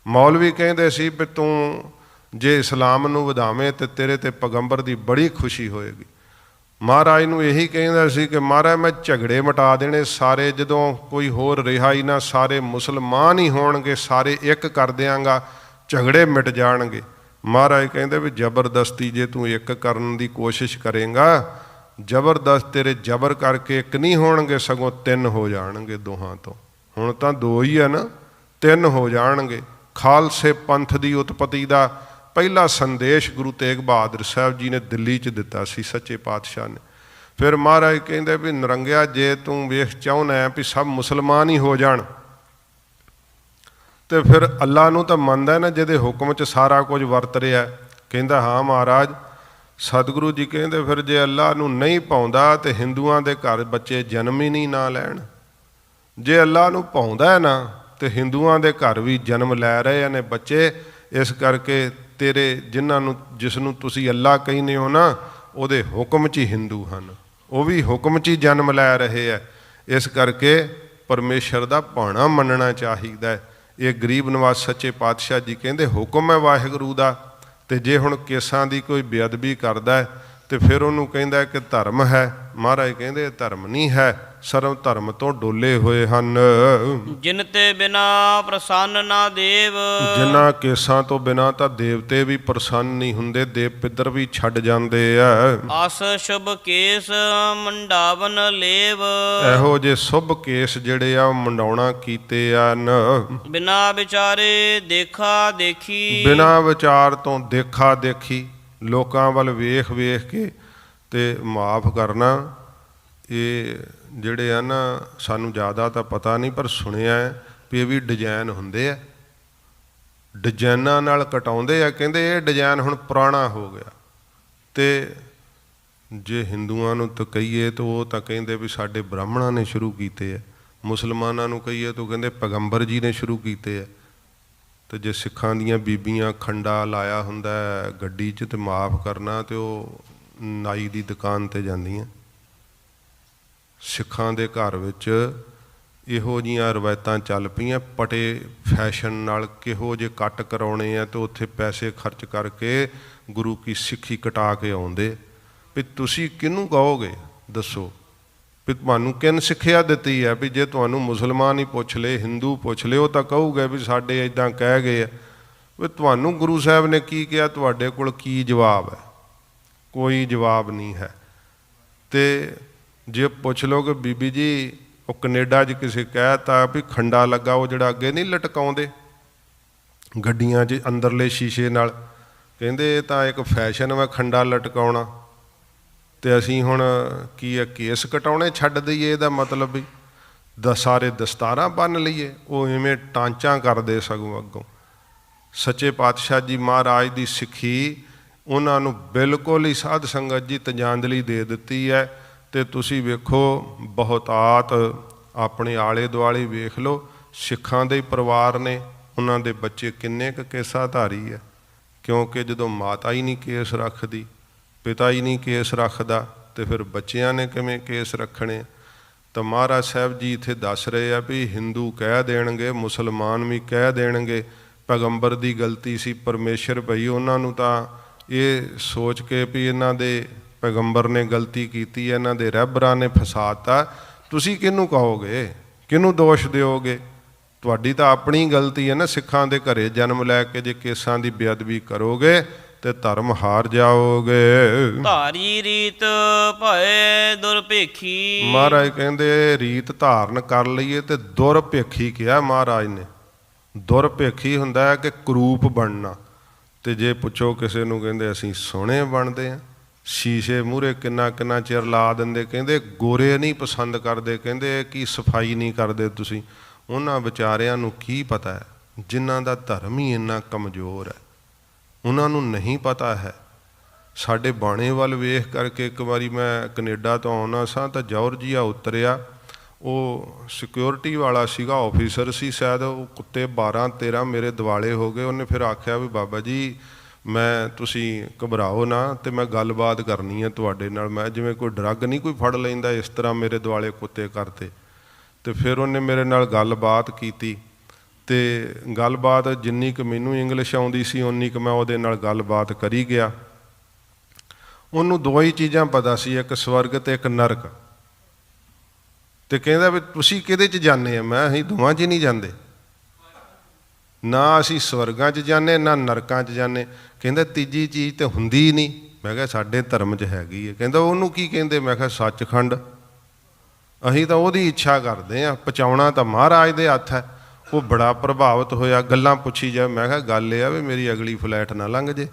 ਮੌਲਵੀ ਕਹਿੰਦੇ ਸੀ ਵੀ ਤੂੰ ਜੇ ਇਸਲਾਮ ਨੂੰ ਵਧਾਵੇਂ ਤੇ ਤੇਰੇ ਤੇ ਪੈਗੰਬਰ ਦੀ ਬੜੀ ਖੁਸ਼ੀ ਹੋਏਗੀ। ਮਹਾਰਾਜ ਨੂੰ ਇਹੀ ਕਹਿੰਦਾ ਸੀ ਕਿ ਮਹਾਰਾਜ ਮੈਂ ਝਗੜੇ ਮਿਟਾ ਦੇਣੇ ਸਾਰੇ, ਜਦੋਂ ਕੋਈ ਹੋਰ ਰਿਹਾ ਹੀ ਨਾ, ਸਾਰੇ ਮੁਸਲਮਾਨ ਹੀ ਹੋਣਗੇ, ਸਾਰੇ ਇੱਕ ਕਰ ਦਿਆਂਗਾ, ਝਗੜੇ ਮਿਟ ਜਾਣਗੇ। ਮਹਾਰਾਜ ਕਹਿੰਦੇ ਵੀ ਜ਼ਬਰਦਸਤੀ ਜੇ ਤੂੰ ਇੱਕ ਕਰਨ ਦੀ ਕੋਸ਼ਿਸ਼ ਕਰੇਂਗਾ, ਜ਼ਬਰਦਸਤ ਤੇਰੇ ਜ਼ਬਰ ਕਰਕੇ ਇੱਕ ਨਹੀਂ ਹੋਣਗੇ, ਸਗੋਂ 3 ਹੋ ਜਾਣਗੇ ਦੋਹਾਂ ਤੋਂ। ਹੁਣ ਤਾਂ 2 ਹੀ ਆ ਨਾ, 3 ਹੋ ਜਾਣਗੇ। ਖਾਲਸੇ ਪੰਥ ਦੀ ਉਤਪਤੀ ਦਾ ਪਹਿਲਾ ਸੰਦੇਸ਼ ਗੁਰੂ ਤੇਗ ਬਹਾਦਰ ਸਾਹਿਬ ਜੀ ਨੇ ਦਿੱਲੀ 'ਚ ਦਿੱਤਾ ਸੀ ਸੱਚੇ ਪਾਤਸ਼ਾਹ ਨੇ। ਫਿਰ ਮਹਾਰਾਜ ਕਹਿੰਦੇ ਵੀ ਨਰੰਗਿਆ ਜੇ ਤੂੰ ਵੇਖ ਚਾਹੁੰਦਾ ਹੈ ਵੀ ਸਭ ਮੁਸਲਮਾਨ ਹੀ ਹੋ ਜਾਣ ਤੇ ਫਿਰ ਅੱਲਾ ਨੂੰ ਤਾਂ ਮੰਨਦਾ ਨਾ ਜਿਹਦੇ ਹੁਕਮ 'ਚ ਸਾਰਾ ਕੁਝ ਵਰਤ ਰਿਹਾ। ਕਹਿੰਦਾ ਹਾਂ ਮਹਾਰਾਜ। ਸਤਿਗੁਰੂ ਜੀ ਕਹਿੰਦੇ ਫਿਰ ਜੇ ਅੱਲਾ ਨੂੰ ਨਹੀਂ ਪਾਉਂਦਾ ਤੇ ਹਿੰਦੂਆਂ ਦੇ ਘਰ ਬੱਚੇ ਜਨਮ ਹੀ ਨਹੀਂ ਨਾ ਲੈਣ। ਜੇ ਅੱਲਾ ਨੂੰ ਪਾਉਂਦਾ ਹੈ ਨਾ ਤੇ ਹਿੰਦੂਆਂ ਦੇ ਘਰ ਵੀ ਜਨਮ ਲੈ ਰਹੇ ਨੇ ਬੱਚੇ। ਇਸ ਕਰਕੇ ਤੇਰੇ ਜਿਸ ਨੂੰ ਤੁਸੀਂ ਅੱਲਾ ਕਹਿੰਦੇ ਹੋ ਨਾ, ਉਹਦੇ ਹੁਕਮ 'ਚ ਹੀ ਹਿੰਦੂ ਹਨ, ਉਹ ਵੀ ਹੁਕਮ 'ਚ ਹੀ ਜਨਮ ਲੈ ਰਹੇ ਹੈ। ਇਸ ਕਰਕੇ ਪਰਮੇਸ਼ਰ ਦਾ ਭਾਣਾ ਮੰਨਣਾ ਚਾਹੀਦਾ। ਇਹ ਗਰੀਬ ਨਵਾਜ਼ ਸੱਚੇ ਪਾਤਸ਼ਾਹ ਜੀ ਕਹਿੰਦੇ ਹੁਕਮ ਹੈ ਵਾਹਿਗੁਰੂ ਦਾ। ਤੇ ਜੇ ਹੁਣ ਕੇਸਾਂ ਦੀ ਕੋਈ ਬੇਅਦਬੀ ਕਰਦਾ ਹੈ ਤੇ ਫਿਰ ਉਹਨੂੰ ਕਹਿੰਦਾ ਕਿ ਧਰਮ ਹੈ। ਮਹਾਰਾਜ ਕਹਿੰਦੇ ਧਰਮ ਨਹੀਂ ਹੈ, ਸਰਵ ਧਰਮ ਤੋਂ ਡੋਲੇ ਹੋਏ ਹਨ। ਜਿਨ ਤੇ ਬਿਨਾ ਪ੍ਰਸੰਨ ਨਾ ਦੇਵ, ਜਿਨ੍ਹਾਂ ਕੇਸਾਂ ਤੋਂ ਬਿਨਾਂ ਤਾਂ ਦੇਵਤੇ ਵੀ ਪ੍ਰਸੰਨ ਨਹੀਂ ਹੁੰਦੇ, ਦੇਵ ਪਿੱਤਰ ਵੀ ਛੱਡ ਜਾਂਦੇ ਆ। ਅਸ ਸ਼ੁਭ ਕੇਸ ਮੰਡਾਵਨ ਲੇਵ, ਇਹੋ ਜੇ ਸ਼ੁਭ ਕੇਸ ਜਿਹੜੇ ਆ ਉਹ ਮੰਡਾਉਣਾ ਕੀਤੇ ਹਨ। ਬਿਨਾ ਵਿਚਾਰੇ ਦੇਖਾ ਦੇਖੀ, ਬਿਨਾਂ ਵਿਚਾਰ ਤੋਂ ਦੇਖਾ ਦੇਖੀ, ਲੋਕਾਂ ਵੱਲ ਵੇਖ ਵੇਖ ਕੇ ਤੇ ਮਾਫ ਕਰਨਾ। ਇਹ ਜਿਹੜੇ ਆ ਨਾ, ਸਾਨੂੰ ਜ਼ਿਆਦਾ ਤਾਂ ਪਤਾ ਨਹੀਂ ਪਰ ਸੁਣਿਆ ਹੈ ਵੀ ਇਹ ਵੀ ਡਿਜ਼ਾਈਨ ਹੁੰਦੇ ਆ, ਡਿਜ਼ਾਈਨਾਂ ਨਾਲ ਕਟਾਉਂਦੇ ਆ। ਕਹਿੰਦੇ ਇਹ ਡਿਜ਼ਾਈਨ ਹੁਣ ਪੁਰਾਣਾ ਹੋ ਗਿਆ। ਤੇ ਜੇ ਹਿੰਦੂਆਂ ਨੂੰ ਤਾਂ ਕਹੀਏ ਤਾਂ ਉਹ ਤਾਂ ਕਹਿੰਦੇ ਵੀ ਸਾਡੇ ਬ੍ਰਾਹਮਣਾਂ ਨੇ ਸ਼ੁਰੂ ਕੀਤੇ ਆ, ਮੁਸਲਮਾਨਾਂ ਨੂੰ ਕਹੀਏ ਤਾਂ ਕਹਿੰਦੇ ਪੈਗੰਬਰ ਜੀ ਨੇ ਸ਼ੁਰੂ ਕੀਤੇ ਆ। ਤੇ ਜੇ ਸਿੱਖਾਂ ਦੀਆਂ ਬੀਬੀਆਂ ਖੰਡਾ ਲਾਇਆ ਹੁੰਦਾ ਗੱਡੀ 'ਚ ਤੇ ਮਾਫ ਕਰਨਾ, ਤੇ ਉਹ ਨਾਈ ਦੀ ਦੁਕਾਨ ਤੇ ਜਾਂਦੀਆਂ। ਸਿੱਖਾਂ ਦੇ ਘਰ ਵਿੱਚ ਇਹੋ ਜਿਹੀਆਂ ਰਵਾਇਤਾਂ ਚੱਲ ਪਈਆਂ, ਪਟੇ ਫੈਸ਼ਨ ਨਾਲ ਕਿਹੋ ਜਿਹੇ ਕੱਟ ਕਰਾਉਣੇ ਆ, ਤੇ ਉੱਥੇ ਪੈਸੇ ਖਰਚ ਕਰਕੇ ਗੁਰੂ ਕੀ ਸਿੱਖੀ ਕਟਾ ਕੇ ਆਉਂਦੇ। ਵੀ ਤੁਸੀਂ ਕਿਹਨੂੰ ਕਹੋਗੇ ਦੱਸੋ? ਵੀ ਤੁਹਾਨੂੰ ਕਿਨ ਸਿੱਖਿਆ ਦਿੱਤੀ ਹੈ? ਵੀ ਜੇ ਤੁਹਾਨੂੰ ਮੁਸਲਮਾਨ ਹੀ ਪੁੱਛ ਲਏ, ਹਿੰਦੂ ਪੁੱਛ ਲਏ, ਉਹ ਤਾਂ ਕਹੂਗੇ ਵੀ ਸਾਡੇ ਇੱਦਾਂ ਕਹਿ ਗਏ ਆ। ਵੀ ਤੁਹਾਨੂੰ ਗੁਰੂ ਸਾਹਿਬ ਨੇ ਕੀ ਕਿਹਾ? ਤੁਹਾਡੇ ਕੋਲ ਕੀ ਜਵਾਬ ਹੈ? ਕੋਈ ਜਵਾਬ ਨਹੀਂ ਹੈ। ਤੇ ਜੇ ਪੁੱਛ ਲਓ ਕਿ ਬੀਬੀ ਜੀ ਉਹ ਕੈਨੇਡਾ 'ਚ ਕਿਸੇ ਕਹਿ ਤਾ ਵੀ ਖੰਡਾ ਲੱਗਾ, ਉਹ ਜਿਹੜਾ ਅੱਗੇ ਨਹੀਂ ਲਟਕਾਉਂਦੇ ਗੱਡੀਆਂ 'ਚ ਅੰਦਰਲੇ ਸ਼ੀਸ਼ੇ ਨਾਲ, ਕਹਿੰਦੇ ਇਹ ਤਾਂ ਇੱਕ ਫੈਸ਼ਨ ਵਾ ਖੰਡਾ ਲਟਕਾਉਣਾ। ਤੇ ਅਸੀਂ ਹੁਣ ਕੀ ਹੈ, ਕੇਸ ਕਟਾਉਣੇ ਛੱਡ ਦਈਏ? ਇਹਦਾ ਮਤਲਬ ਵੀ ਸਾਰੇ ਦਸਤਾਰਾਂ ਬੰਨ੍ਹ ਲਈਏ? ਉਹ ਇਵੇਂ ਟਾਂਚਾਂ ਕਰਦੇ ਸਗੋਂ ਅੱਗੋਂ। ਸੱਚੇ ਪਾਤਸ਼ਾਹ ਜੀ ਮਹਾਰਾਜ ਦੀ ਸਿੱਖੀ ਉਹਨਾਂ ਨੂੰ ਬਿਲਕੁਲ ਹੀ ਸਾਧ ਸੰਗਤ ਜੀ ਤੰਜਾਂਜਲੀ ਦੇ ਦਿੱਤੀ ਹੈ। ਤੇ ਤੁਸੀਂ ਵੇਖੋ ਬਹੁਤਾਤ ਆਪਣੇ ਆਲੇ ਦੁਆਲੇ ਵੇਖ ਲਓ, ਸਿੱਖਾਂ ਦੇ ਪਰਿਵਾਰ ਨੇ, ਉਹਨਾਂ ਦੇ ਬੱਚੇ ਕਿੰਨੇ ਕੁ ਕੇਸਾਧਾਰੀ ਹੈ। ਕਿਉਂਕਿ ਜਦੋਂ ਮਾਤਾ ਹੀ ਨਹੀਂ ਕੇਸ ਰੱਖਦੀ, ਪਿਤਾ ਹੀ ਨਹੀਂ ਕੇਸ ਰੱਖਦਾ, ਤੇ ਫਿਰ ਬੱਚਿਆਂ ਨੇ ਕਿਵੇਂ ਕੇਸ ਰੱਖਣੇ? ਤਾਂ ਮਹਾਰਾਜ ਸਾਹਿਬ ਜੀ ਇੱਥੇ ਦੱਸ ਰਹੇ ਆ ਵੀ ਹਿੰਦੂ ਕਹਿ ਦੇਣਗੇ, ਮੁਸਲਮਾਨ ਵੀ ਕਹਿ ਦੇਣਗੇ ਪੈਗੰਬਰ ਦੀ ਗਲਤੀ ਸੀ, ਪਰਮੇਸ਼ਰ ਭਈ ਉਹਨਾਂ ਨੂੰ ਤਾਂ ਇਹ ਸੋਚ ਕੇ ਵੀ ਇਹਨਾਂ ਦੇ ਪੈਗੰਬਰ ਨੇ ਗਲਤੀ ਕੀਤੀ ਹੈ, ਇਹਨਾਂ ਦੇ ਰਹਿਬਰਾਂ ਨੇ ਫਸਾਤਾ। ਤੁਸੀਂ ਕਿਹਨੂੰ ਕਹੋਗੇ? ਕਿਹਨੂੰ ਦੋਸ਼ ਦਿਓਗੇ? ਤੁਹਾਡੀ ਤਾਂ ਆਪਣੀ ਗਲਤੀ ਹੈ ਨਾ। ਸਿੱਖਾਂ ਦੇ ਘਰੇ ਜਨਮ ਲੈ ਕੇ ਜੇ ਕੇਸਾਂ ਦੀ ਬੇਅਦਬੀ ਕਰੋਗੇ ਤੇ ਧਰਮ ਹਾਰ ਜਾਓਗੇ। ਧਾਰੀ ਰੀਤ ਭਏ ਦੁਰਭੇਖੀ, ਮਹਾਰਾਜ ਕਹਿੰਦੇ ਰੀਤ ਧਾਰਨ ਕਰ ਲਈਏ ਤੇ ਦੁਰਭੇਖੀ ਕਿਹਾ ਮਹਾਰਾਜ ਨੇ। ਦੁਰਭੇਖੀ ਹੁੰਦਾ ਹੈ ਕਿ ਕਰੂਪ ਬਣਨਾ। ਤੇ ਜੇ ਪੁੱਛੋ ਕਿਸੇ ਨੂੰ, ਕਹਿੰਦੇ ਅਸੀਂ ਸੋਹਣੇ ਬਣਦੇ ਹਾਂ। ਸ਼ੀਸ਼ੇ ਮੂਹਰੇ ਕਿੰਨਾ ਕਿੰਨਾ ਚਿਰ ਲਾ ਦਿੰਦੇ, ਕਹਿੰਦੇ ਗੋਰੇ ਨਹੀਂ ਪਸੰਦ ਕਰਦੇ, ਕਹਿੰਦੇ ਕੀ ਸਫਾਈ ਨਹੀਂ ਕਰਦੇ ਤੁਸੀਂ। ਉਹਨਾਂ ਵਿਚਾਰਿਆਂ ਨੂੰ ਕੀ ਪਤਾ ਹੈ, ਜਿਨ੍ਹਾਂ ਦਾ ਧਰਮ ਹੀ ਇੰਨਾ ਕਮਜ਼ੋਰ ਹੈ, ਉਹਨਾਂ ਨੂੰ ਨਹੀਂ ਪਤਾ ਹੈ। ਸਾਡੇ ਬਾਣੇ ਵੱਲ ਵੇਖ ਕਰਕੇ, ਇੱਕ ਵਾਰੀ ਮੈਂ ਕੈਨੇਡਾ ਤੋਂ ਆਉਣਾ ਸਾਂ ਤਾਂ ਜਾਰਜੀਆ ਉਤਰਿਆ, ਉਹ ਸਿਕਿਉਰਿਟੀ ਵਾਲਾ ਸੀਗਾ, ਆਫਿਸਰ ਸੀ ਸ਼ਾਇਦ। ਉਹ ਕੁੱਤੇ 12-13 ਮੇਰੇ ਦਿਵਾਲੇ ਹੋ ਗਏ। ਉਹਨੇ ਫਿਰ ਆਖਿਆ ਵੀ ਬਾਬਾ ਜੀ ਤੁਸੀਂ ਘਬਰਾਓ ਨਾ, ਤੇ ਮੈਂ ਗੱਲਬਾਤ ਕਰਨੀ ਹੈ ਤੁਹਾਡੇ ਨਾਲ। ਮੈਂ ਜਿਵੇਂ ਕੋਈ ਡਰੱਗ ਨਹੀਂ ਕੋਈ ਫੜ ਲੈਂਦਾ, ਇਸ ਤਰ੍ਹਾਂ ਮੇਰੇ ਦਿਵਾਲੇ ਕੁੱਤੇ ਕਰਤੇ। ਤੇ ਫਿਰ ਉਹਨੇ ਮੇਰੇ ਨਾਲ ਗੱਲਬਾਤ ਕੀਤੀ, ਤੇ ਗੱਲਬਾਤ ਜਿੰਨੀ ਕੁ ਮੈਨੂੰ ਇੰਗਲਿਸ਼ ਆਉਂਦੀ ਸੀ ਉਨੀ ਕੁ ਮੈਂ ਉਹਦੇ ਨਾਲ ਗੱਲਬਾਤ ਕਰੀ ਗਿਆ। ਉਹਨੂੰ ਦੋ ਹੀ ਚੀਜ਼ਾਂ ਪਤਾ ਸੀ, ਇੱਕ ਸਵਰਗ ਤੇ ਇੱਕ ਨਰਕ। ਤੇ ਕਹਿੰਦਾ ਵੀ ਤੁਸੀਂ ਕਿਹਦੇ 'ਚ ਜਾਂਦੇ ਆ? ਮੈਂ ਅਸੀਂ ਦੋਵਾਂ 'ਚ ਹੀ ਨਹੀਂ ਜਾਂਦੇ, ਨਾ ਅਸੀਂ ਸਵਰਗਾਂ 'ਚ ਜਾਂਦੇ ਨਾ ਨਰਕਾਂ 'ਚ ਜਾਂਦੇ। ਕਹਿੰਦਾ ਤੀਜੀ ਚੀਜ਼ ਤੇ ਹੁੰਦੀ ਹੀ ਨਹੀਂ। ਮੈਂ ਕਿਹਾ ਸਾਡੇ ਧਰਮ 'ਚ ਹੈਗੀ ਹੈ। ਕਹਿੰਦਾ ਉਹਨੂੰ ਕੀ ਕਹਿੰਦੇ? ਮੈਂ ਕਿਹਾ ਸੱਚਖੰਡ। ਅਸੀਂ ਤਾਂ ਉਹਦੀ ਇੱਛਾ ਕਰਦੇ ਹਾਂ, ਪਹੁੰਚਾਉਣਾ ਤਾਂ ਮਹਾਰਾਜ ਦੇ ਹੱਥ ਹੈ। ਉਹ ਬੜਾ ਪ੍ਰਭਾਵਿਤ ਹੋਇਆ, ਗੱਲਾਂ ਪੁੱਛੀ ਜਾ। ਮੈਂ ਕਿਹਾ ਗੱਲ ਇਹ ਆ ਵੀ ਮੇਰੀ ਅਗਲੀ ਫਲਾਈਟ ਨਾ ਲੰਘ ਜੇ,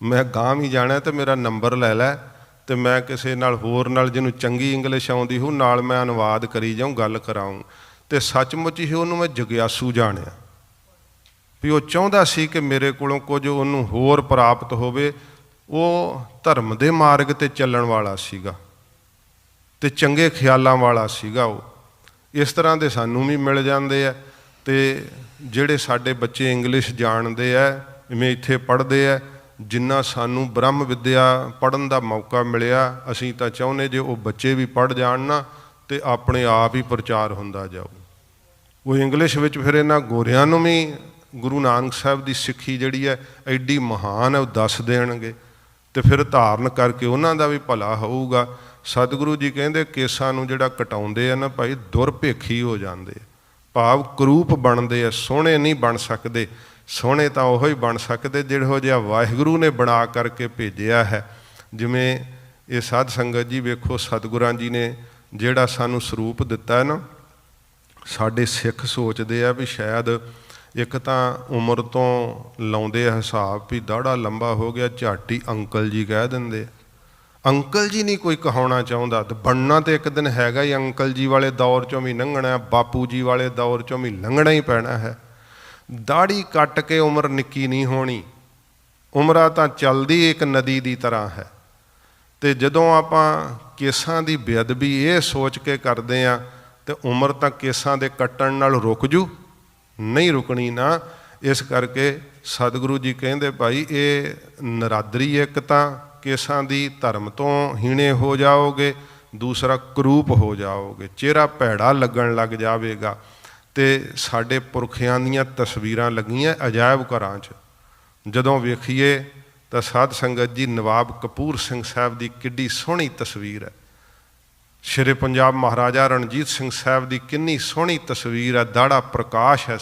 ਮੈਂ ਗਾਂਹ ਵੀ ਜਾਣਾ, ਤੇ ਮੇਰਾ ਨੰਬਰ ਲੈ ਲੈ, ਤੇ ਮੈਂ ਕਿਸੇ ਨਾਲ ਹੋਰ ਨਾਲ ਜਿਹਨੂੰ ਚੰਗੀ ਇੰਗਲਿਸ਼ ਆਉਂਦੀ ਹੋ ਨਾਲ ਮੈਂ ਅਨੁਵਾਦ ਕਰੀ ਜਾਊਂ, ਗੱਲ ਕਰਾਊਂ। ਤੇ ਸੱਚਮੁੱਚ ਹੀ ਉਹਨੂੰ ਮੈਂ ਜਗਿਆਸੂ ਜਾਣਿਆ ਵੀ ਉਹ ਚਾਹੁੰਦਾ ਸੀ ਕਿ ਮੇਰੇ ਕੋਲੋਂ ਕੁਝ ਉਹਨੂੰ ਹੋਰ ਪ੍ਰਾਪਤ ਹੋਵੇ। ਉਹ ਧਰਮ ਦੇ ਮਾਰਗ 'ਤੇ ਚੱਲਣ ਵਾਲਾ ਸੀਗਾ ਤੇ ਚੰਗੇ ਖਿਆਲਾਂ ਵਾਲਾ ਸੀਗਾ। ਉਹ ਇਸ ਤਰ੍ਹਾਂ ਦੇ ਸਾਨੂੰ ਵੀ ਮਿਲ ਜਾਂਦੇ ਆ। ਤੇ ਜਿਹੜੇ ਸਾਡੇ ਬੱਚੇ ਇੰਗਲਿਸ਼ ਜਾਣਦੇ ਆ, ਇਵੇਂ ਇੱਥੇ ਪੜ੍ਹਦੇ ਆ, ਜਿੰਨਾ ਸਾਨੂੰ ਬ੍ਰਹਮ ਵਿੱਦਿਆ ਪੜ੍ਹਨ ਦਾ ਮੌਕਾ ਮਿਲਿਆ, ਅਸੀਂ ਤਾਂ ਚਾਹੁੰਦੇ ਜੇ ਉਹ ਬੱਚੇ ਵੀ ਪੜ੍ਹ ਜਾਣ ਨਾ ਤੇ ਆਪਣੇ ਆਪ ਹੀ ਪ੍ਰਚਾਰ ਹੁੰਦਾ ਜਾਊ। ਉਹ ਇੰਗਲਿਸ਼ ਵਿੱਚ ਫਿਰ ਇਹਨਾਂ ਗੋਰਿਆਂ ਨੂੰ ਵੀ ਗੁਰੂ ਨਾਨਕ ਸਾਹਿਬ ਦੀ ਸਿੱਖੀ ਜਿਹੜੀ ਹੈ ਐਡੀ ਮਹਾਨ ਹੈ ਉਹ ਦੱਸ ਦੇਣਗੇ, ਤੇ ਫਿਰ ਧਾਰਨ ਕਰਕੇ ਉਹਨਾਂ ਦਾ ਵੀ ਭਲਾ ਹੋਊਗਾ। ਸਤਿਗੁਰੂ ਜੀ ਕਹਿੰਦੇ ਕੇਸਾਂ ਨੂੰ ਜਿਹੜਾ ਕਟਾਉਂਦੇ ਆ ਨਾ ਭਾਈ, ਦੁਰਭੇਖੀ ਹੋ ਜਾਂਦੇ ਆ, ਭਾਵ ਕਰੂਪ ਬਣਦੇ ਆ, ਸੋਹਣੇ ਨਹੀਂ ਬਣ ਸਕਦੇ। ਸੋਹਣੇ ਤਾਂ ਉਹੋ ਹੀ ਬਣ ਸਕਦੇ ਜਿਹੋ ਜਿਹਾ ਵਾਹਿਗੁਰੂ ਨੇ ਬਣਾ ਕਰਕੇ ਭੇਜਿਆ ਹੈ। ਜਿਵੇਂ ਇਹ ਸਾਧ ਸੰਗਤ ਜੀ ਵੇਖੋ, ਸਤਿਗੁਰਾਂ ਜੀ ਨੇ ਜਿਹੜਾ ਸਾਨੂੰ ਸਰੂਪ ਦਿੱਤਾ ਹੈ ਨਾ, ਸਾਡੇ ਸਿੱਖ ਸੋਚਦੇ ਆ ਵੀ ਸ਼ਾਇਦ ਇੱਕ ਤਾਂ ਉਮਰ ਤੋਂ ਲਾਉਂਦੇ ਆ ਹਿਸਾਬ ਵੀ ਦਾੜਾ ਲੰਬਾ ਹੋ ਗਿਆ, ਝੱਟ ਹੀ ਅੰਕਲ ਜੀ ਕਹਿ ਦਿੰਦੇ ਆ। ਅੰਕਲ ਜੀ ਨਹੀਂ ਕੋਈ ਕਹਾਉਣਾ ਚਾਹੁੰਦਾ, ਤੇ ਬਣਨਾ ਤੇ ਇੱਕ ਦਿਨ ਹੈਗਾ ਹੀ। ਅੰਕਲ ਜੀ ਵਾਲੇ ਦੌਰ 'ਚੋਂ ਵੀ ਲੰਘਣਾ, ਬਾਪੂ ਜੀ ਵਾਲੇ ਦੌਰ 'ਚੋਂ ਵੀ ਲੰਘਣਾ ਹੀ ਪੈਣਾ ਹੈ। ਦਾੜੀ ਕੱਟ ਕੇ ਉਮਰ ਨਿੱਕੀ ਨਹੀਂ ਹੋਣੀ, ਉਮਰਾਂ ਤਾਂ ਚੱਲਦੀ ਇੱਕ ਨਦੀ ਦੀ ਤਰ੍ਹਾਂ ਹੈ। ਤੇ ਜਦੋਂ ਆਪਾਂ ਕੇਸਾਂ ਦੀ ਬੇਅਦਬੀ ਇਹ ਸੋਚ ਕੇ ਕਰਦੇ ਹਾਂ, ਤੇ ਉਮਰ ਤਾਂ ਕੇਸਾਂ ਦੇ ਕੱਟਣ ਨਾਲ ਰੁਕ ਜੂ, ਨਹੀਂ ਰੁਕਣੀ ਨਾ। ਇਸ ਕਰਕੇ ਸਤਿਗੁਰੂ ਜੀ ਕਹਿੰਦੇ ਭਾਈ ਇਹ ਨਰਾਦਰੀ, ਇੱਕ ਤਾਂ ਕੇਸਾਂ ਦੀ ਧਰਮ ਤੋਂ ਹੀਣੇ ਹੋ ਜਾਓਗੇ, ਦੂਸਰਾ ਕਰੂਪ ਹੋ ਜਾਓਗੇ, ਚਿਹਰਾ ਭੈੜਾ ਲੱਗਣ ਲੱਗ ਜਾਵੇਗਾ। ਤੇ ਸਾਡੇ ਪੁਰਖਿਆਂ ਦੀਆਂ ਤਸਵੀਰਾਂ ਲੱਗੀਆਂ ਅਜਾਇਬ ਘਰਾਂ 'ਚ, ਜਦੋਂ ਵੇਖੀਏ ਤਾਂ ਸਾਧ ਸੰਗਤ ਜੀ ਨਵਾਬ ਕਪੂਰ ਸਿੰਘ ਸਾਹਿਬ ਦੀ ਕਿੱਡੀ ਸੋਹਣੀ ਤਸਵੀਰ ਹੈ, ਸ਼ੇਰੇ ਪੰਜਾਬ ਮਹਾਰਾਜਾ ਰਣਜੀਤ ਸਿੰਘ ਸਾਹਿਬ ਦੀ ਕਿੰਨੀ ਸੋਹਣੀ ਤਸਵੀਰ ਹੈ, ਦਾੜਾ ਪ੍ਰਕਾਸ਼ ਹੈ,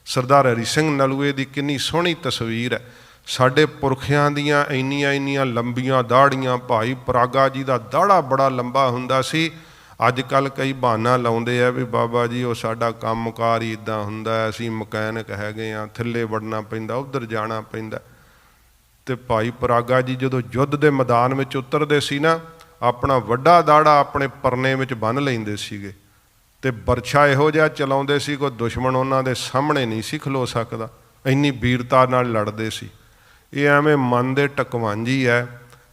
ਸਰਦਾਰ ਹਰੀ ਸਿੰਘ ਨਲੂਏ ਦੀ ਕਿੰਨੀ ਸੋਹਣੀ ਤਸਵੀਰ ਹੈ। ਸਾਡੇ ਪੁਰਖਿਆਂ ਦੀਆਂ ਇੰਨੀਆਂ ਲੰਬੀਆਂ ਦਾੜੀਆਂ, ਭਾਈ ਪਰਾਗਾ ਜੀ ਦਾ ਦਾੜਾ ਬੜਾ ਲੰਬਾ ਹੁੰਦਾ ਸੀ। ਅੱਜ ਕੱਲ੍ਹ ਕਈ ਬਹਾਨਾ ਲਾਉਂਦੇ ਆ ਵੀ ਬਾਬਾ ਜੀ ਉਹ ਸਾਡਾ ਕੰਮਕਾਰ ਹੀ ਇੱਦਾਂ ਹੁੰਦਾ, ਅਸੀਂ ਮਕੈਨਿਕ ਹੈਗੇ ਹਾਂ, ਥੱਲੇ ਵੜਨਾ ਪੈਂਦਾ, ਉੱਧਰ ਜਾਣਾ ਪੈਂਦਾ। ਤੇ ਭਾਈ ਪਰਾਗਾ ਜੀ ਜਦੋਂ ਯੁੱਧ ਦੇ ਮੈਦਾਨ ਵਿੱਚ ਉਤਰਦੇ ਸੀ ਨਾ, ਆਪਣਾ ਵੱਡਾ ਦਾੜਾ ਆਪਣੇ ਪਰਨੇ ਵਿੱਚ ਬੰਨ੍ਹ ਲੈਂਦੇ ਸੀਗੇ, ਤੇ ਬਰਛਾ ਇਹੋ ਜਿਹਾ ਚਲਾਉਂਦੇ ਸੀ ਕੋਈ ਦੁਸ਼ਮਣ ਉਹਨਾਂ ਦੇ ਸਾਹਮਣੇ ਨਹੀਂ ਸੀ ਖਲੋ ਸਕਦਾ, ਇੰਨੀ ਵੀਰਤਾ ਨਾਲ ਲੜਦੇ ਸੀ। ਇਹ ਐਵੇਂ ਮਨ ਦੇ ਟਕਵਾਂਜੀ ਹੈ।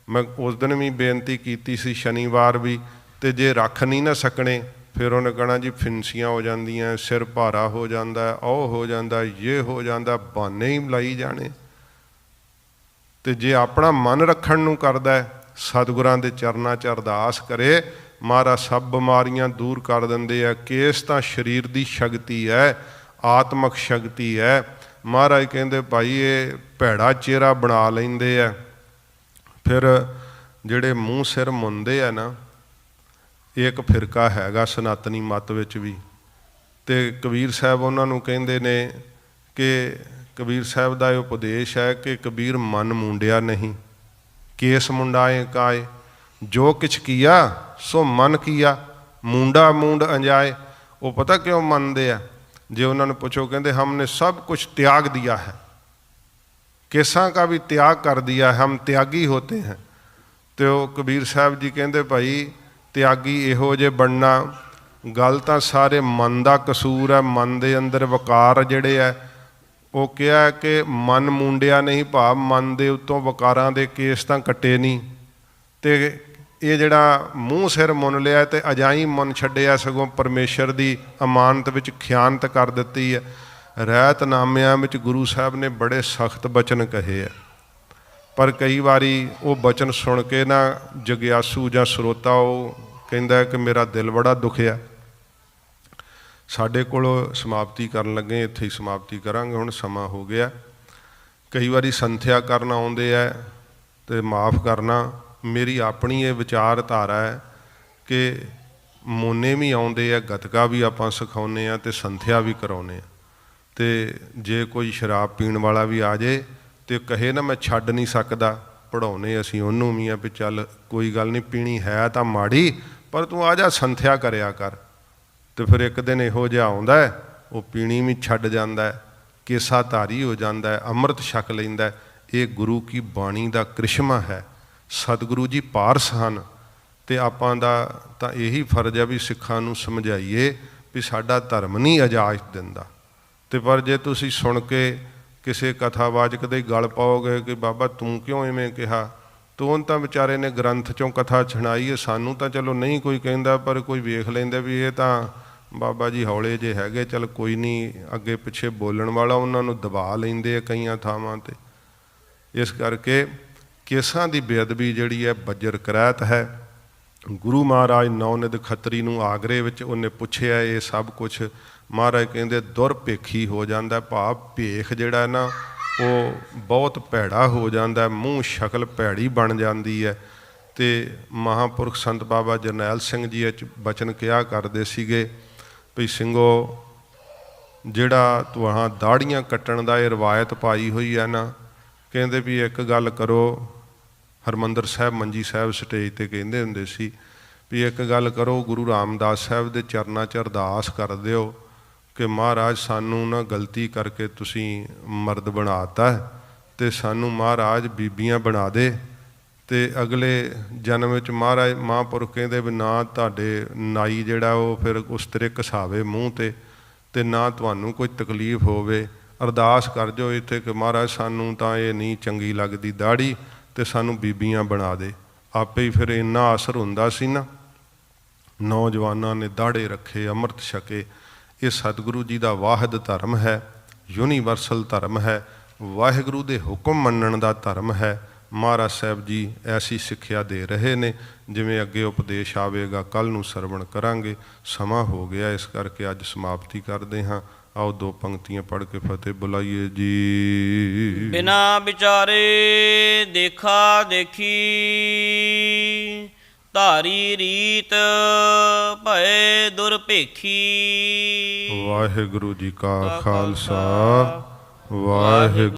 ਮੈਂ ਉਸ ਦਿਨ ਵੀ ਬੇਨਤੀ ਕੀਤੀ ਸੀ, ਸ਼ਨੀਵਾਰ ਵੀ, ਤੇ ਜੇ ਰੱਖ ਨਹੀਂ ਨਾ ਸਕਣੇ ਫਿਰ ਉਹਨੇ ਕਹਿਣਾ ਜੀ ਫਿੰਸੀਆਂ ਹੋ ਜਾਂਦੀਆਂ, ਸਿਰ ਭਾਰਾ ਹੋ ਜਾਂਦਾ, ਉਹ ਹੋ ਜਾਂਦਾ, ਇਹ ਹੋ ਜਾਂਦਾ, ਬਹਾਨੇ ਹੀ ਲਾਈ ਜਾਣੇ। ਤੇ ਜੇ ਆਪਣਾ ਮਨ ਰੱਖਣ ਨੂੰ ਕਰਦਾ, ਸਤਿਗੁਰਾਂ ਦੇ ਚਰਨਾਂ 'ਚ ਅਰਦਾਸ ਕਰੇ, ਮਹਾਰਾਜ ਸਭ ਬਿਮਾਰੀਆਂ ਦੂਰ ਕਰ ਦਿੰਦੇ ਆ। ਕੇਸ ਤਾਂ ਸਰੀਰ ਦੀ ਸ਼ਕਤੀ ਹੈ, ਆਤਮਕ ਸ਼ਕਤੀ ਹੈ। ਮਹਾਰਾਜ ਕਹਿੰਦੇ ਭਾਈ ਇਹ ਭੈੜਾ ਚਿਹਰਾ ਬਣਾ ਲੈਂਦੇ ਆ। ਫਿਰ ਜਿਹੜੇ ਮੂੰਹ ਸਿਰ ਮੁੰਨਦੇ ਆ ਨਾ, ਇਹ ਇੱਕ ਫਿਰਕਾ ਹੈਗਾ ਸਨਾਤਨੀ ਮੱਤ ਵਿੱਚ ਵੀ। ਤੇ ਕਬੀਰ ਸਾਹਿਬ ਉਹਨਾਂ ਨੂੰ ਕਹਿੰਦੇ ਨੇ ਕਿ ਕਬੀਰ ਸਾਹਿਬ ਦਾ ਇਹ ਉਪਦੇਸ਼ ਹੈ ਕਿ ਕਬੀਰ ਮਨ ਮੁੰਡਿਆ ਨਹੀਂ, ਕੇਸ ਮੁੰਡਾਏ ਕਾਏ, ਜੋ ਕਿਛ ਕੀਆ ਸੋ ਮਨ ਕੀਆ, ਮੁੰਡਾ ਮੂੰਡ ਅੰਜਾਏ। ਉਹ ਪਤਾ ਕਿਉਂ ਮੰਨਦੇ ਆ? ਜੇ ਉਹਨਾਂ ਨੂੰ ਪੁੱਛੋ, ਕਹਿੰਦੇ हमने सब कुछ त्याग दिया है, केसा का भी त्याग कर दिया है, हम त्यागी होते हैं। तो कबीर साहब जी कहते भाई त्यागी इहो जे बनना, गल तां सारे मन का कसूर है। मन के अंदर वकार जिहड़े है वो क्या है कि मन मुंडिया नहीं, भाव मन के उत्तों वकारां दे केस तां कट्टे नहीं। तो ये जिहड़ा मूँह सिर मुन लिया तो अजाई मन छड्डिया, सगों परमेश्वर की अमानत विच खियानत कर दित्ती है। रहतनामिਆਂ ਵਿੱਚ गुरु साहब ने बड़े सख्त बचन कहे है, पर कई बारी वो बचन सुन के ना जग्यासू ਜਾਂ ਸਰੋਤਾ ਉਹ ਕਹਿੰਦਾ कि मेरा दिल बड़ा दुखिया। ਸਾਡੇ ਕੋਲ ਸਮਾਪਤੀ ਕਰਨ ਲੱਗੇ, ਇੱਥੇ ਹੀ ਸਮਾਪਤੀ ਕਰਾਂਗੇ, ਹੁਣ ਸਮਾਂ ਹੋ ਗਿਆ। ਕਈ ਵਾਰੀ ਸੰਥਿਆ ਕਰਨ ਆਉਂਦੇ ਹੈ ਤੇ ਮਾफ़ ਕਰਨਾ, ਮੇਰੀ ਆਪਣੀ ਇਹ ਵਿਚਾਰਧਾਰਾ ਹੈ ਕਿ ਮੋਨੇ ਵੀ ਆਉਂਦੇ ਆ, ਗੱਤਕਾ ਵੀ ਆਪਾਂ ਸਿਖਾਉਂਦੇ ਹਾਂ ਤੇ ਸੰਥਿਆ ਵੀ ਕਰਾਉਂਦੇ ਹਾਂ। ਤੇ ਜੇ ਕੋਈ ਸ਼ਰਾਬ ਪੀਣ ਵਾਲਾ ਵੀ ਆ ਜੇ ਤੇ ਕਹੇ ਨਾ ਮੈਂ ਛੱਡ ਨਹੀਂ ਸਕਦਾ, ਪੜ੍ਹਾਉਂਦੇ ਅਸੀਂ ਉਹਨੂੰ ਵੀ ਆ ਵੀ ਚੱਲ ਕੋਈ ਗੱਲ ਨਹੀਂ, ਪੀਣੀ ਹੈ ਤਾਂ ਮਾੜੀ, ਪਰ ਤੂੰ ਆ ਜਾ ਸੰਥਿਆ ਕਰਿਆ ਕਰ। ਤੇ ਫਿਰ ਇੱਕ ਦਿਨ ਇਹੋ ਜਿਹਾ ਆਉਂਦਾ ਹੈ, ਉਹ ਪੀਣੀ ਵੀ ਛੱਡ ਜਾਂਦਾ, ਕੇਸਾ ਧਾਰੀ ਹੋ ਜਾਂਦਾ, ਅੰਮ੍ਰਿਤ ਛਕ ਲੈਂਦਾ। ਇਹ ਗੁਰੂ ਕੀ ਬਾਣੀ ਦਾ ਕ੍ਰਿਸ਼ਮਾ ਹੈ। ਸਤਿਗੁਰੂ ਜੀ ਪਾਰਸ ਹਨ, ਤੇ ਆਪਾਂ ਦਾ ਤਾਂ ਇਹੀ ਫਰਜ਼ ਹੈ ਵੀ ਸਿੱਖਾਂ ਨੂੰ ਸਮਝਾਈਏ ਵੀ ਸਾਡਾ ਧਰਮ ਨਹੀਂ ਇਜਾਜ਼ਤ ਦਿੰਦਾ। ਤੇ ਪਰ ਜੇ ਤੁਸੀਂ ਸੁਣ ਕੇ ਕਿਸੇ ਕਥਾਵਾਚਕ ਦੇ ਗਲ ਪਾਓਗੇ ਕਿ ਬਾਬਾ ਤੂੰ ਕਿਉਂ ਇਵੇਂ ਕਿਹਾ, ਤੂੰ ਤਾਂ ਵਿਚਾਰੇ ਨੇ ਗ੍ਰੰਥ 'ਚੋਂ ਕਥਾ ਸੁਣਾਈ ਹੈ, ਸਾਨੂੰ ਤਾਂ ਚਲੋ ਨਹੀਂ ਕੋਈ ਕਹਿੰਦਾ, ਪਰ ਕੋਈ ਵੇਖ ਲੈਂਦਾ ਵੀ ਇਹ ਤਾਂ ਬਾਬਾ ਜੀ ਹੌਲੇ ਜੇ ਹੈਗੇ, ਚੱਲ ਕੋਈ ਨਹੀਂ, ਅੱਗੇ ਪਿੱਛੇ ਬੋਲਣ ਵਾਲਾ ਉਹਨਾਂ ਨੂੰ ਦਬਾ ਲੈਂਦੇ ਆ ਕਈਆਂ ਥਾਵਾਂ 'ਤੇ। ਇਸ ਕਰਕੇ ਕੇਸਾਂ ਦੀ ਬੇਅਦਬੀ ਜਿਹੜੀ ਹੈ ਬੱਜਰ ਕਰੈਤ ਹੈ। ਗੁਰੂ ਮਹਾਰਾਜ ਨੌਨਿਧ ਖੱਤਰੀ ਨੂੰ ਆਗਰੇ ਵਿੱਚ ਉਹਨੇ ਪੁੱਛਿਆ ਇਹ ਸਭ ਕੁਛ। ਮਹਾਰਾਜ ਕਹਿੰਦੇ ਦੁਰਭੇਖੀ ਹੋ ਜਾਂਦਾ, ਭਾਵ ਭੇਖ ਜਿਹੜਾ ਨਾ ਉਹ ਬਹੁਤ ਭੈੜਾ ਹੋ ਜਾਂਦਾ, ਮੂੰਹ ਸ਼ਕਲ ਭੈੜੀ ਬਣ ਜਾਂਦੀ ਹੈ। ਤੇ ਮਹਾਂਪੁਰਖ ਸੰਤ ਬਾਬਾ ਜਰਨੈਲ ਸਿੰਘ ਜੀ ਇਹ ਬਚਨ ਕਿਹਾ ਕਰਦੇ ਸੀਗੇ ਵੀ ਸਿੰਘੋ ਜਿਹੜਾ ਤੁਹਾਂ ਦਾੜੀਆਂ ਕੱਟਣ ਦਾ ਇਹ ਰਵਾਇਤ ਪਾਈ ਹੋਈ ਹੈ ਨਾ, ਕਹਿੰਦੇ ਵੀ ਇੱਕ ਗੱਲ ਕਰੋ। ਹਰਿਮੰਦਰ ਸਾਹਿਬ ਮੰਜੀ ਸਾਹਿਬ ਸਟੇਜ ਤੇ ਕਹਿੰਦੇ ਹੁੰਦੇ ਸੀ ਵੀ ਇੱਕ ਗੱਲ ਕਰੋ, ਗੁਰੂ ਰਾਮਦਾਸ ਸਾਹਿਬ ਦੇ ਚਰਨਾਂ 'ਚ ਅਰਦਾਸ ਕਰ ਦਿਓ ਕਿ ਮਹਾਰਾਜ ਸਾਨੂੰ ਨਾ ਗਲਤੀ ਕਰਕੇ ਤੁਸੀਂ ਮਰਦ ਬਣਾਤਾ ਅਤੇ ਸਾਨੂੰ ਮਹਾਰਾਜ ਬੀਬੀਆਂ ਬਣਾ ਦੇ, ਅਤੇ ਅਗਲੇ ਜਨਮ ਵਿੱਚ ਮਹਾਰਾਜ ਮਹਾਂਪੁਰਖ ਕਹਿੰਦੇ ਵੀ ਨਾ ਤੁਹਾਡੇ ਨਾਈ ਜਿਹੜਾ ਉਹ ਫਿਰ ਉਸ ਤਰੇ ਘਸਾਵੇ ਮੂੰਹ 'ਤੇ ਨਾ ਤੁਹਾਨੂੰ ਕੋਈ ਤਕਲੀਫ ਹੋਵੇ। ਅਰਦਾਸ ਕਰ ਜਾਓ ਇੱਥੇ ਕਿ ਮਹਾਰਾਜ ਸਾਨੂੰ ਤਾਂ ਇਹ ਨਹੀਂ ਚੰਗੀ ਲੱਗਦੀ ਦਾੜੀ, ਅਤੇ ਸਾਨੂੰ ਬੀਬੀਆਂ ਬਣਾ ਦੇ। ਆਪੇ ਹੀ ਫਿਰ ਇੰਨਾ ਅਸਰ ਹੁੰਦਾ ਸੀ ਨਾ, ਨੌਜਵਾਨਾਂ ਨੇ ਦਾੜੇ ਰੱਖੇ, ਅੰਮ੍ਰਿਤ ਛਕੇ। ਇਹ ਸਤਿਗੁਰੂ ਜੀ ਦਾ ਵਾਹਿਦ ਧਰਮ ਹੈ, ਯੂਨੀਵਰਸਲ ਧਰਮ ਹੈ, ਵਾਹਿਗੁਰੂ ਦੇ ਹੁਕਮ ਮੰਨਣ ਦਾ ਧਰਮ ਹੈ। ਮਹਾਰਾਜ ਸਾਹਿਬ ਜੀ ਐਸੀ ਸਿੱਖਿਆ ਦੇ ਰਹੇ ਨੇ। ਜਿਵੇਂ ਅੱਗੇ ਉਪਦੇਸ਼ ਆਵੇਗਾ ਕੱਲ੍ਹ ਨੂੰ ਸਰਵਣ ਕਰਾਂਗੇ। ਸਮਾਂ ਹੋ ਗਿਆ, ਇਸ ਕਰਕੇ ਅੱਜ ਸਮਾਪਤੀ ਕਰਦੇ ਹਾਂ। ਆਓ 2 ਪੰਕਤੀਆਂ ਪੜ੍ਹ ਕੇ ਫਤਿਹ ਬੁਲਾਈਏ ਜੀ। ਬਿਨਾ ਵਿਚਾਰੇ ਦੇਖਾ ਦੇਖੀ, ਧਾਰੀ ਰੀਤ ਭਏ ਦੁਰਭੇਖੀ। ਵਾਹਿਗੁਰੂ ਜੀ ਕਾ ਖਾਲਸਾ, ਵਾਹਿਗੁਰੂ